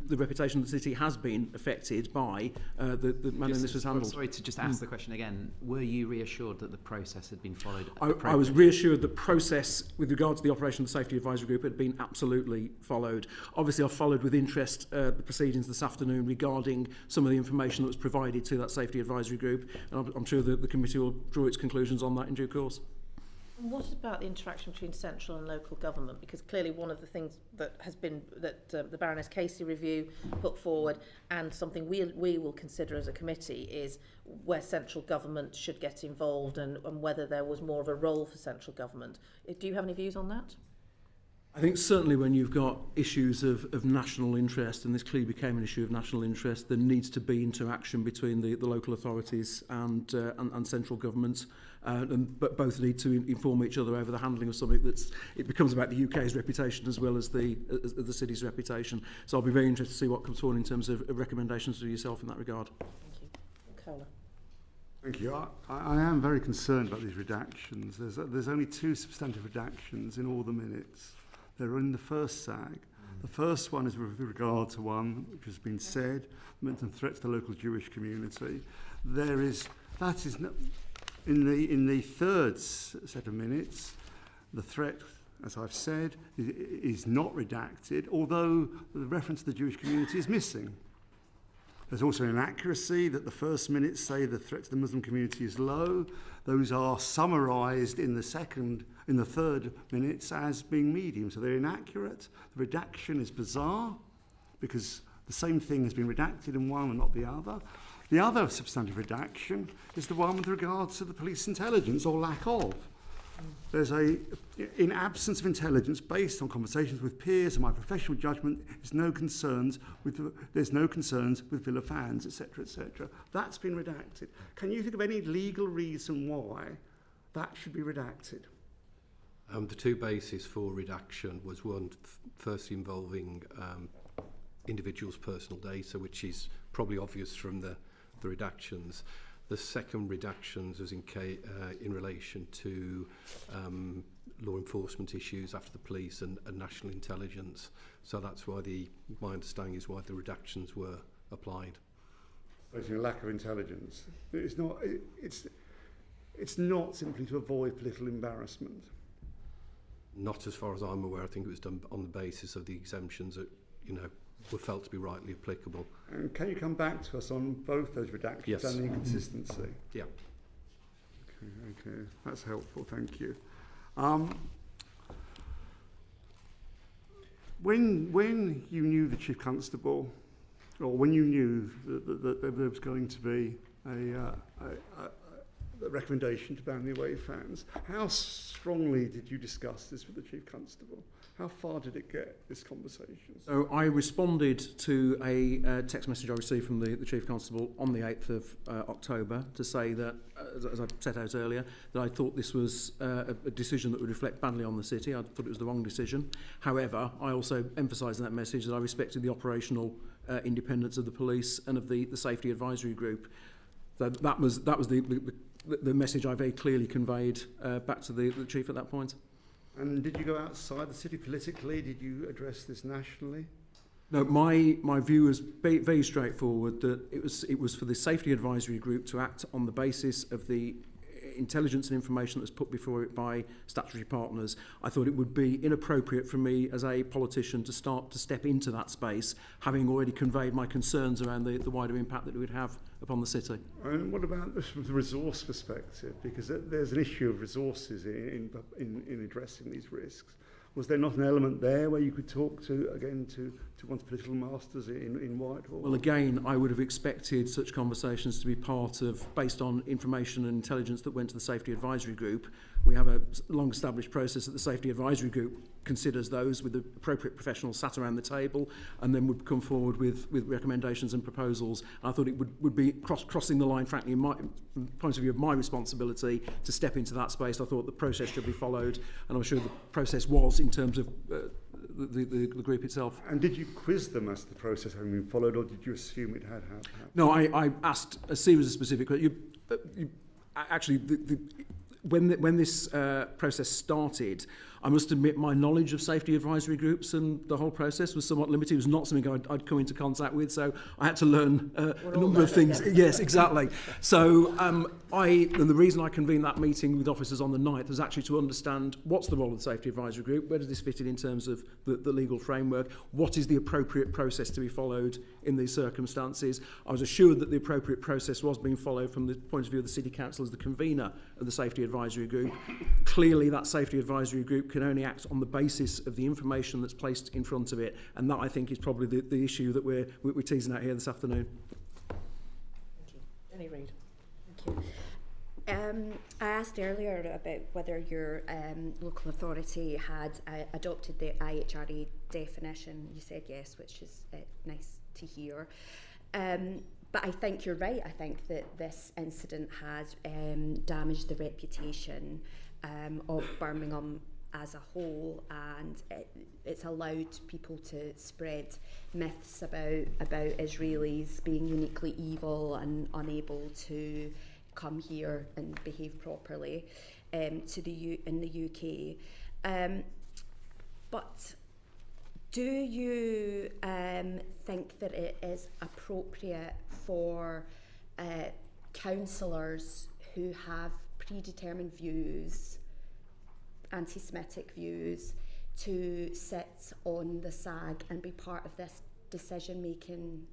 the reputation of the city has been affected by the manner in this was handled. Sorry to just ask the question again. Were you reassured that the process had been followed? I was reassured that process with regard to the operation of the Safety Advisory Group had been absolutely followed. Obviously, I've followed with interest the proceedings this afternoon regarding some of the information that was provided to that Safety Advisory Group, and I'm sure that the committee will draw its conclusions on that in due course. And what about the interaction between central and local government? Because clearly one of the things that has been the Baroness Casey review put forward, and something we will consider as a committee, is where central government should get involved and whether there was more of a role for central government. Do you have any views on that? I think certainly when you've got issues of national interest, and this clearly became an issue of national interest, there needs to be interaction between the local authorities and central government, but both need to inform each other over the handling of something it becomes about the UK's reputation as well as the city's reputation. So I'll be very interested to see what comes forward in terms of recommendations to yourself in that regard. Thank you. Carla. Thank you. I am very concerned about these redactions. There's only 2 substantive redactions in all the minutes. They're in the first SAG. The first one is with regard to one which has been said, mentioned threat to the local Jewish community. That is not, in the third set of minutes, the threat, as I've said, is not redacted, although the reference to the Jewish community is missing. There's also an inaccuracy that the first minutes say the threat to the Muslim community is low. Those are summarised in the third minutes as being medium, so they're inaccurate. The redaction is bizarre because the same thing has been redacted in one and not the other. The other substantive redaction is the one with regards to the police intelligence or lack of. There's in absence of intelligence based on conversations with peers and my professional judgment, there's no concerns with Villa fans, etc., etc. That's been redacted. Can you think of any legal reason why that should be redacted? The 2 bases for redaction was one, firstly involving individuals' personal data, which is probably obvious from the redactions. The second redactions was in relation to law enforcement issues after the police and national intelligence. So that's why my understanding is why the redactions were applied. There's a lack of intelligence. It's not simply to avoid political embarrassment. Not as far as I'm aware. I think it was done on the basis of the exemptions that were felt to be rightly applicable. And can you come back to us on both those redactions? Yes. And the inconsistency? Yeah. Okay, that's helpful, thank you. When you knew the Chief Constable, or when you knew that there was going to be a recommendation to ban the away fans, how strongly did you discuss this with the Chief Constable? How far did it get, this conversation? So I responded to a text message I received from the Chief Constable on the 8th of October to say that, as I set out earlier, that I thought this was a decision that would reflect badly on the city. I thought it was the wrong decision. However, I also emphasised in that message that I respected the operational independence of the police and of the Safety Advisory Group. That was the message I very clearly conveyed back to the Chief at that point. And did you go outside the city politically? Did you address this nationally? No, my view was very straightforward, that it was for the Safety Advisory Group to act on the basis of the intelligence and information that's put before it by statutory partners. I thought it would be inappropriate for me as a politician to start to step into that space, having already conveyed my concerns around the wider impact that it would have upon the city. And what about this from the resource perspective? Because there's an issue of resources in addressing these risks. Was there not an element there where you could talk to one's political masters in Whitehall? Well, again, I would have expected such conversations to be part of, based on information and intelligence that went to the Safety Advisory Group. We have a long-established process that the Safety Advisory Group considers those with the appropriate professionals sat around the table and then would come forward with recommendations and proposals. I thought it would be crossing the line, frankly, from the point of view of my responsibility to step into that space. I thought the process should be followed, and I'm sure the process was in terms of the group itself. And did you quiz them as to the process having been followed, or did you assume it had happened? No, I asked a series of specific questions. Actually, when this process started, I must admit my knowledge of safety advisory groups and the whole process was somewhat limited. It was not something I'd come into contact with, so I had to learn a number of things. Yeah. Yes, exactly. So and the reason I convened that meeting with officers on the 9th was actually to understand what's the role of the safety advisory group, where does this fit in terms of the legal framework, what is the appropriate process to be followed in these circumstances. I was assured that the appropriate process was being followed from the point of view of the City Council as the convener of the safety advisory group. Clearly that safety advisory group can only act on the basis of the information that's placed in front of it, and that I think is probably the issue that we're teasing out here this afternoon. Thank you. Jenny Reid. Thank you. I asked earlier about whether your local authority had adopted the IHRA definition. You said yes, which is nice to hear. But I think you're right. I think that this incident has damaged the reputation of Birmingham as a whole, and it's allowed people to spread myths about Israelis being uniquely evil and unable to come here and behave properly in the UK. But do you think that it is appropriate for councillors who have predetermined views, anti-Semitic views, to sit on the SAG and be part of this decision-making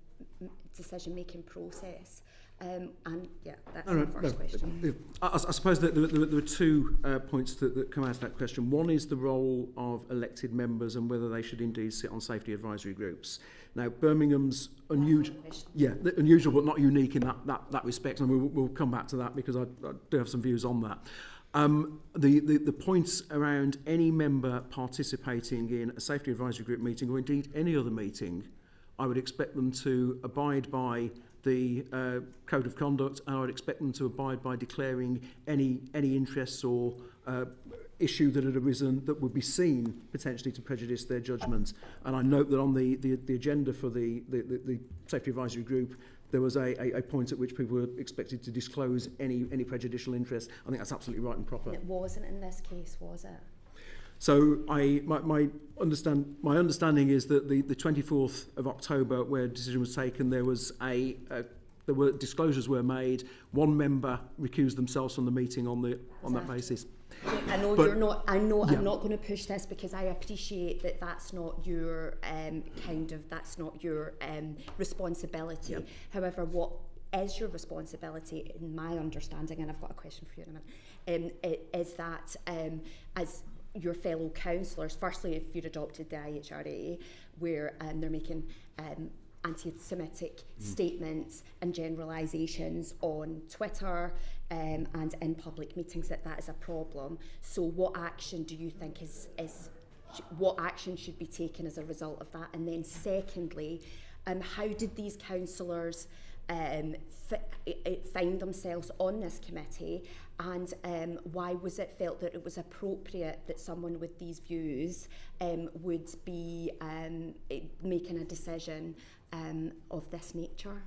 process? And yeah, that's the first question. I suppose that there are two points that come out of that question. One is the role of elected members and whether they should indeed sit on safety advisory groups. Now, Birmingham's unusual but not unique in that respect, and we'll come back to that because I do have some views on that. The points around any member participating in a safety advisory group meeting, or indeed any other meeting, I would expect them to abide by the code of conduct, and I would expect them to abide by declaring any interests or issue that had arisen that would be seen potentially to prejudice their judgment. And I note that on the agenda for the safety advisory group, there was a point at which people were expected to disclose any prejudicial interest. I think that's absolutely right and proper. And it wasn't in this case, was it? So my understanding is that the 24th of October, where a decision was taken, there were disclosures were made. One member recused themselves from the meeting on that basis. I know you're not. I know I'm not going to push this because I appreciate that that's not your that's not your responsibility. Yeah. However, what is your responsibility, in my understanding, and I've got a question for you in a minute, is that as your fellow councillors, firstly, if you'd adopted the IHRA, where they're making anti-Semitic statements and generalisations on Twitter and in public meetings, that is a problem. So what action do you think what action should be taken as a result of that? And then secondly, how did these councillors find themselves on this committee, and why was it felt that it was appropriate that someone with these views would be making a decision of this nature?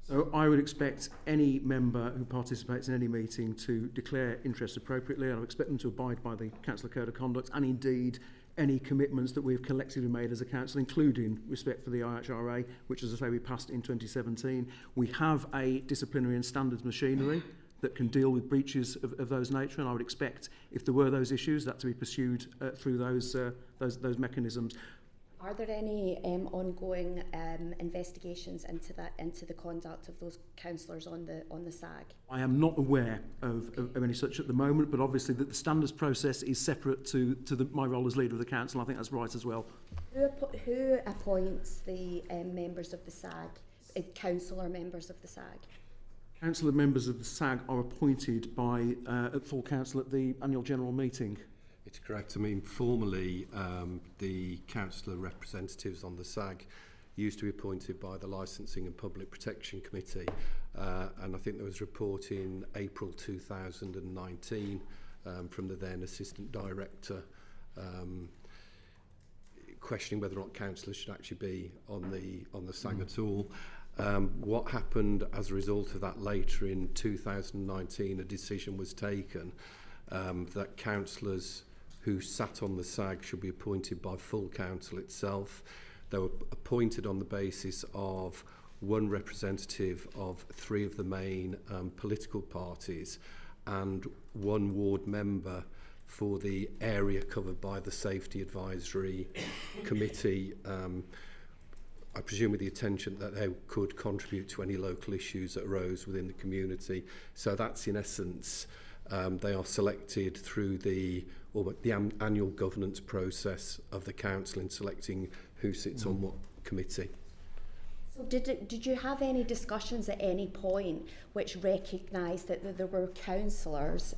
So I would expect any member who participates in any meeting to declare interest appropriately. I would expect them to abide by the Council Code of Conduct and indeed any commitments that we've collectively made as a council, including respect for the IHRA, which, as I say, we passed in 2017. We have a disciplinary and standards machinery that can deal with breaches of those nature, and I would expect, if there were those issues, that to be pursued through those mechanisms. Are there any ongoing investigations into the conduct of those councillors on the SAG? I am not aware of any such at the moment, but obviously the standards process is separate to my role as leader of the council. I think that's right as well. Who appoints the members of the SAG, councillor members of the SAG? Councillor members of the SAG are appointed by at full council at the annual general meeting. It's correct. I mean, formally, the councillor representatives on the SAG used to be appointed by the Licensing and Public Protection Committee, and I think there was a report in April 2019 from the then Assistant Director questioning whether or not councillors should actually be on the SAG at all. What happened as a result of that later in 2019, a decision was taken that councillors who sat on the SAG should be appointed by full council itself. They were appointed on the basis of one representative of 3 of the main political parties and 1 ward member for the area covered by the Safety Advisory Committee, I presume with the intention that they could contribute to any local issues that arose within the community. So that's in essence, they are selected through the annual governance process of the council in selecting who sits on what committee. So did you have any discussions at any point which recognised that there were councillors,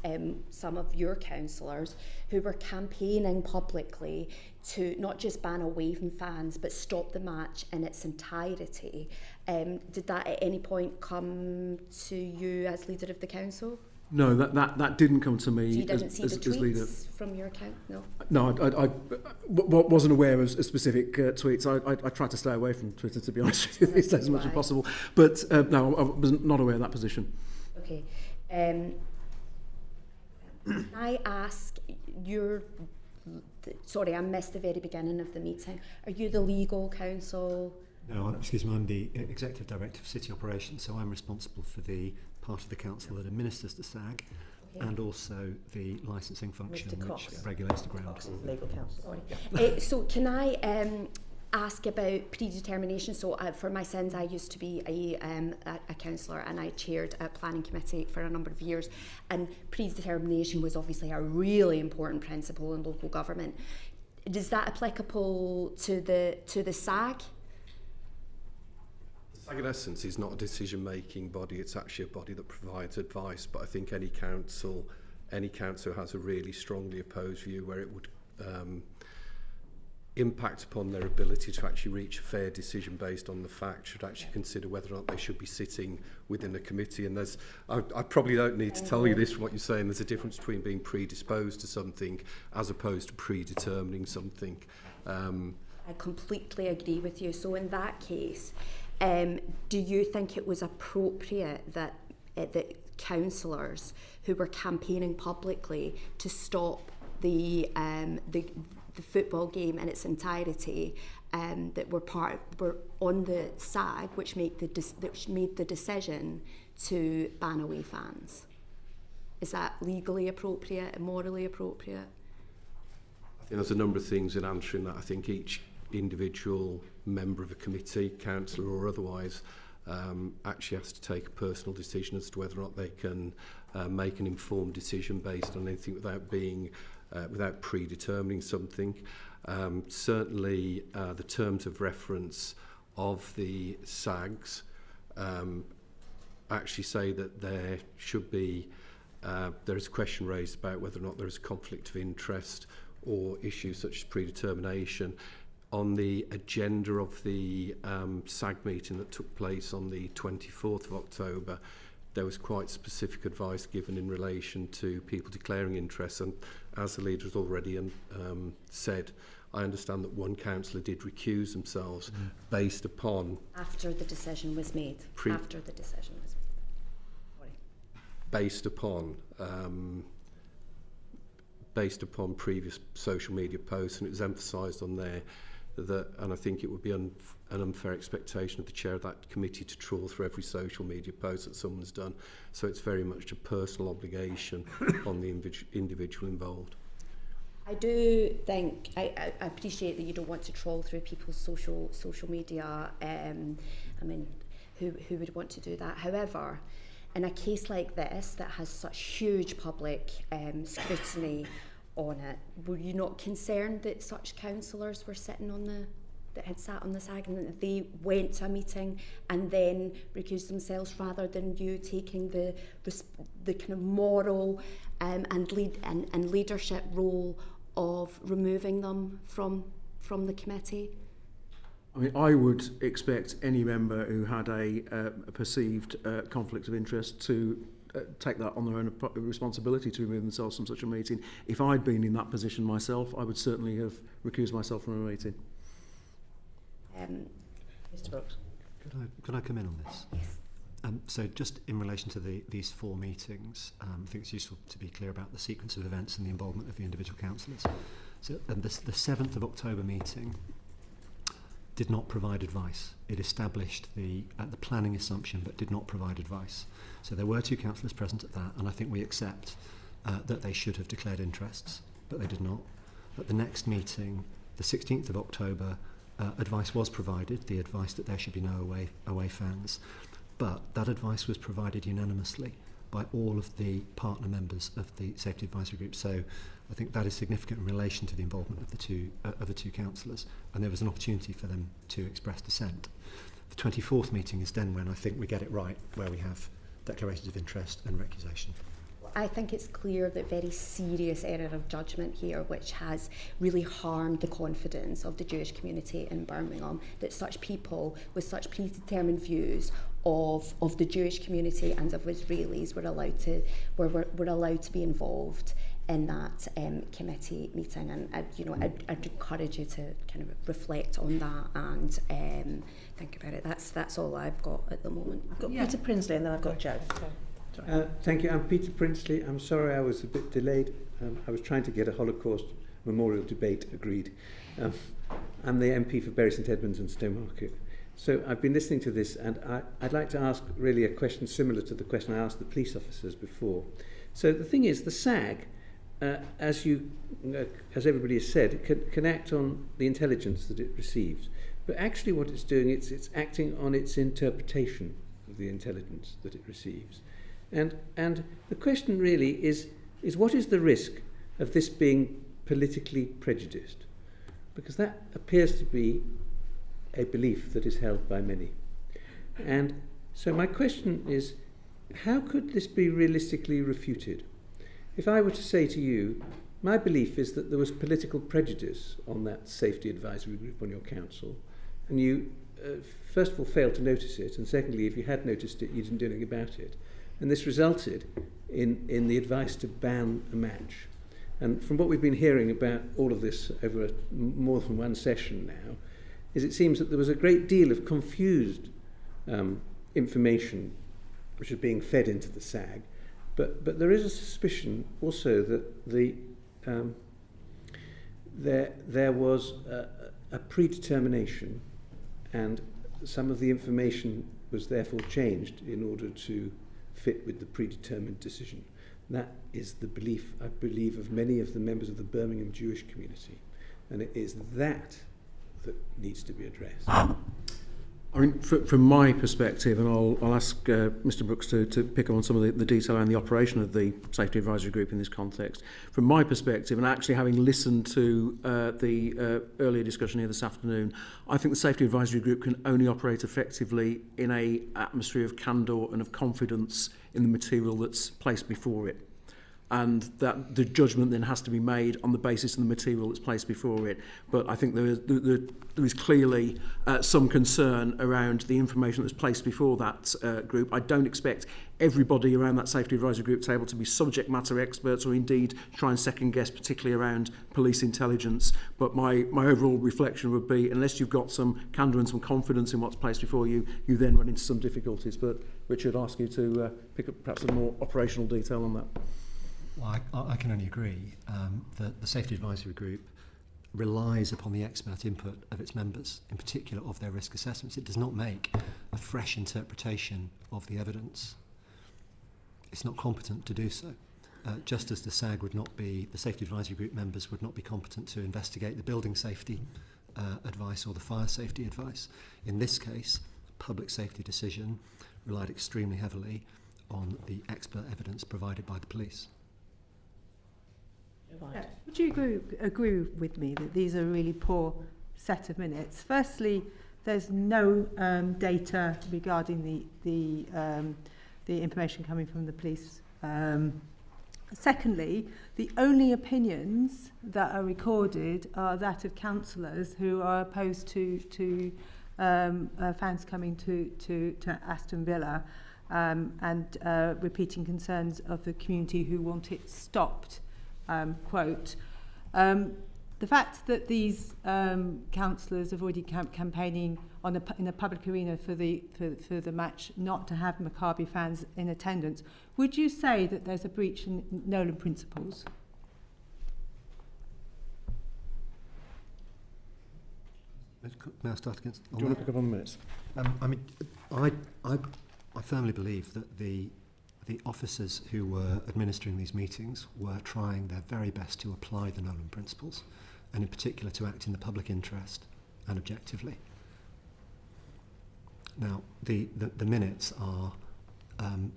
some of your councillors, who were campaigning publicly to not just ban away from fans but stop the match in its entirety? Did that at any point come to you as leader of the council? No, that didn't come to me. So you didn't see the as leader. tweets from your account? No. No, I wasn't aware of specific tweets. I tried to stay away from Twitter, to be honest with you, these days as much as possible. But no, I was not aware of that position. Okay. I ask your... Sorry, I missed the very beginning of the meeting. Are you the legal counsel? No, excuse me, I'm the Executive Director for City Operations, so I'm responsible for the part of the council that administers the SAG, and also the licensing function which regulates the ground. Legal counsel. Sorry. So can I ask about predetermination? So for my sins, I used to be a councillor and I chaired a planning committee for a number of years, and predetermination was obviously a really important principle in local government. Is that applicable to the SAG? SAG in essence is not a decision-making body, it's actually a body that provides advice, but I think any council has a really strongly opposed view where it would impact upon their ability to actually reach a fair decision based on the fact, should actually consider whether or not they should be sitting within a committee. And I probably don't need to tell you this from what you're saying, there's a difference between being predisposed to something as opposed to predetermining something. I completely agree with you. So in that case, do you think it was appropriate that councillors who were campaigning publicly to stop the football game in its entirety, that were on the SAG, which made the decision to ban away fans? Is that legally appropriate and morally appropriate? I think there's a number of things in answering that. I think each individual member of a committee, councillor or otherwise, actually has to take a personal decision as to whether or not they can make an informed decision based on anything without predetermining something. Certainly the terms of reference of the SAGs actually say that there should be there is a question raised about whether or not there is a conflict of interest or issues such as predetermination. On the agenda of the SAG meeting that took place on the 24th of October, there was quite specific advice given in relation to people declaring interest, and as the leader has already said, I understand that one councillor did recuse themselves based upon... After the decision was made. After the decision was made. Based upon previous social media posts, and it was emphasised on there that, and I think it would be an unfair expectation of the chair of that committee to trawl through every social media post that someone's done. So it's very much a personal obligation on the individual involved. I do think, I appreciate that you don't want to trawl through people's social media. I mean, who would want to do that? However, in a case like this that has such huge public scrutiny on it, were you not concerned that such councillors were that had sat on the SAG and that they went to a meeting and then recused themselves rather than you taking the kind of moral and leadership role of removing them from the committee? I mean, I would expect any member who had a perceived conflict of interest to take that on their own responsibility to remove themselves from such a meeting. If I'd been in that position myself, I would certainly have recused myself from a meeting. Mr. Brooks. Could I come in on this? Yes. So just in relation to these 4 meetings, I think it's useful to be clear about the sequence of events and the involvement of the individual councillors. So the 7th of October meeting did not provide advice. It established the planning assumption but did not provide advice. So there were 2 councillors present at that, and I think we accept that they should have declared interests, but they did not. At the next meeting, the 16th of October, advice was provided, the advice that there should be no away fans, but that advice was provided unanimously by all of the partner members of the Safety Advisory Group. So I think that is significant in relation to the involvement of the two councillors, and there was an opportunity for them to express dissent. The 24th meeting is then when I think we get it right, where we have declarations of interest and recusation. I think it's clear that very serious error of judgment here, which has really harmed the confidence of the Jewish community in Birmingham, that such people with such predetermined views of the Jewish community and of Israelis were allowed to be involved in that committee meeting. And I'd encourage you to kind of reflect on that and think about it. That's all I've got at the moment. I've got Peter Prinsley and then I've got Joe. Thank you. I'm Peter Prinsley. I'm sorry I was a bit delayed. I was trying to get a Holocaust memorial debate agreed. I'm the MP for Bury St Edmunds and Stowmarket. So I've been listening to this, and I'd like to ask really a question similar to the question I asked the police officers before. So the thing is, the SAG, as everybody has said, it can act on the intelligence that it receives. But actually what it's doing, it's acting on its interpretation of the intelligence that it receives. And the question really is what is the risk of this being politically prejudiced? Because that appears to be a belief that is held by many. And so my question is, how could this be realistically refuted? If I were to say to you, my belief is that there was political prejudice on that safety advisory group on your council, and you, first of all, failed to notice it, and secondly, if you had noticed it, you didn't do anything about it. And this resulted in the advice to ban a match. And from what we've been hearing about all of this over more than one session now, is it seems that there was a great deal of confused information which is being fed into the SAG, but there is a suspicion also that there was a predetermination, and some of the information was therefore changed in order to fit with the predetermined decision. That is the belief, I believe, of many of the members of the Birmingham Jewish community, and it is that needs to be addressed. I mean, from my perspective, and I'll ask Mr. Brooks to pick up on some of the detail around the operation of the Safety Advisory Group in this context. From my perspective, and actually having listened to the earlier discussion here this afternoon, I think the Safety Advisory Group can only operate effectively in an atmosphere of candour and of confidence in the material that's placed before it. And that the judgment then has to be made on the basis of the material that's placed before it. But I think there is clearly some concern around the information that's placed before that group. I don't expect everybody around that Safety Advisory Group table to be subject matter experts or indeed try and second guess, particularly around police intelligence. But my overall reflection would be, unless you've got some candour and some confidence in what's placed before you, you then run into some difficulties. But Richard, I'd ask you to pick up perhaps some more operational detail on that. Well, I can only agree that the Safety Advisory Group relies upon the expert input of its members, in particular of their risk assessments. It does not make a fresh interpretation of the evidence. It's not competent to do so. Just as the SAG would not be, the Safety Advisory Group members would not be competent to investigate the building safety advice or the fire safety advice. In this case, public safety decision relied extremely heavily on the expert evidence provided by the police. Yeah. Would you agree with me that these are a really poor set of minutes? Firstly, there's no data regarding the information coming from the police. Secondly, the only opinions that are recorded are that of councillors who are opposed to fans coming to Aston Villa and repeating concerns of the community who want it stopped. Quote. The fact that these councillors have already campaigning in the public arena for the match not to have Maccabi fans in attendance, would you say that there's a breach in Nolan principles? May I start against? Do you want to pick up on the minutes? I mean, I firmly believe that the officers who were administering these meetings were trying their very best to apply the Nolan principles, and in particular to act in the public interest and objectively. Now, the minutes are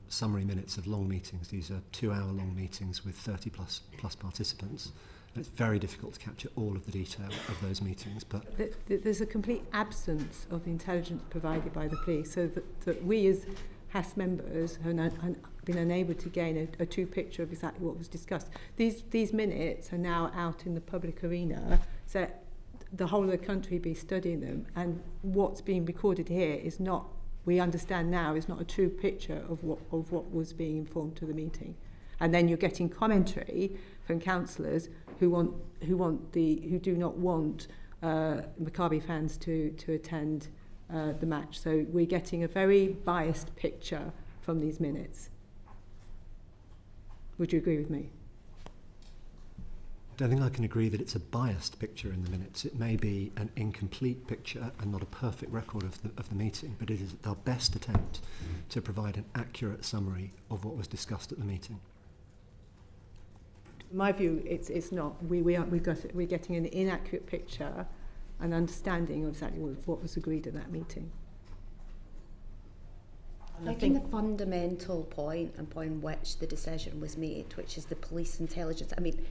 summary minutes of long meetings. These are 2-hour-long meetings with 30 plus participants. And it's very difficult to capture all of the detail of those meetings. But there's a complete absence of the intelligence provided by the police, so that we as HAS members have been unable to gain a true picture of exactly what was discussed. These minutes are now out in the public arena, so the whole of the country be studying them, and what's being recorded here is not, we understand now, is not a true picture of what was being informed to the meeting. And then you're getting commentary from councillors who do not want Maccabi fans to attend the match. So we're getting a very biased picture from these minutes. Would you agree with me? I don't think I can agree that it's a biased picture in the minutes. It may be an incomplete picture and not a perfect record of the meeting, but it is our best attempt to provide an accurate summary of what was discussed at the meeting. In my view, it's not. We're getting an inaccurate picture, an understanding of exactly what was agreed at that meeting. I think the fundamental point upon which the decision was made, which is the police intelligence, I mean,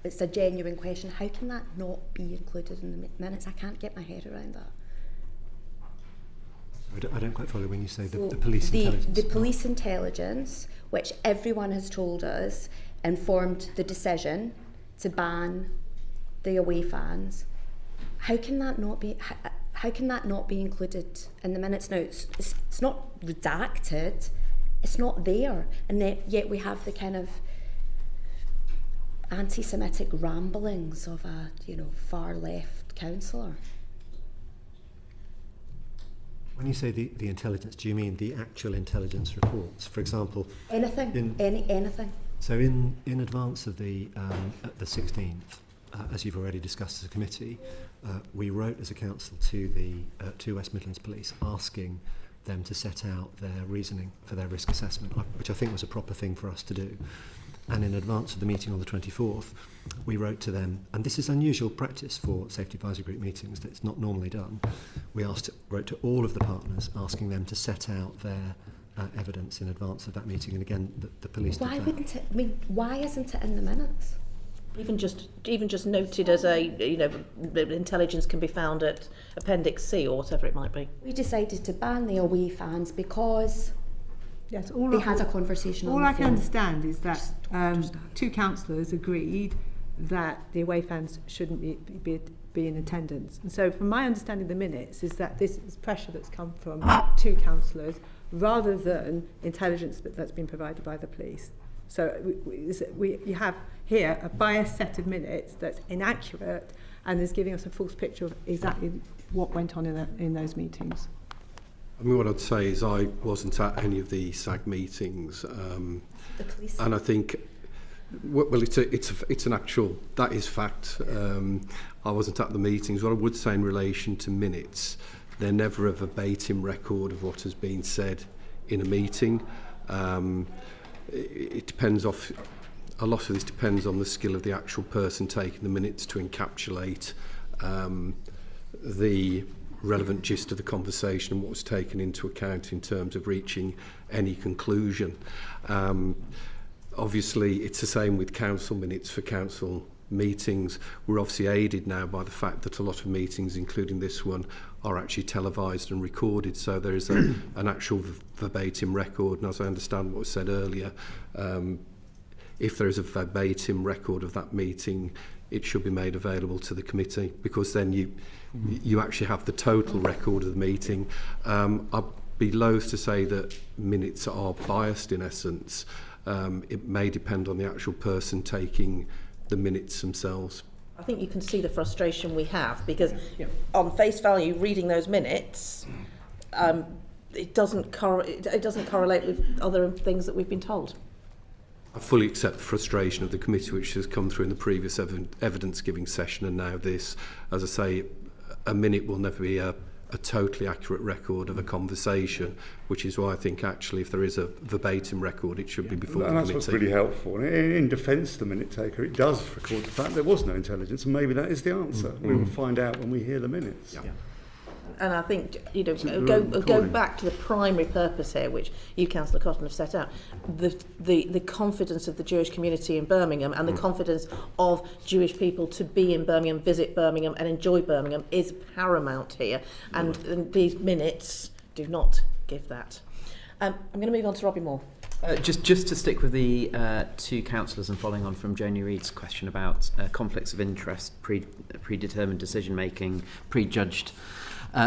it's a genuine question. How can that not be included in the minutes? I can't get my head around that. I don't quite follow when you say the police intelligence. The police intelligence, which everyone has told us, informed the decision to ban the away fans. How can that not be? How can that not be included in the minutes? Now, it's not redacted. It's not there, and yet we have the kind of anti-Semitic ramblings of a far left councillor. When you say the intelligence, do you mean the actual intelligence reports? For example, anything. Anything. So in advance of the 16th, as you've already discussed as a committee, we wrote as a council to West Midlands Police asking them to set out their reasoning for their risk assessment, which I think was a proper thing for us to do. And in advance of the meeting on the 24th, we wrote to them, and this is unusual practice for safety advisory group meetings, that's not normally done. We wrote to all of the partners asking them to set out their evidence in advance of that meeting, and again the police Why did that. wouldn't it? I mean, why isn't it in the minutes? Even just noted as intelligence can be found at Appendix C or whatever it might be. We decided to ban the away fans because they had a conversation on the phone. All I can understand is that two councillors agreed that the away fans shouldn't be in attendance. And so from my understanding of the minutes is that this is pressure that's come from two councillors rather than intelligence that's been provided by the police. So you have here a biased set of minutes that's inaccurate and is giving us a false picture of exactly what went on in those meetings. I mean, what I'd say is I wasn't at any of the SAG meetings, The police. and I think, well, it's an actual, that is fact. I wasn't at the meetings. What I would say in relation to minutes, they're never a verbatim record of what has been said in a meeting. It depends a lot of this depends on the skill of the actual person taking the minutes to encapsulate the relevant gist of the conversation and what was taken into account in terms of reaching any conclusion. Obviously, it's the same with council minutes for council meetings. We're obviously aided now by the fact that a lot of meetings, including this one, are actually televised and recorded, so there is an actual verbatim record. And as I understand what was said earlier, if there is a verbatim record of that meeting, it should be made available to the committee, because then you actually have the total record of the meeting. I'd be loath to say that minutes are biased in essence. It may depend on the actual person taking the minutes themselves. I think you can see the frustration we have, because on face value, reading those minutes, it doesn't correlate with other things that we've been told. I fully accept the frustration of the committee, which has come through in the previous evidence-giving session, and now this. As I say, a minute will never be a totally accurate record of a conversation, which is why I think actually if there is a verbatim record, it should be before the committee. That's what's really helpful. In defence of the minute taker, it does record the fact there was no intelligence, and maybe that is the answer. We will find out when we hear the minutes. Yeah. And I think, go back to the primary purpose here, which you, Councillor Cotton, have set out, the confidence of the Jewish community in Birmingham and the confidence of Jewish people to be in Birmingham, visit Birmingham and enjoy Birmingham is paramount here. And these minutes do not give that. I'm going to move on to Robbie Moore. Just to stick with the two councillors and following on from Joni Reid's question about conflicts of interest, predetermined decision-making, prejudged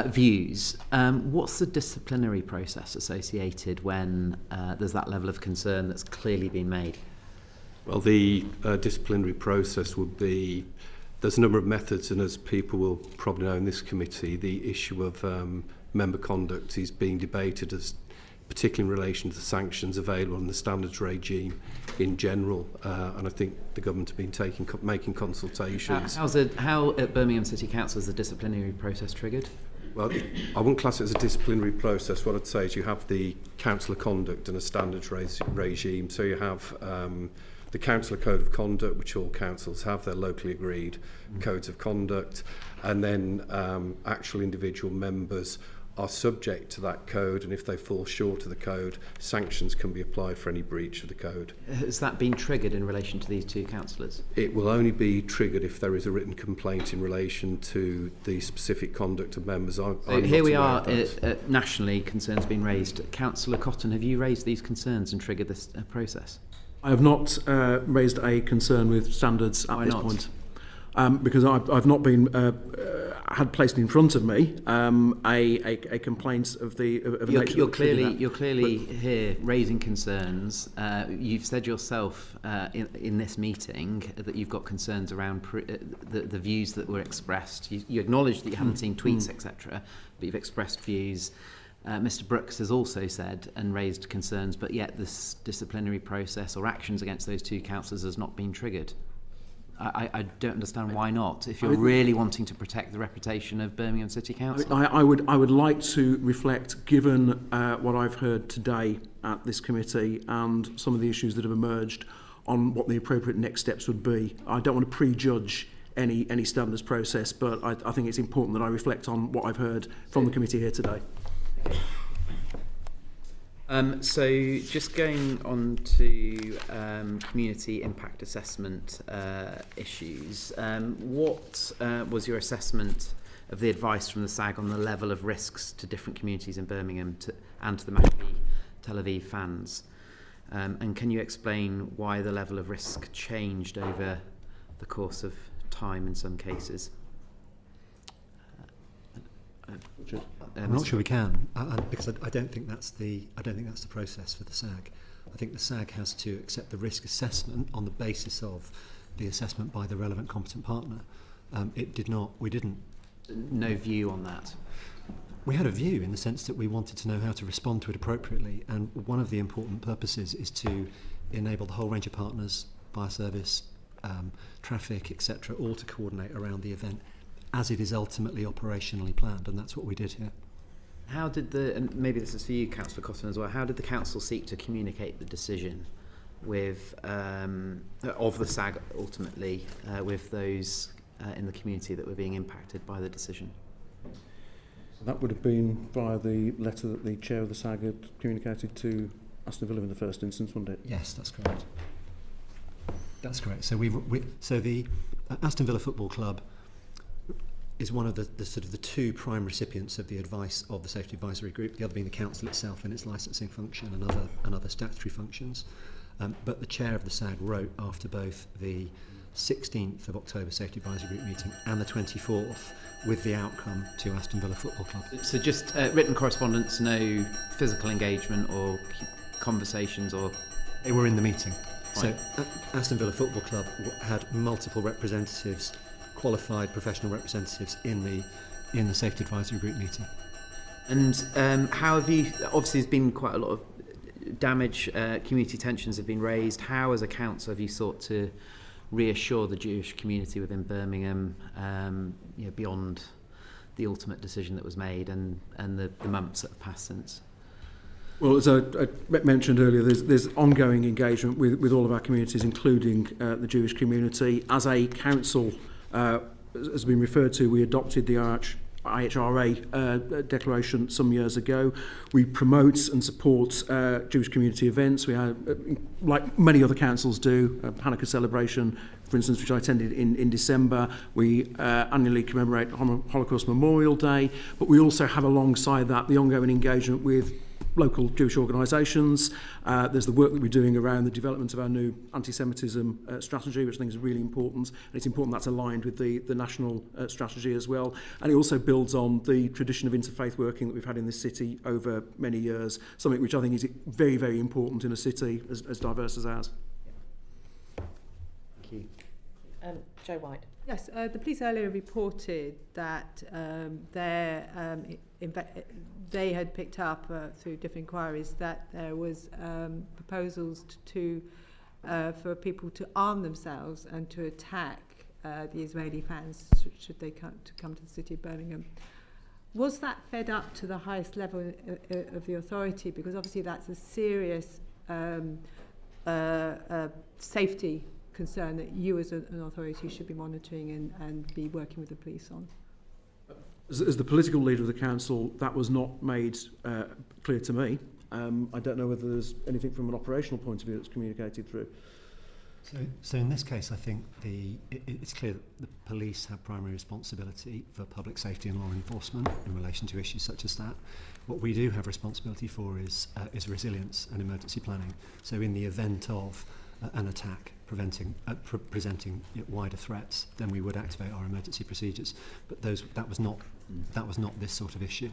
views. What's the disciplinary process associated when there's that level of concern that's clearly been made? Well, the disciplinary process would be, there's a number of methods, and as people will probably know in this committee, the issue of member conduct is being debated, as particularly in relation to the sanctions available in the standards regime in general, and I think the government have been making consultations. How at Birmingham City Council is the disciplinary process triggered? Well, I wouldn't class it as a disciplinary process. What I'd say is you have the councillor conduct and a standards regime. So you have the councillor code of conduct, which all councils have, their locally agreed codes of conduct, and then actual individual members are subject to that code, and if they fall short of the code, sanctions can be applied for any breach of the code. Has that been triggered in relation to these two councillors? It will only be triggered if there is a written complaint in relation to the specific conduct of members. So here we are, nationally, concerns being raised. Councillor Cotton, have you raised these concerns and triggered this process? I have not raised a concern with standards at this point. Because I've not been had placed in front of me a complaint of the nature. You're clearly here raising concerns. You've said yourself in this meeting that you've got concerns around the views that were expressed. You acknowledge that you haven't seen tweets, etc., but you've expressed views. Mr. Brooks has also said and raised concerns, but yet this disciplinary process or actions against those two councillors has not been triggered. I don't understand why not, if you're really wanting to protect the reputation of Birmingham City Council. I would like to reflect, given what I've heard today at this committee and some of the issues that have emerged, on what the appropriate next steps would be. I don't want to prejudge any standards process, but I think it's important that I reflect on what I've heard from the committee here today. So just going on to community impact assessment issues, what was your assessment of the advice from the SAG on the level of risks to different communities in Birmingham and to the Maccabi Tel Aviv fans? And can you explain why the level of risk changed over the course of time in some cases? I'm not sure we can, because I don't think that's the process for the SAG. I think the SAG has to accept the risk assessment on the basis of the assessment by the relevant competent partner. It did not. We didn't. No view on that. We had a view in the sense that we wanted to know how to respond to it appropriately, and one of the important purposes is to enable the whole range of partners, fire service, traffic, etc., all to coordinate around the event as it is ultimately operationally planned, and that's what we did here. How did and maybe this is for you, Councillor Cotton, as well, how did the council seek to communicate the decision with of the SAG ultimately with those in the community that were being impacted by the decision? That would have been via the letter that the chair of the SAG had communicated to Aston Villa in the first instance, wasn't it? Yes, that's correct. That's correct. So so the Aston Villa Football Club is one of the sort of the two prime recipients of the advice of the Safety Advisory Group, the other being the council itself and its licensing function and other statutory functions. But the chair of the SAG wrote after both the 16th of October Safety Advisory Group meeting and the 24th with the outcome to Aston Villa Football Club. So just written correspondence, no physical engagement or conversations or... They were in the meeting. Fine. So Aston Villa Football Club had multiple representatives qualified professional representatives in the Safety Advisory Group meeting. And how have you, obviously there's been quite a lot of damage, community tensions have been raised. How as a council have you sought to reassure the Jewish community within Birmingham beyond the ultimate decision that was made and the months that have passed since? Well, as I mentioned earlier, there's ongoing engagement with all of our communities, including the Jewish community. As a council, as has been referred to, we adopted the IHRA declaration some years ago. We promote and support Jewish community events. We have, like many other councils do, a Hanukkah celebration, for instance, which I attended in December. We annually commemorate Holocaust Memorial Day, but we also have alongside that the ongoing engagement with local Jewish organisations. There's the work that we're doing around the development of our new anti-Semitism strategy, which I think is really important. And it's important that's aligned with the national strategy as well. And it also builds on the tradition of interfaith working that we've had in this city over many years, something which I think is very, very important in a city as diverse as ours. Thank you. Joe White. Yes, the police earlier reported that they had picked up through different inquiries that there was proposals for people to arm themselves and to attack the Israeli fans should they come to the city of Birmingham. Was that fed up to the highest level of the authority? Because obviously that's a serious safety concern that you as an authority should be monitoring and be working with the police on. As the political leader of the council, that was not made clear to me. I don't know whether there's anything from an operational point of view that's communicated through. So in this case, I think it's clear that the police have primary responsibility for public safety and law enforcement in relation to issues such as that. What we do have responsibility for is resilience and emergency planning. So in the event of an attack presenting wider threats, then we would activate our emergency procedures. But that was not this sort of issue.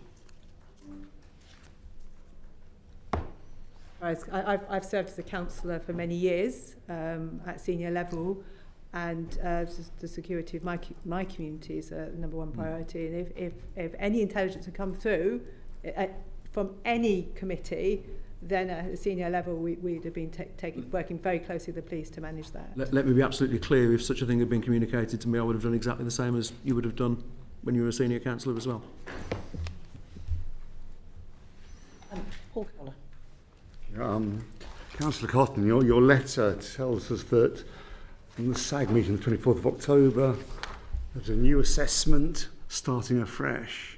I've served as a councillor for many years at senior level, and the security of my community is number one priority. And if any intelligence had come through from any committee, then at a senior level we'd have been working very closely with the police to manage that. Let me be absolutely clear, if such a thing had been communicated to me, I would have done exactly the same as you would have done when you were a senior councillor as well. Paul Connor. Councillor Cotton, your letter tells us that on the SAG meeting on the 24th of October, there's a new assessment starting afresh.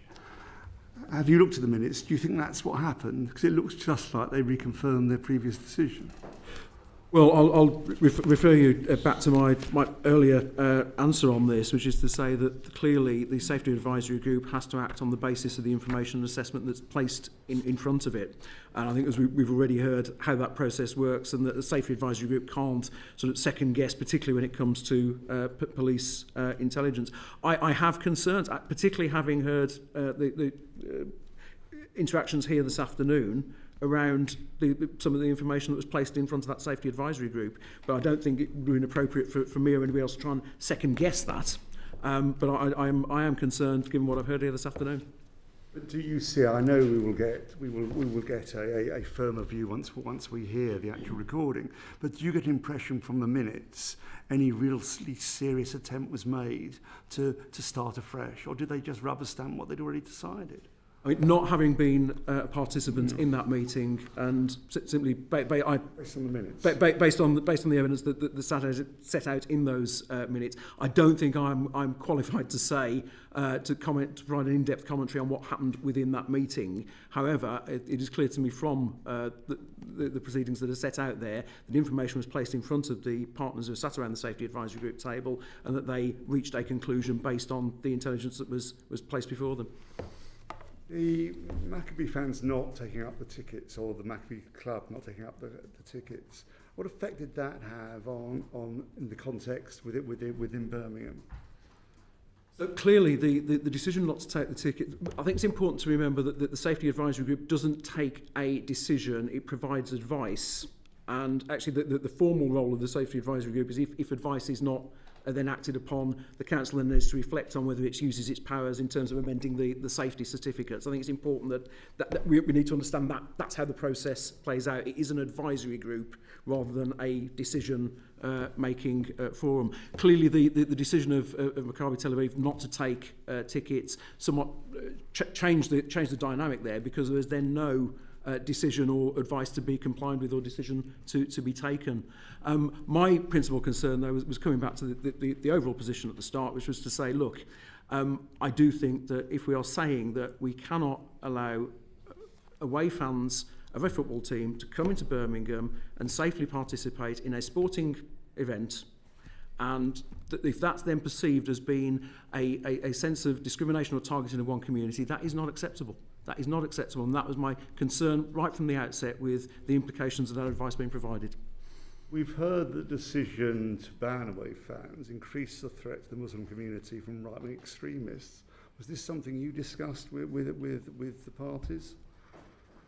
Have you looked at the minutes? Do you think that's what happened? Because it looks just like they reconfirmed their previous decision. Well, I'll refer you back to my earlier answer on this, which is to say that clearly the Safety Advisory Group has to act on the basis of the information and assessment that's placed in front of it. And I think as we've already heard how that process works, and that the Safety Advisory Group can't sort of second guess, particularly when it comes to police intelligence. I have concerns, particularly having heard the interactions here this afternoon around some of the information that was placed in front of that Safety Advisory Group. But I don't think it would be inappropriate for me or anybody else to try and second guess that. But I am concerned, given what I've heard here this afternoon. But do you see? I know we will get a firmer view once we hear the actual recording. But do you get an impression from the minutes any really serious attempt was made to start afresh, or did they just rubber stamp what they'd already decided? I mean, not having been a participant in that meeting, and simply based on the minutes, based on the evidence that set out in those minutes, I don't think I'm qualified to say to provide an in-depth commentary on what happened within that meeting. However, it is clear to me from the proceedings that are set out there that information was placed in front of the partners who sat around the Safety Advisory Group table, and that they reached a conclusion based on the intelligence that was placed before them. The Maccabi fans not taking up the tickets, or the Maccabi club not taking up the tickets, what effect did that have on in the context within Birmingham? So clearly, the decision not to take the ticket, I think it's important to remember that the Safety Advisory Group doesn't take a decision, it provides advice And actually the formal role of the Safety Advisory Group is if advice is not then acted upon, the council then needs to reflect on whether it uses its powers in terms of amending the safety certificates. I think it's important that we need to understand that that's how the process plays out. It is an advisory group rather than a decision making forum. Clearly the decision of Maccabi Tel Aviv not to take tickets somewhat changed the dynamic there, because there was then no decision or advice to be complied with or decision to be taken. My principal concern, though, was coming back to the overall position at the start, which was to say, look, I do think that if we are saying that we cannot allow away fans of a football team to come into Birmingham and safely participate in a sporting event, and if that's then perceived as being a sense of discrimination or targeting of one community, that is not acceptable. That is not acceptable, and that was my concern right from the outset with the implications of that advice being provided. We've heard the decision to ban away fans increased the threat to the Muslim community from right-wing extremists. Was this something you discussed with the parties?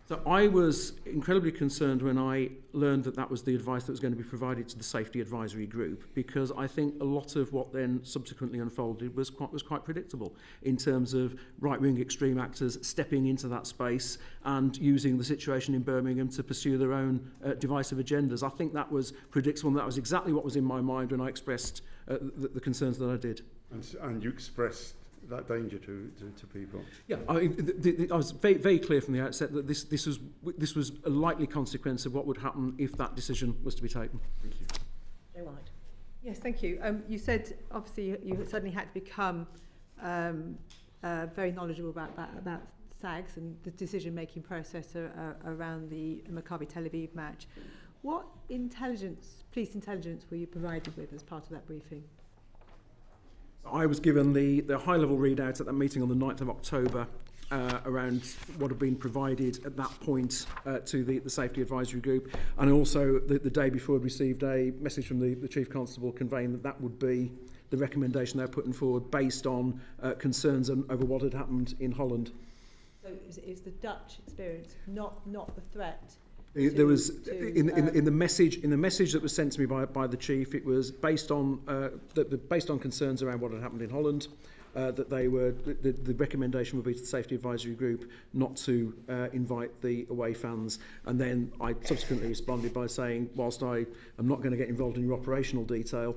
So I was incredibly concerned when I learned that was the advice that was going to be provided to the Safety Advisory Group, because I think a lot of what then subsequently unfolded was quite predictable in terms of right-wing extreme actors stepping into that space and using the situation in Birmingham to pursue their own divisive agendas. I think that was predictable, and that was exactly what was in my mind when I expressed the concerns that I did. And you expressed that danger to people. Yeah, I was very clear from the outset that this was a likely consequence of what would happen if that decision was to be taken. Thank you. Joe White. Yes, thank you. You said obviously you suddenly had to become very knowledgeable about SAGs and the decision-making process around the Maccabi Tel Aviv match. What police intelligence were you provided with as part of that briefing? I was given the high-level readout at that meeting on the 9th of October around what had been provided at that point to the Safety Advisory Group, and also the day before I received a message from the Chief Constable conveying that would be the recommendation they were putting forward based on concerns over what had happened in Holland. So is the Dutch experience not the threat? There was in the message that was sent to me by the chief. It was based on concerns around what had happened in Holland. That they were the recommendation would be to the Safety Advisory Group not to invite the away fans. And then I subsequently responded by saying, whilst I am not going to get involved in your operational detail,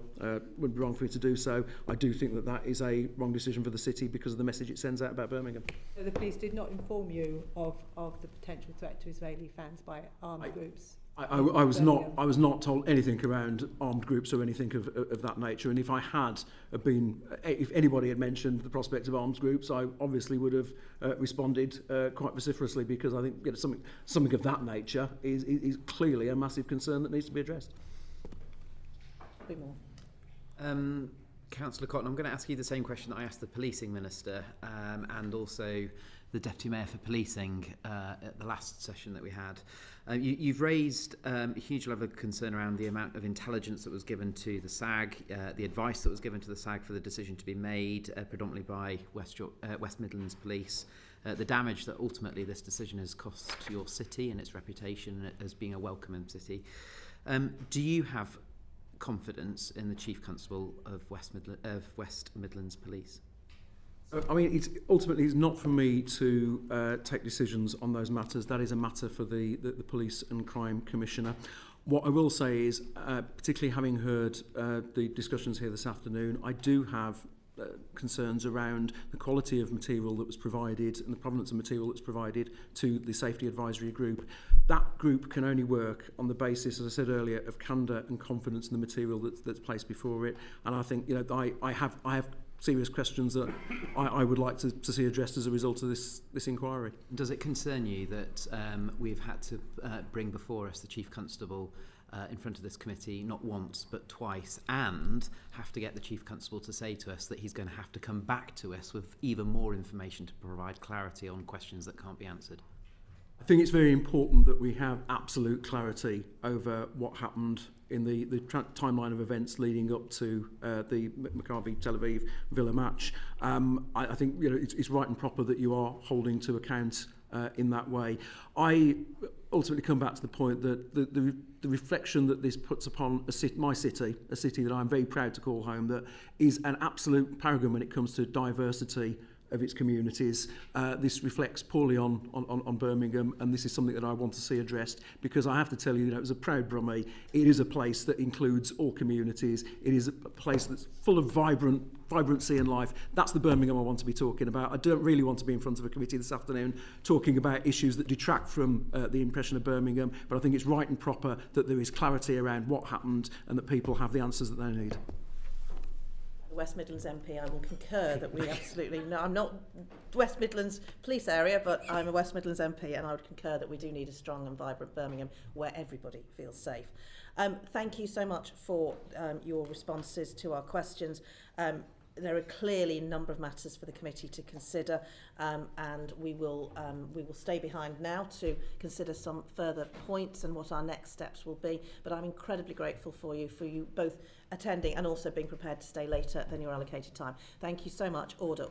would be wrong for me to do so, I do think that is a wrong decision for the city because of the message it sends out about Birmingham. So the police did not inform you of the potential threat to Israeli fans by armed groups? I was not told anything around armed groups or anything of that nature, and if anybody had mentioned the prospect of armed groups, I obviously would have responded quite vociferously, because I think something of that nature is clearly a massive concern that needs to be addressed. A bit more. Councillor Cotton, I'm going to ask you the same question that I asked the policing minister and also the Deputy Mayor for Policing at the last session that we had. You've raised a huge level of concern around the amount of intelligence that was given to the SAG, the advice that was given to the SAG for the decision to be made, predominantly by West Midlands Police, the damage that ultimately this decision has cost your city and its reputation as being a welcoming city. Do you have confidence in the Chief Constable of West Midlands Police? I mean, it's not for me to take decisions on those matters. That is a matter for the Police and Crime Commissioner. What I will say is, particularly having heard the discussions here this afternoon, I do have concerns around the quality of material that was provided and the provenance of material that was provided to the Safety Advisory Group. That group can only work on the basis, as I said earlier, of candour and confidence in the material that's placed before it. And I think, I have serious questions that I would like to see addressed as a result of this inquiry. Does it concern you that we've had to bring before us the Chief Constable in front of this committee not once but twice, and have to get the Chief Constable to say to us that he's going to have to come back to us with even more information to provide clarity on questions that can't be answered? I think it's very important that we have absolute clarity over what happened in the timeline of events leading up to the Maccabi Tel Aviv Villa match. I think it's right and proper that you are holding to account in that way. ultimately come back to the point that the reflection that this puts upon my city, a city that I'm very proud to call home, that is an absolute paragon when it comes to diversity of its communities. This reflects poorly on Birmingham, and this is something that I want to see addressed, because I have to tell you, as a proud Brummie, it is a place that includes all communities. It is a place that's full of vibrancy and life. That's the Birmingham I want to be talking about. I don't really want to be in front of a committee this afternoon talking about issues that detract from the impression of Birmingham, but I think it's right and proper that there is clarity around what happened and that people have the answers that they need. The West Midlands MP, I will concur that we absolutely, no, I'm not West Midlands police area, but I'm a West Midlands MP, and I would concur that we do need a strong and vibrant Birmingham where everybody feels safe. Thank you so much for your responses to our questions. There are clearly a number of matters for the committee to consider, and we will stay behind now to consider some further points and what our next steps will be. But I'm incredibly grateful for you both attending and also being prepared to stay later than your allocated time. Thank you so much. Order.